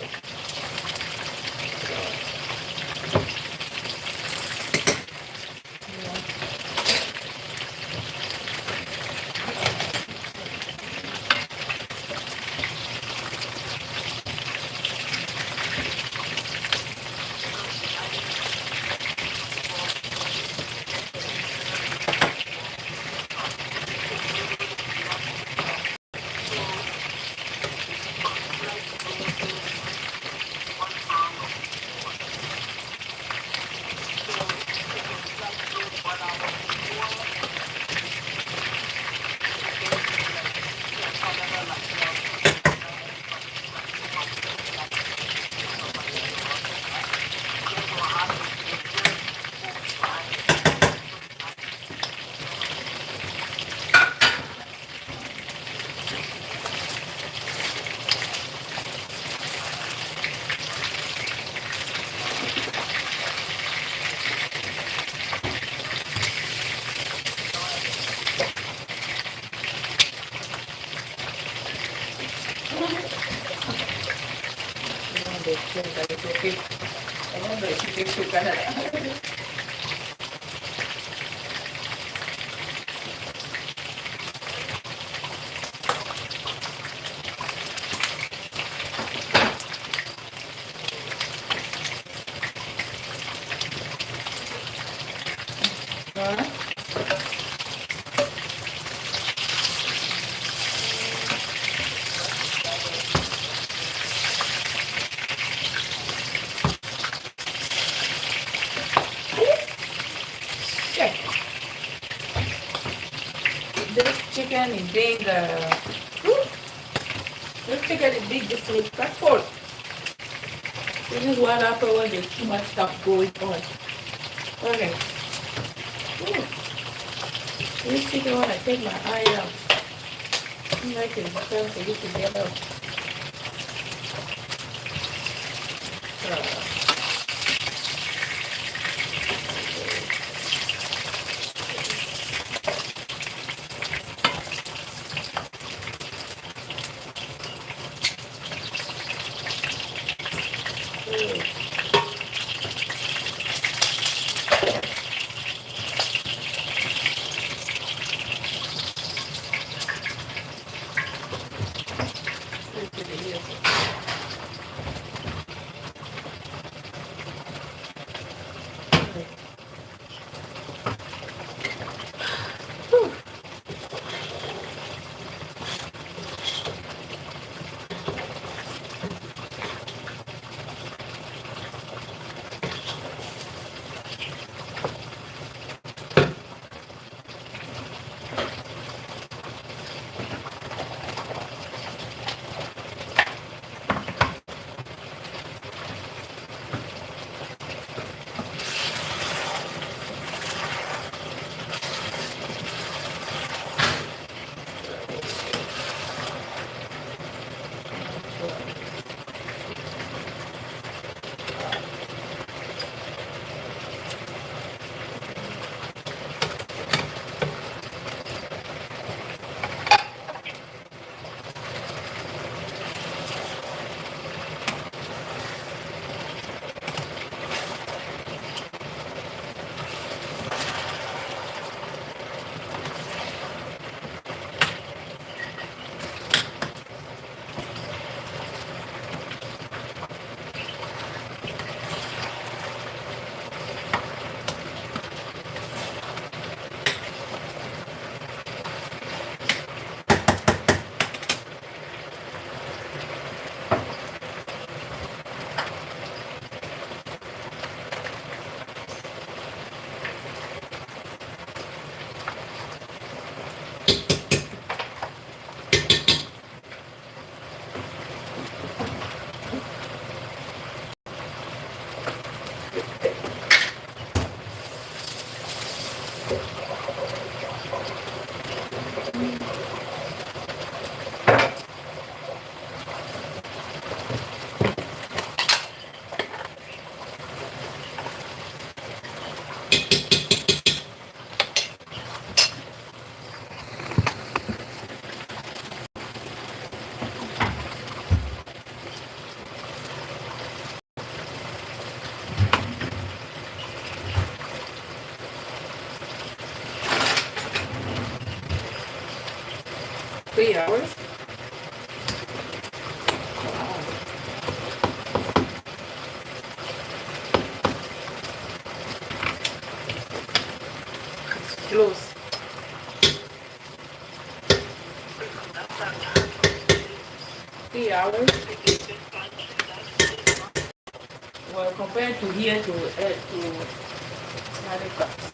This chicken is being this chicken is being disrespectful. This is what happens when there's too much stuff going on. Okay. Ooh. This chicken, when I take my eye out, Like it's time for you to get up. $3. Close. $3. Well, compared to here to America.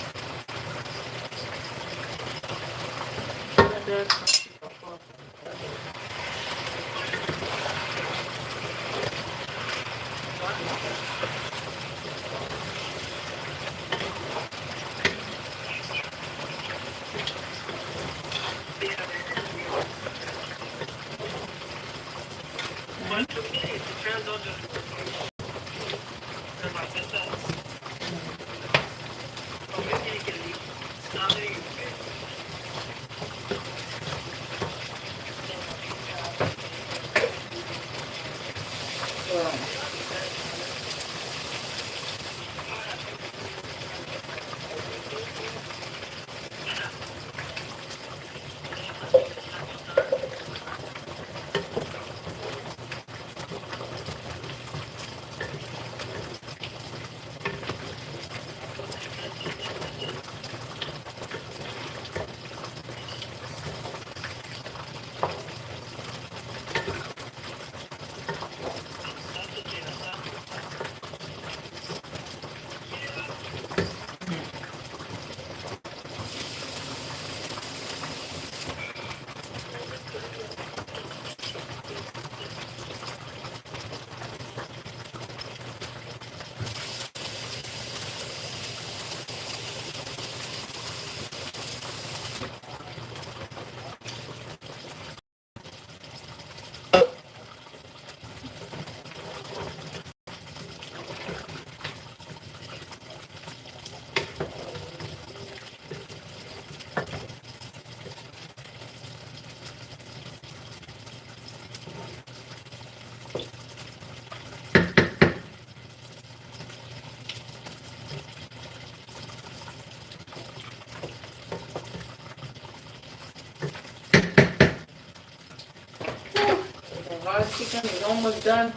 chicken is almost done.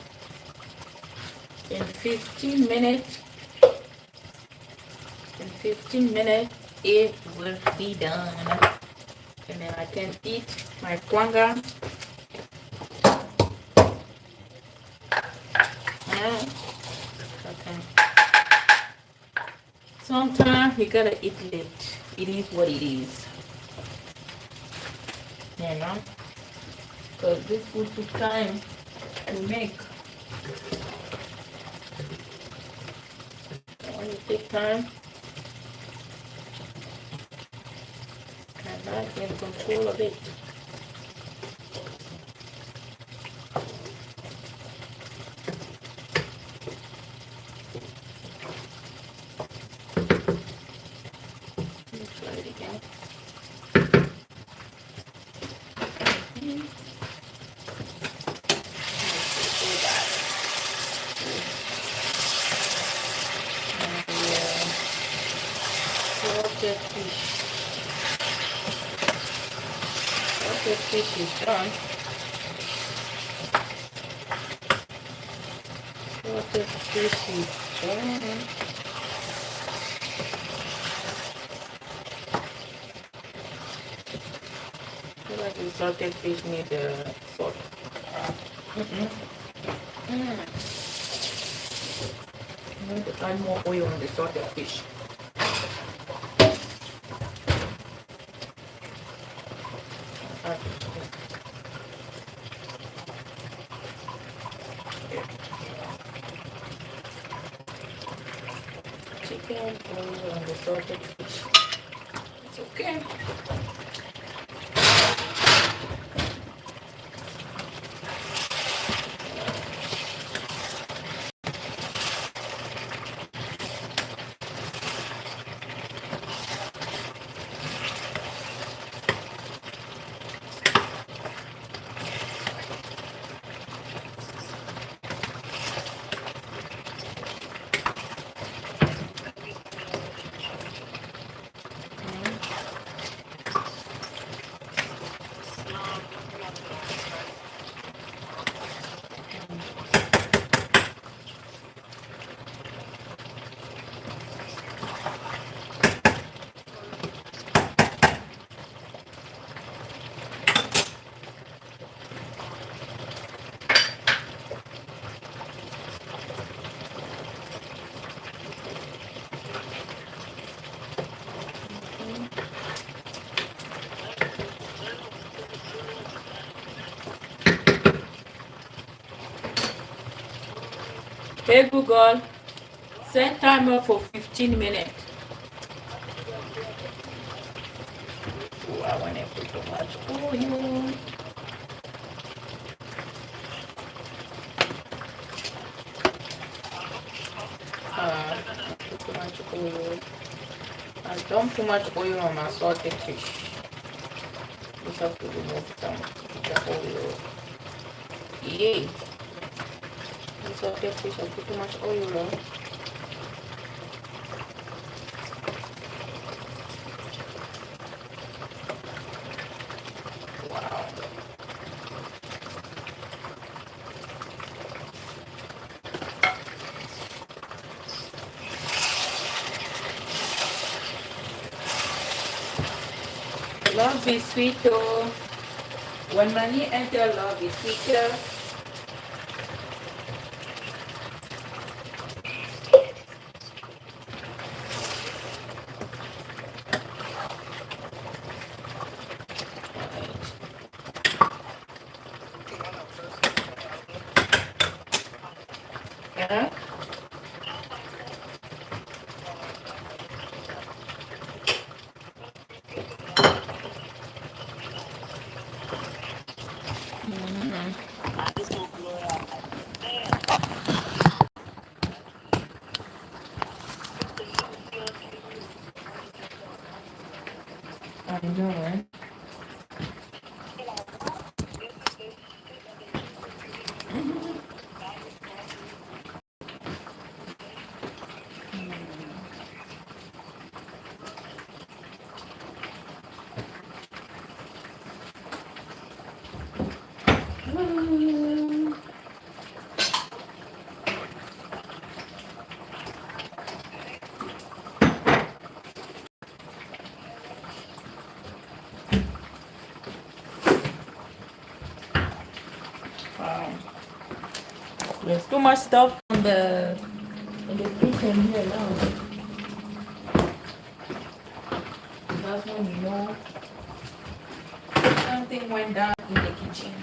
In 15 minutes, it will be done. And then I can eat my kwanga. Okay. Sometimes you gotta eat late. It is what it is. You know? Because this food took time to make. When you take time, and not in control of it. Let's try it again. Salted fish. Salted fish is done. Salted fish is done. I feel like the salted fish need salt. I need to add more oil on the salted fish. Chicken oil on the salted fish. It's okay. Hey Google, set timer for 15 minutes. Oh, I want to put too much oil. Put too much oil. I dump too much oil on my salted fish. Just have to remove the oil. Yay! The salted fish, I put too much oil on. Love is sweeter. When money enter, love is sweeter. Yeah. I'm doing. There's too much stuff on the kitchen here now. That's when you know something went down in the kitchen.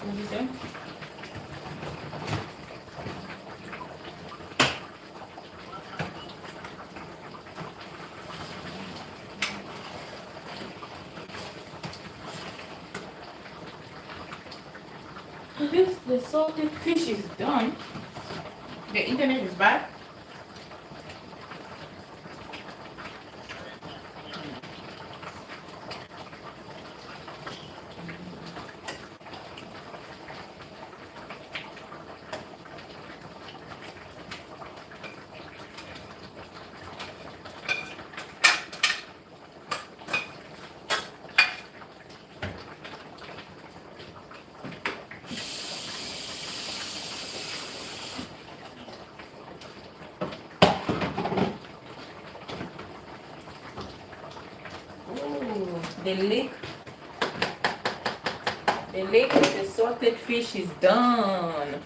What do you say? The salted fish is done. The internet is bad. Ooh, the lick with the salted fish is done.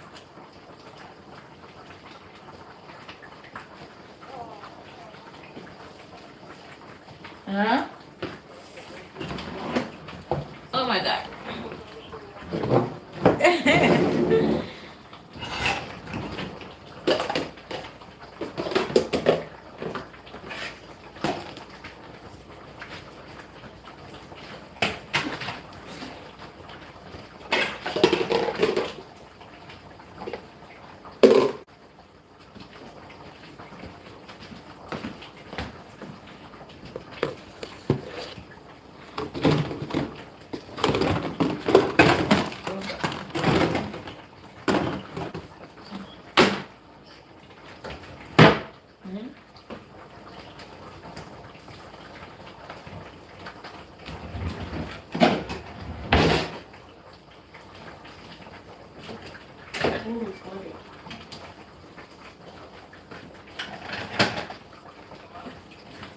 Huh? Oh my god.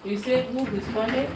You said who responded?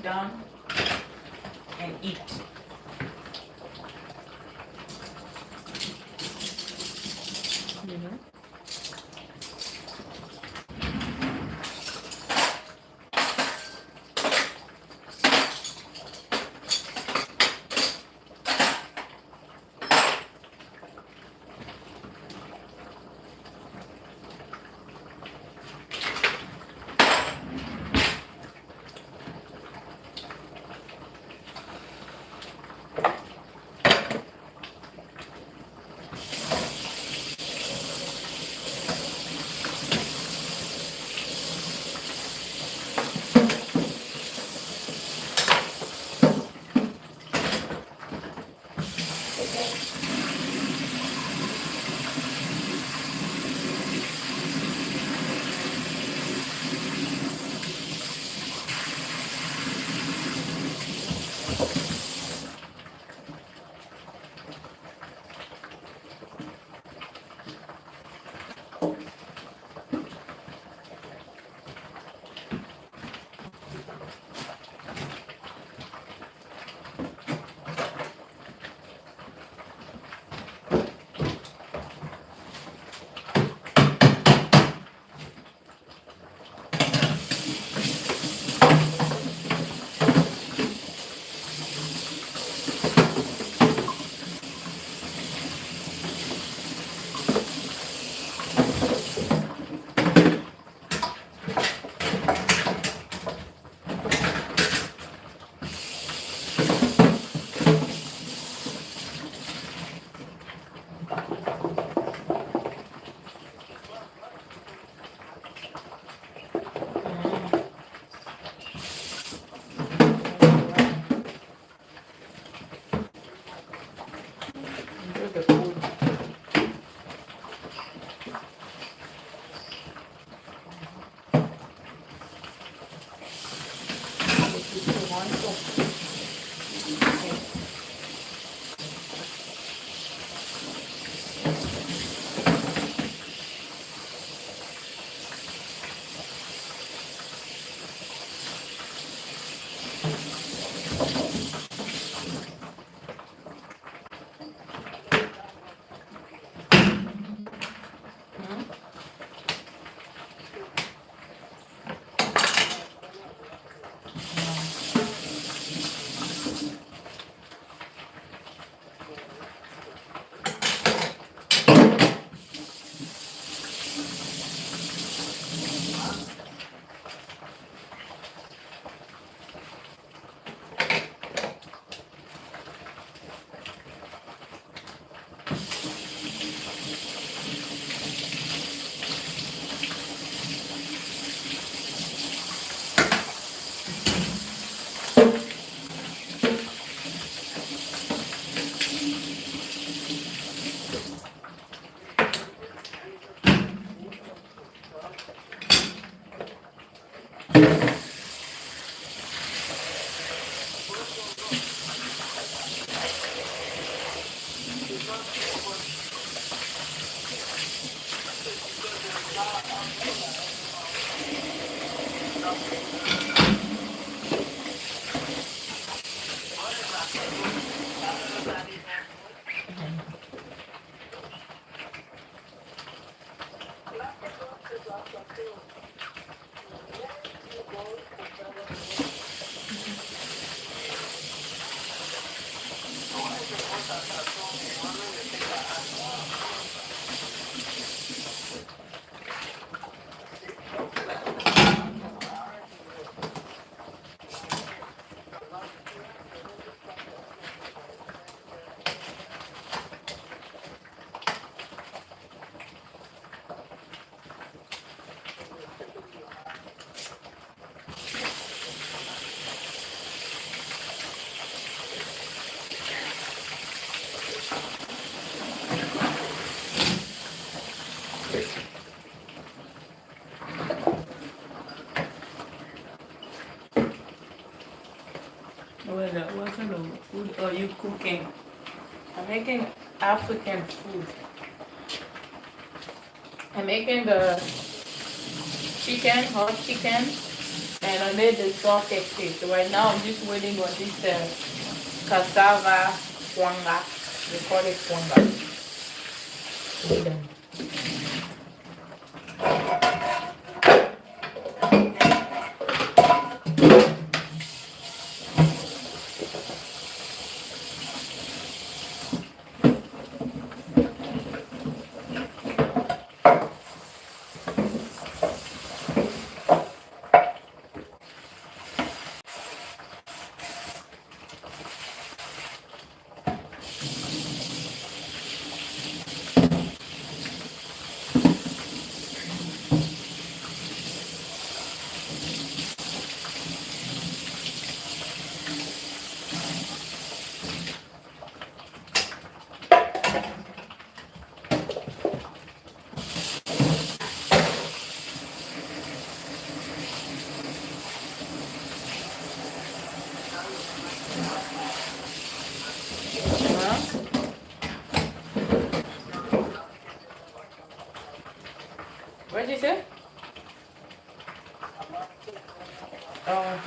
down and eat. You know? Enjoy the food. What kind of food are you cooking? I'm making African food. I'm making the chicken, hot chicken, and I made the sausage too. So right now I'm just waiting on this cassava swanga. They call it swanga. Huh? What did you say? Oh.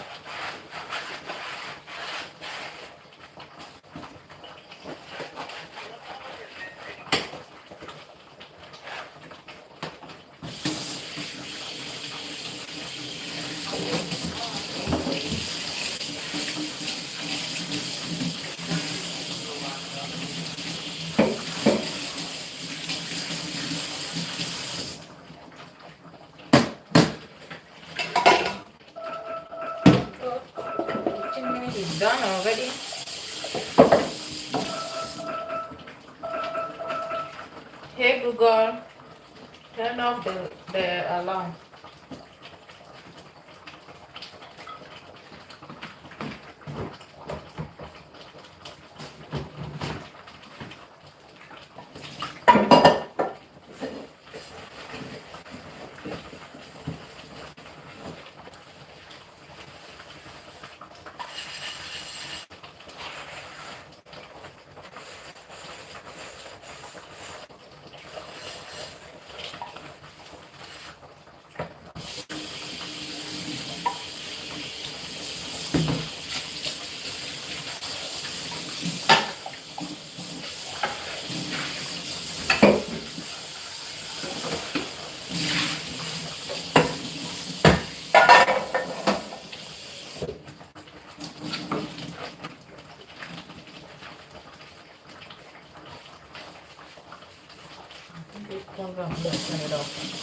It's done already. Hey Google, turn off the alarm. This program, let's turn it off.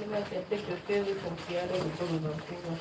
Maybe I can take the favorite from Seattle and put it on Vancouver.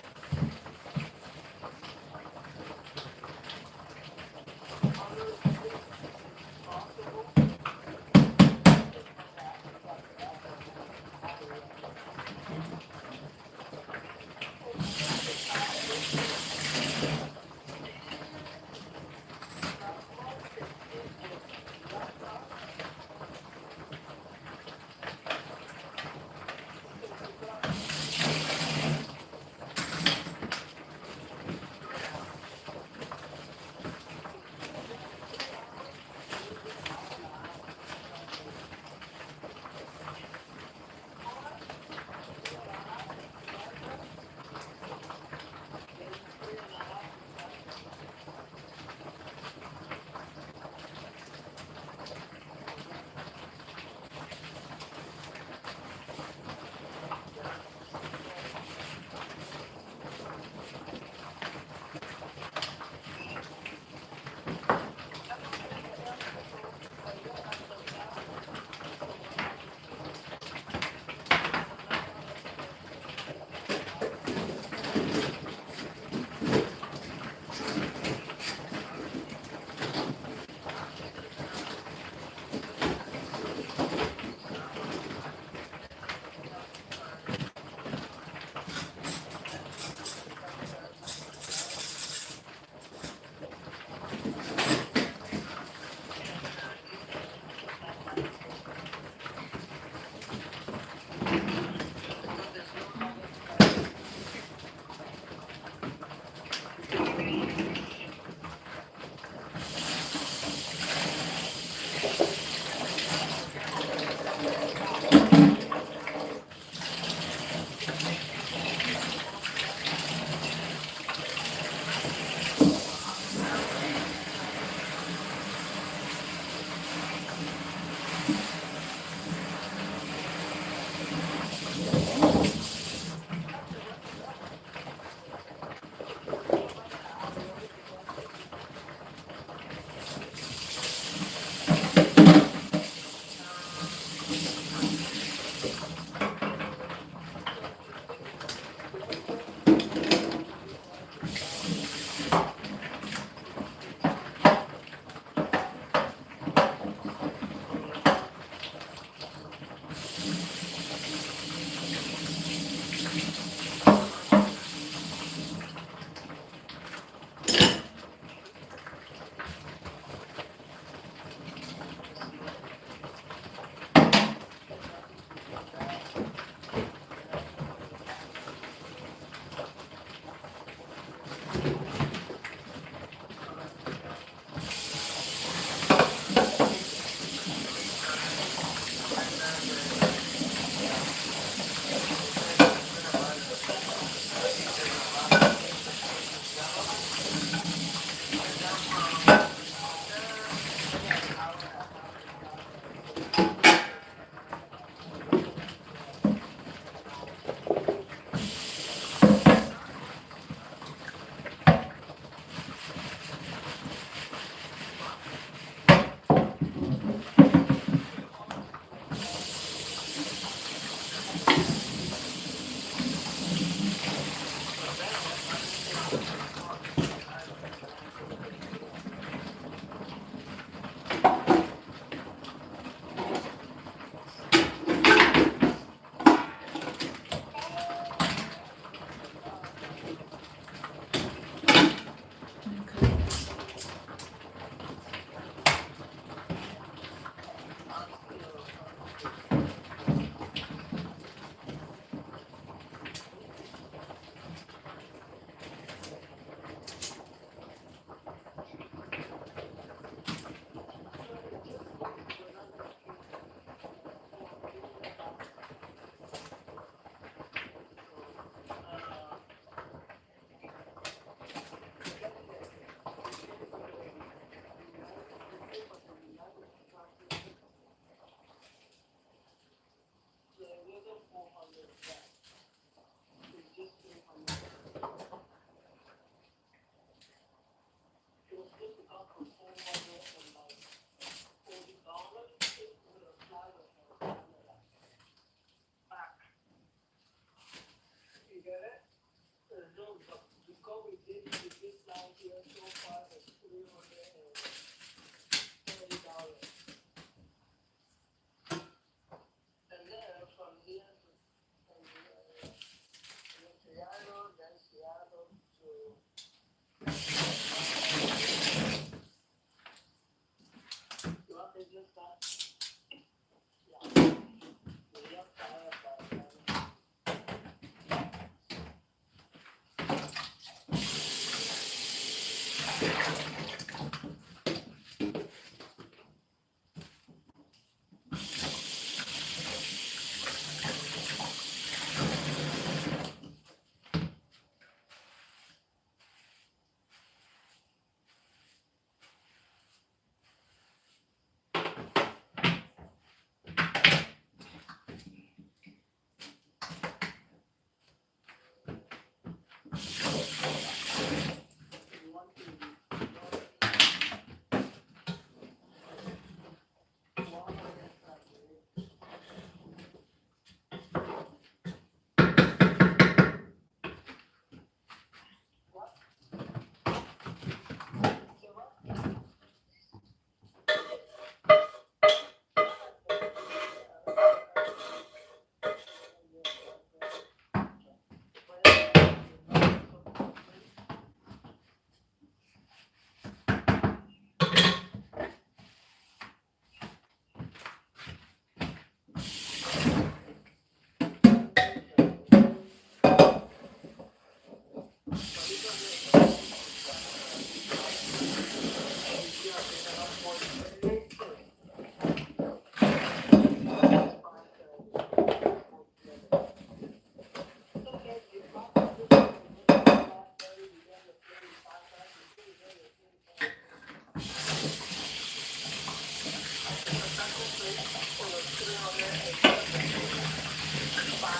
$5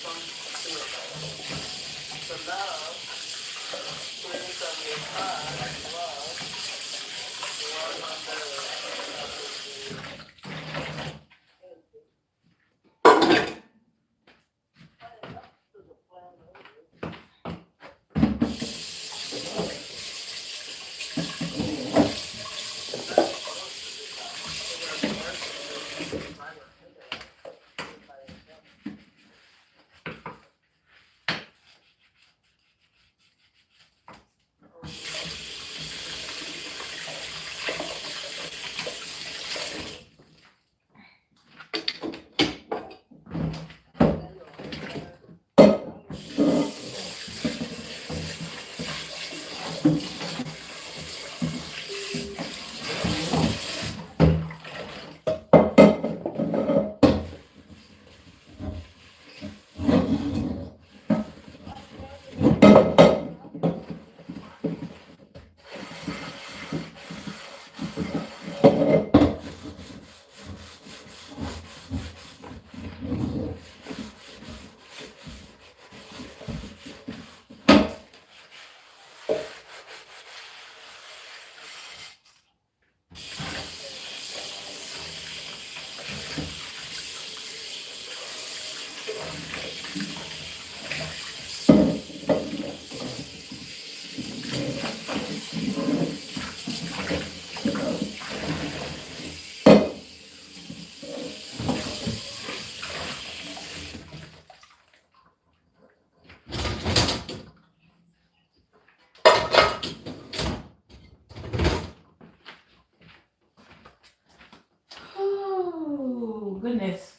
from the love, 375 love, 1. Oh, goodness.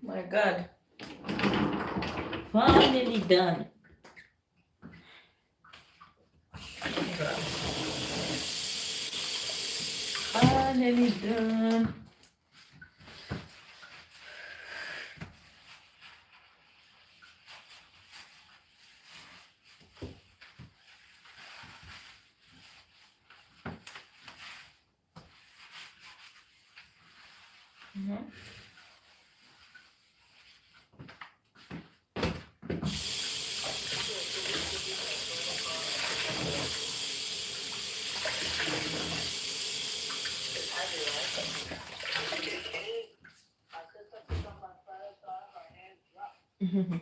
My God. Finally done. finally done. Mm-hmm.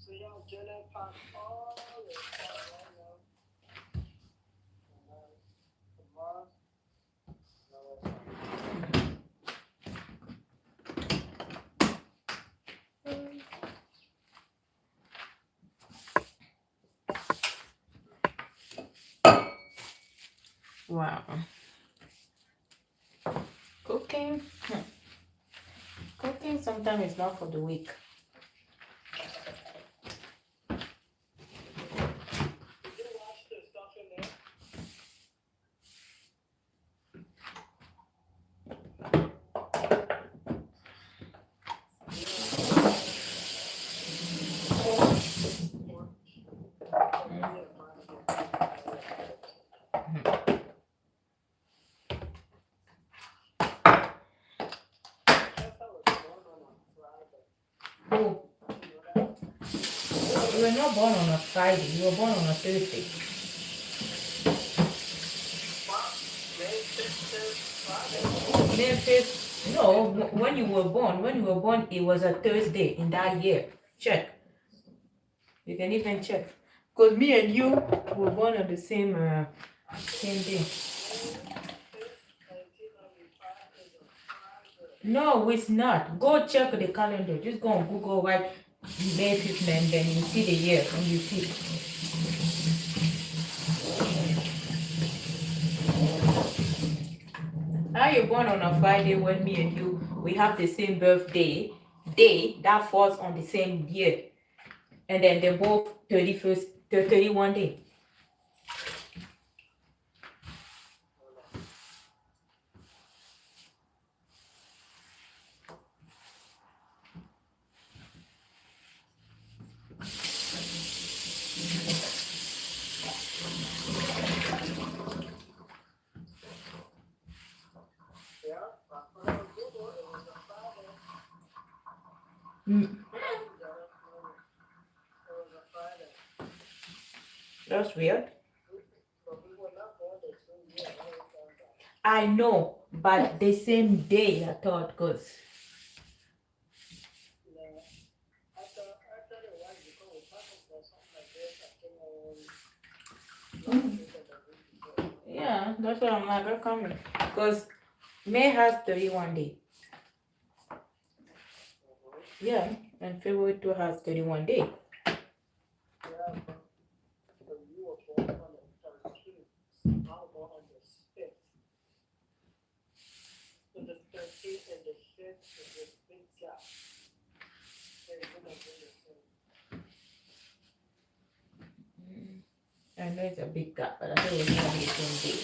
So y'all jelly pop all the time right now. Tomorrow, Wow. Cooking. Cooking sometimes is not for the weak. did you wash the stuff in there? Oh, you were not born on a Friday. You were born on a Thursday. May 5th. No, when you were born, it was a Thursday in that year. Check. You can even check. Because me and you were born on the same day. No, it's not. Go check the calendar. Just go on Google, write May 5th, and then you see the year and you see. How you born on a Friday when me and you, we have the same birthday day that falls on the same year. And then they're both 31st, 31 day. That's weird. I know, but the same day I thought, because yeah, that's what I'm like, how come? Because May has 31 days. Yeah, and February 2 has 31 days. I know it's a big gap, but I thought it was going to be the same day.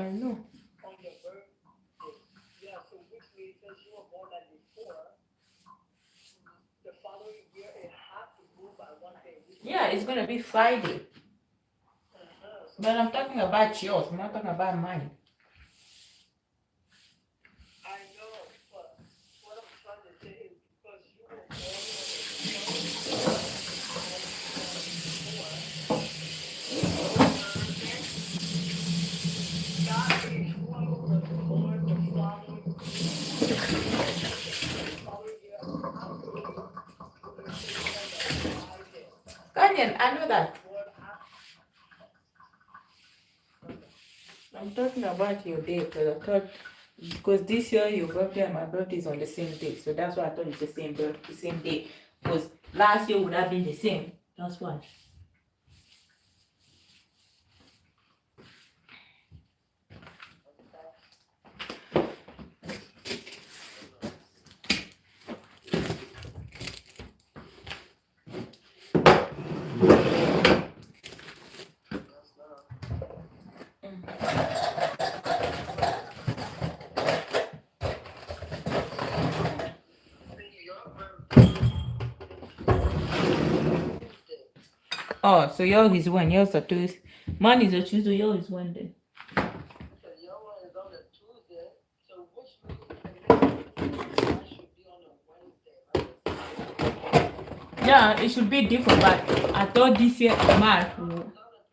I know. on your birthday. Yeah, so which means since you were born 94, the following year it had to move by one day. Yeah, it's gonna be Friday. So But I'm talking about yours. I'm not talking about mine. I know, but what I'm trying to say is because you were born on the 12th, that means whoever was born the following year after you will say on the Friday. Kanyan, I know that. What happened? I'm talking about your day because I thought because this year your birthday and my birthday is on the same day, so that's why I thought it's the same birthday, the same day. Because last year would have been the same. That's why. Oh, so yours is when? Yours a Tuesday. Mine is a Tuesday, yours is Wednesday. So your one is on a Tuesday, so which means I should be on a Wednesday, right? Yeah, it should be different, but I thought this year March. It's on a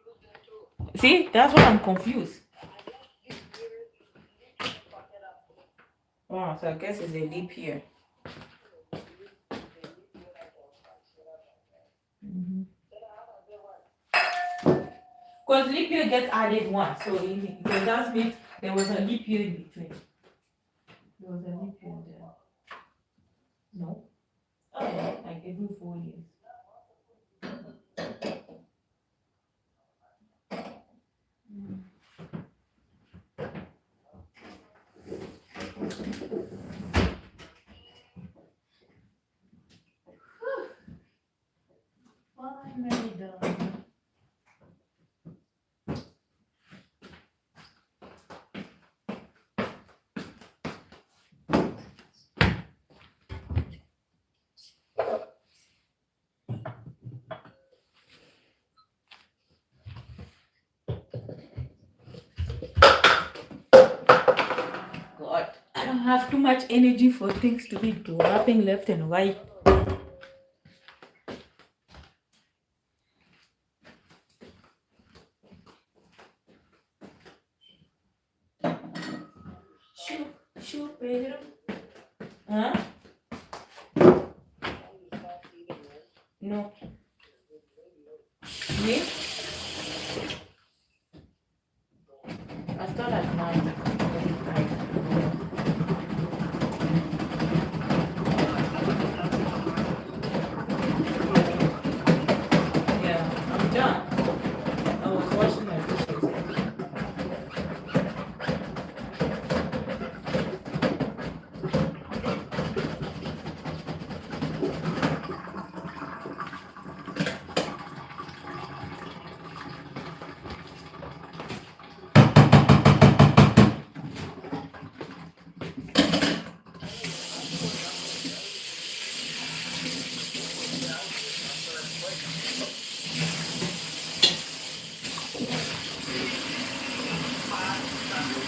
Tuesday too. See, that's why I'm confused. Oh, so I guess it's a leap year. Because leap year gets added once, so that means there was a leap year in between. There was a leap year there. No. Like every 4 years. Finally done. God, I don't have too much energy for things to be dropping left and right. Shoot, Pedro. Huh? No. Me? I start at 9. Yeah, I'm done. I was washing my dishes.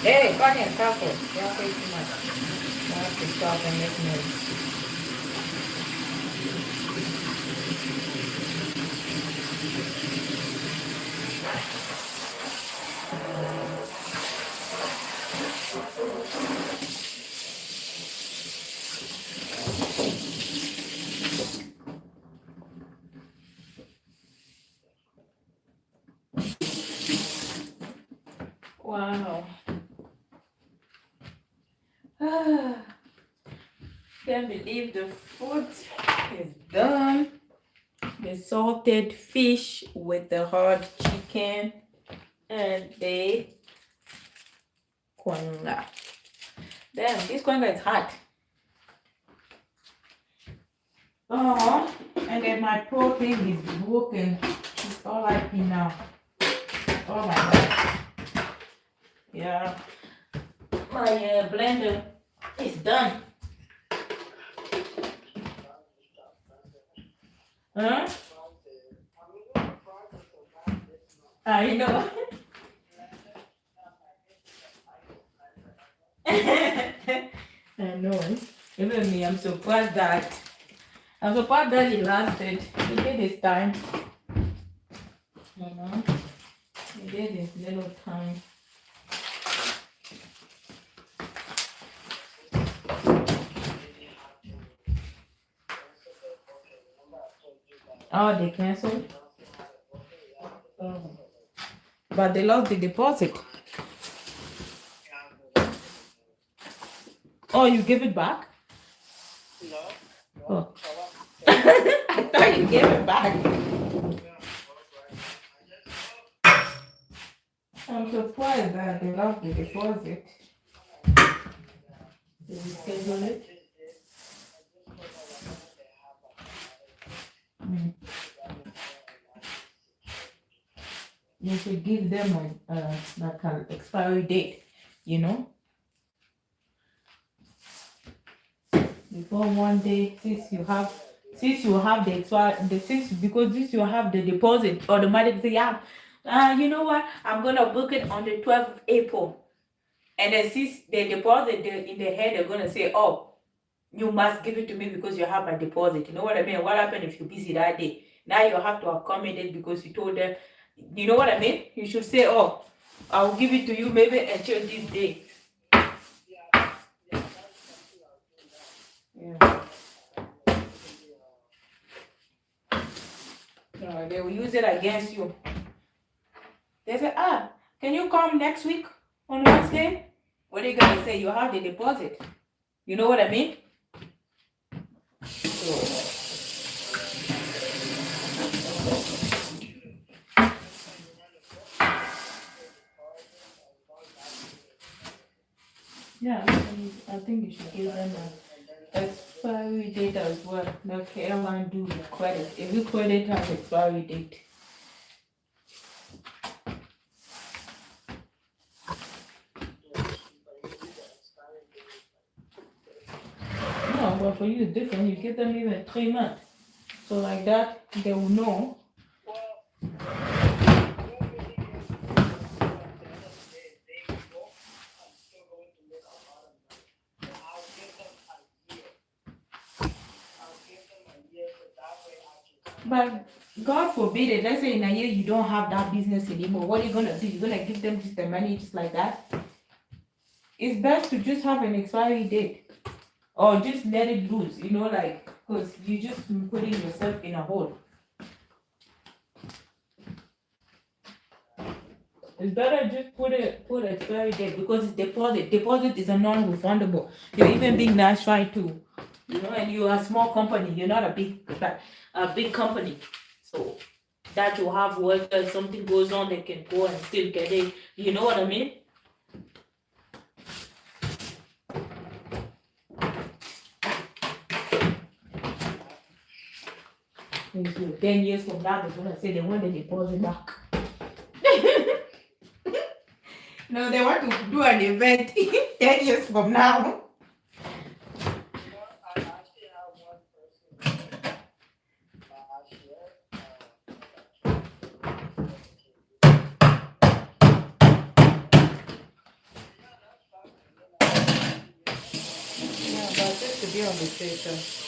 Hey, go ahead, careful. Don't say too much. I have to stop and make noise. Wow. Can't believe the food is done. The salted fish with the hard chicken and the kwanga. Damn, this kwanga is hot. Oh, and then my protein is broken. It's all like me now. Oh my God. Yeah, my blender is done. Huh? I know. I know. Even me, I'm surprised that he lasted. He did his time. You know, he did his little time. Oh, they canceled? Oh. But they lost the deposit. Oh, you give it back? Oh. I thought you gave it back. I'm surprised that they lost the deposit. Did you schedule it? Mm. You should give them like an expiry date, you know? Before one day, since you have the because since you have the deposit, automatically yeah. You know what? I'm gonna book it on the 12th of April. And then since the deposit in the head, they're gonna say, oh, you must give it to me because you have my deposit. You know what I mean? What happened if you're busy that day? Now you have to accommodate because you told them. You know what I mean? You should say, oh, I'll give it to you maybe until this day. Yeah. They will use it against you. They say, can you come next week on Wednesday? What are you gonna say? You have the deposit. You know what I mean? Yeah, I think you should give them an expiry date as well. Like airline do with credit. Every credit has expiry date. No, but for you it's different. You give them even 3 months. So like that, they will know. But God forbid it. Let's say in a year you don't have that business anymore. What are you gonna do? You're gonna give them just the money just like that? It's best to just have an expiry date. Or just let it loose, you know, like, because you just putting yourself in a hole. It's better just put expiry date because it's deposit. Deposit is a non-refundable. You're even being nice try to, you know, and you're a small company. You're not a big company. So that you have workers, something goes on, they can go and still get it. You know what I mean? And so 10 years from now, they're gonna say they want the deposit back. No, they want to do an event 10 years from now. Yeah, but just to be on the safe side.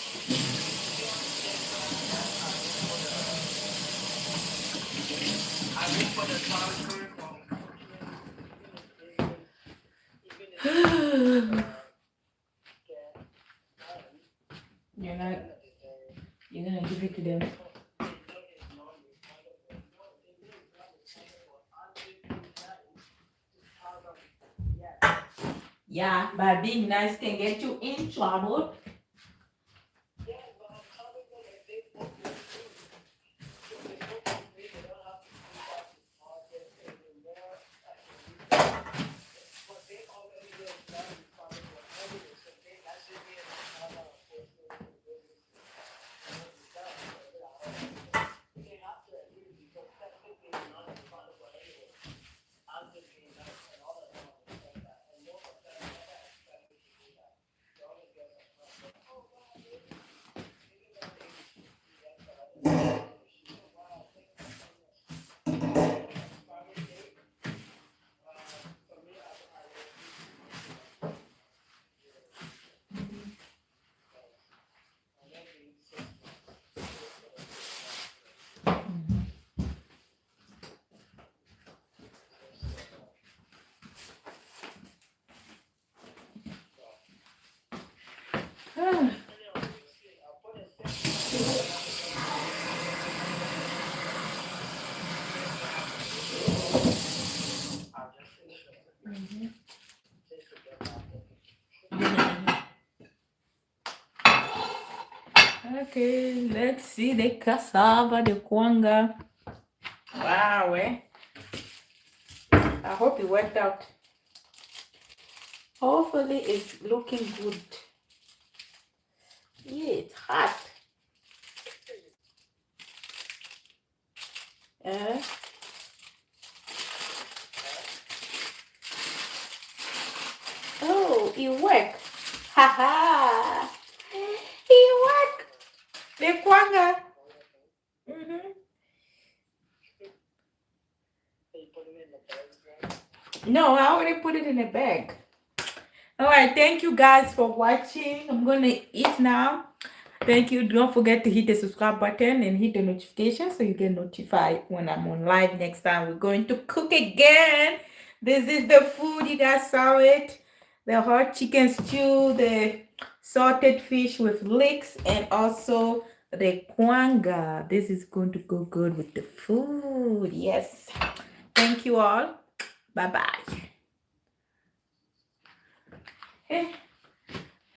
You're gonna give it to them. Yeah, but being nice can get you in trouble. Okay, let's see the cassava, the kwanga. Wow, I hope it worked out. Hopefully it's looking good. Yeah, it's hot. Oh, it worked. Haha. It worked. The kwanga. Mm-hmm. No, I already put it in a bag. All right, thank you guys for watching. I'm gonna eat now. Thank you. Don't forget to hit the subscribe button and hit the notification so you get notified when I'm on live next time. We're going to cook again. This is the food. You guys saw it. The hot chicken stew, the salted fish with leeks, and also the kwanga. This is going to go good with the food. Yes. Thank you all. Bye-bye.